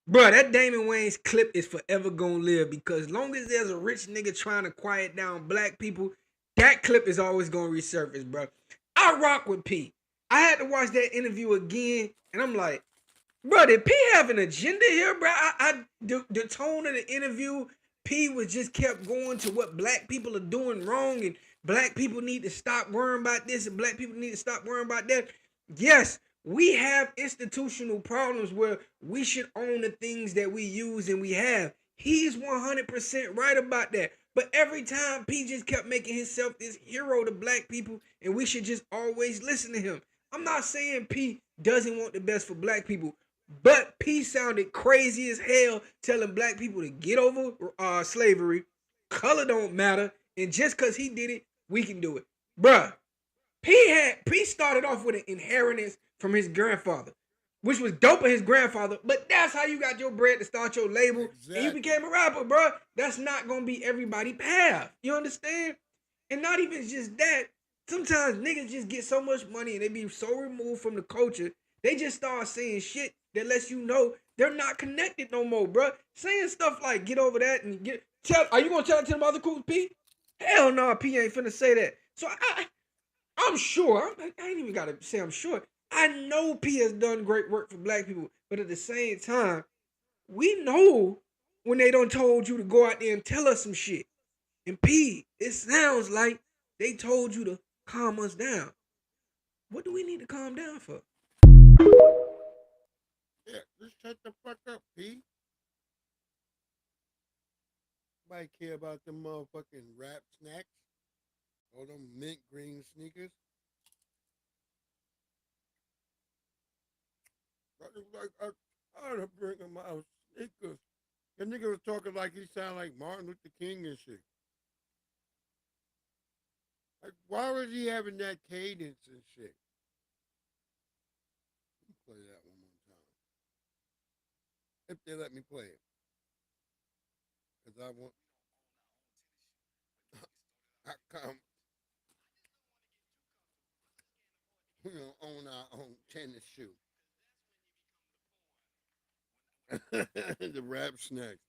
S: Bro, that Damon Wayans clip is forever gonna live because as long as there's a rich nigga trying to quiet down black people, that clip is always gonna resurface, bro. I rock with P. I had to watch that interview again, and I'm like, bro, did P have an agenda here, bro? The tone of the interview, P was just kept going to what black people are doing wrong, and black people need to stop worrying about this, and black people need to stop worrying about that. Yes, we have institutional problems where we should own the things that we use and we have. He's 100% right about that. But every time P just kept making himself this hero to black people, and we should just always listen to him. I'm not saying P doesn't want the best for black people, but P sounded crazy as hell telling black people to get over slavery, color don't matter, and just because he did it, we can do it. Bruh, P started off with an inheritance from his grandfather, which was dope of his grandfather, but that's how you got your bread to start your label, and you became a rapper, bruh. That's not gonna be everybody's path. You understand? And not even just that, sometimes niggas just get so much money and they be so removed from the culture, they just start saying shit that lets you know they're not connected no more, bruh. Saying stuff like get over that and are you gonna tell it to the mother cool, P? Hell no, P ain't finna say that. So I'm sure, I ain't even gotta say I'm sure. I know P has done great work for black people, but at the same time, we know when they done told you to go out there and tell us some shit. And P, it sounds like they told you to calm us down. What do we need to calm down for?
D: Yeah, just shut the fuck up, P. Nobody care about them motherfucking rap snacks or them mint green sneakers. Like, I ought to bring him out sneakers. The nigga was talking like he sounded like Martin Luther King and shit. Like, why was he having that cadence and shit? Let me play that one more time. If they let me play it. Because I want... I come... We don't own our own tennis shoe. The rap snack.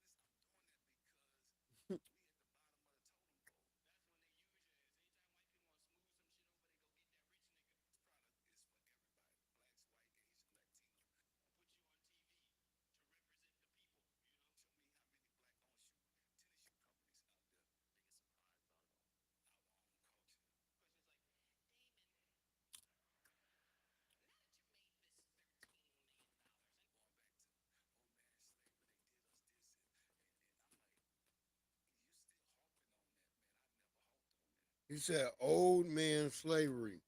D: He said old man slavery.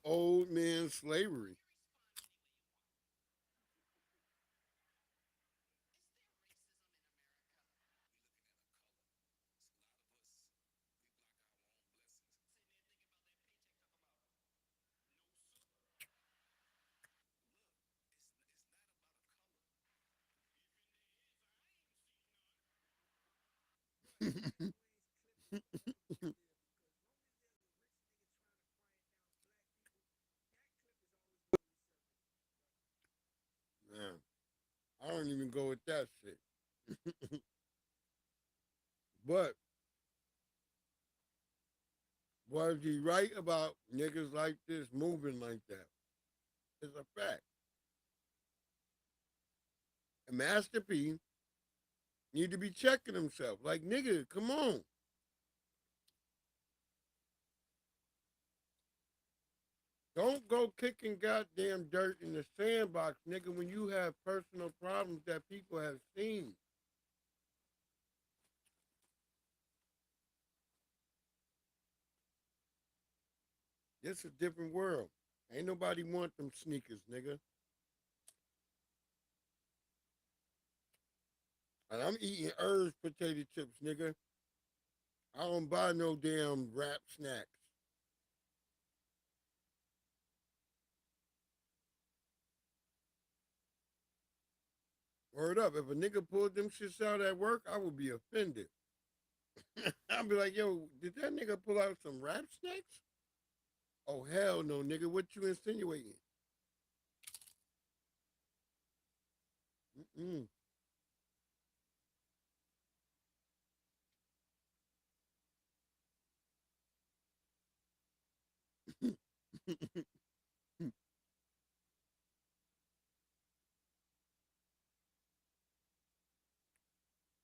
D: Old man slavery. Man, I don't even go with that shit. But was he right about niggas like this moving like that? It's a fact. And Master P need to be checking himself. Like, nigga, come on. Don't go kicking goddamn dirt in the sandbox, nigga, when you have personal problems that people have seen. This is a different world. Ain't nobody want them sneakers, nigga. And I'm eating Earth's potato chips, nigga. I don't buy no damn rap snacks. Word up, if a nigga pulled them shits out at work, I would be offended. I'd be like, yo, did that nigga pull out some rap snacks? Oh, hell no, nigga. What you insinuating? Mm-mm.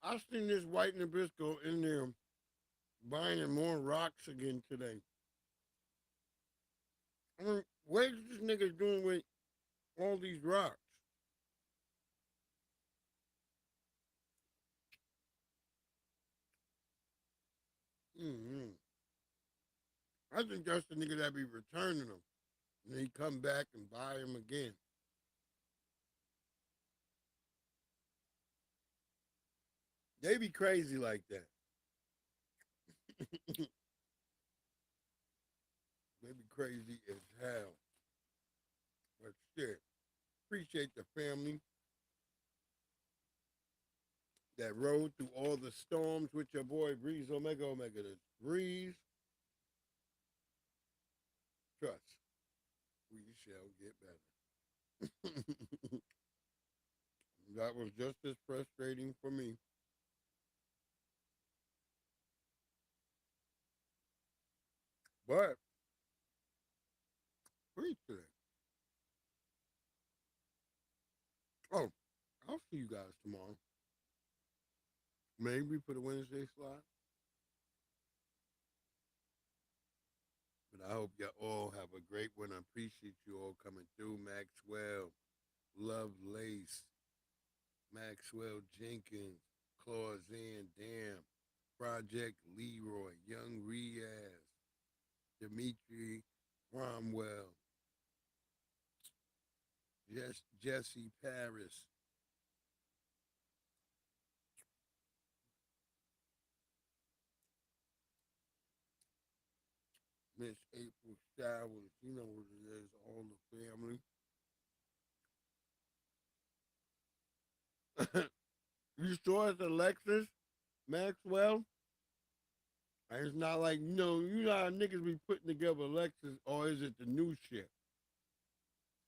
D: I seen this white Nabisco in there buying more rocks again today. I mean, what is this nigga doing with all these rocks? I think that's the nigga that be returning them. And he come back and buy them again. They be crazy like that. They be crazy as hell. But shit, appreciate the family that rode through all the storms with your boy Breeze Omega. Omega the Breeze. Trust, we shall get better. That was just as frustrating for me. But, preach today. Oh, I'll see you guys tomorrow. Maybe for the Wednesday slot. But I hope you all have a great one. I appreciate you all coming through. Maxwell, Lovelace, Maxwell Jenkins, Clausen, Dam, Project Leroy, Young Riaz, Dimitri Cromwell, Jesse Paris, Miss April Showers, you know what it is, all the family. You saw it's Alexis Maxwell? And it's not like, you know how niggas be putting together Lexus, or is it the new shit?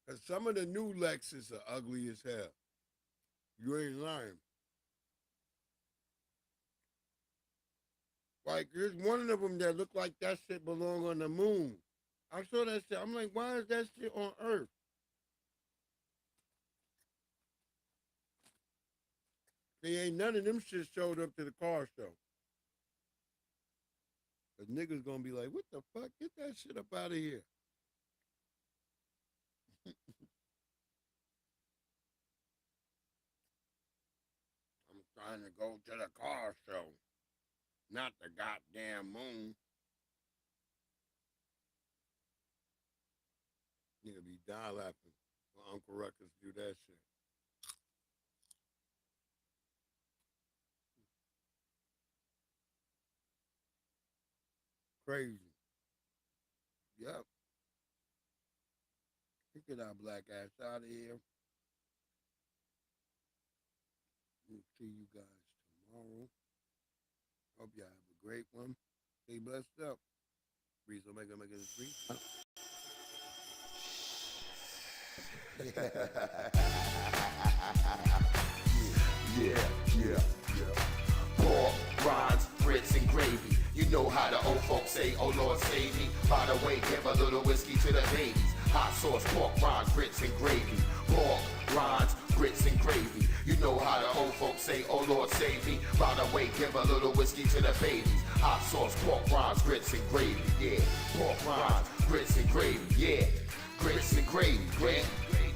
D: Because some of the new Lexus are ugly as hell. You ain't lying. Like, there's one of them that look like that shit belong on the moon. I saw that shit. I'm like, why is that shit on Earth? See, ain't none of them shit showed up to the car show. Cause niggas gonna be like, what the fuck? Get that shit up out of here. I'm trying to go to the car show, not the goddamn moon. Nigga be die laughing when Uncle Ruckus do that shit. Crazy. Yep. Get our black ass out of here. We'll see you guys tomorrow. Hope y'all have a great one. Stay blessed up. Breeze Omega the free.
A: Yeah. Pork, rinds, grits, and gravy. You know how the old folks say, oh Lord save me. By the way, give a little whiskey to the babies. Hot sauce, pork, rinds, grits, and gravy. Pork, rinds, grits, and gravy. You know how the old folks say, oh Lord save me. By the way, give a little whiskey to the babies. Hot sauce, pork, rinds, grits, and gravy. Yeah, pork, rinds, grits, and gravy. Yeah, grits and gravy.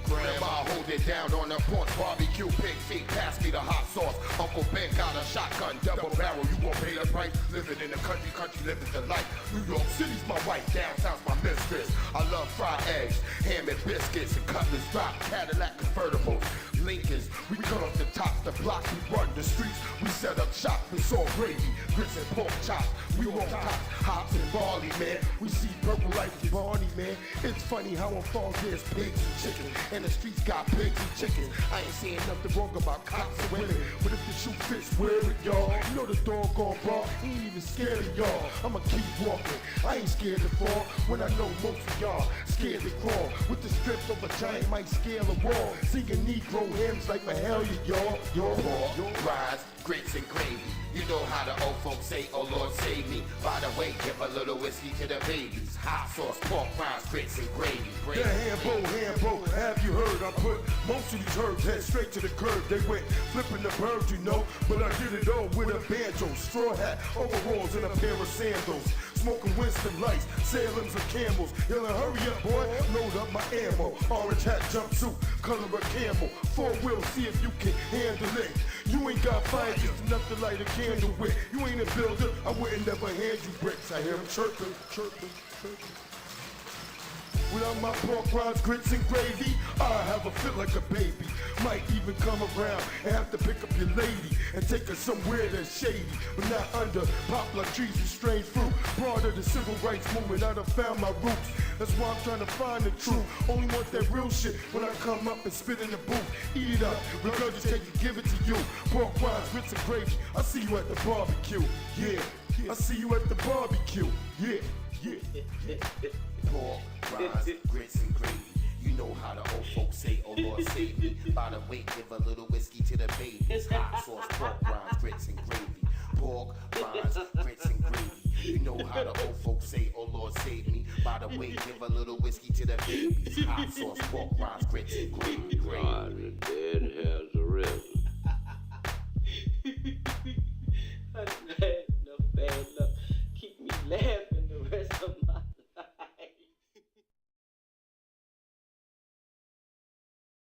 A: Grandma hold it down on the porch, barbecue, pig feet, pass me the hot sauce. Uncle Ben got a shotgun, double barrel, you gon' pay the price. Living in the country, living the life. New York City's my wife, downtown's my mistress. I love fried eggs, ham and biscuits, and cutlets drop, Cadillac convertibles. Lincolns, we cut off the top, the blocks, we run the streets, we set up shop, it's all gravy, grits and pork chops, we want tops, hops and barley, man, we see purple like Barney, man, it's funny how on falls there's pigs and chickens, and the streets got pigs and chickens, I ain't saying nothing wrong about cops and women, but if the shoe fits, wear it, y'all, you know the dog gon' bark, he ain't even scared of y'all, I'ma keep walking, I ain't scared to fall, when I know most of y'all scared to crawl, with the strength of a giant might scale a wall, singing Negro hymns like Mahalia, y'all. Pork, rinds, grits, and gravy. You know how the old folks say, oh Lord save me. By the way, give a little whiskey to the babies. Hot sauce, pork, rinds, grits, and gravy.
K: The Hambo, have you heard? I put most of these herbs head straight to the curb. They went flipping the bird, you know, but I did it all with a banjo, straw hat, overalls, and a pair of sandals. Smoking Winston Lights, Salem's and Camels. Yelling, hurry up, boy, load up my ammo. Orange hat, jumpsuit, color of camel. 4-wheel, see if you can handle it. You ain't got fire, just enough to light a candle with. You ain't a builder, I wouldn't never hand you bricks. I hear them chirping, chirping, chirping. Without my pork rinds, grits, and gravy, I have a fit like a baby. Might even come around and have to pick up your lady and take her somewhere that's shady, but not under popular trees and strange fruit. Part of the civil rights movement, I done found my roots. That's why I'm trying to find the truth. Only want that real shit when I come up and spit in the booth. Eat it up, regurgitate and give it to you. Pork rinds, grits, and gravy. I see you at the barbecue. Yeah, I see you at the barbecue. Yeah, yeah.
A: Pork, rinds, grits, and gravy. You know how the old folks say, oh Lord save me. By the way, give a little whiskey to the babies. Hot sauce, pork rinds, grits, and gravy. Pork, rinds, grits, and gravy. You know how the old folks say, oh Lord save me. By the way, give a little whiskey to the babies. Hot sauce, pork rinds, grits, and gravy.
B: God, the dead has arisen.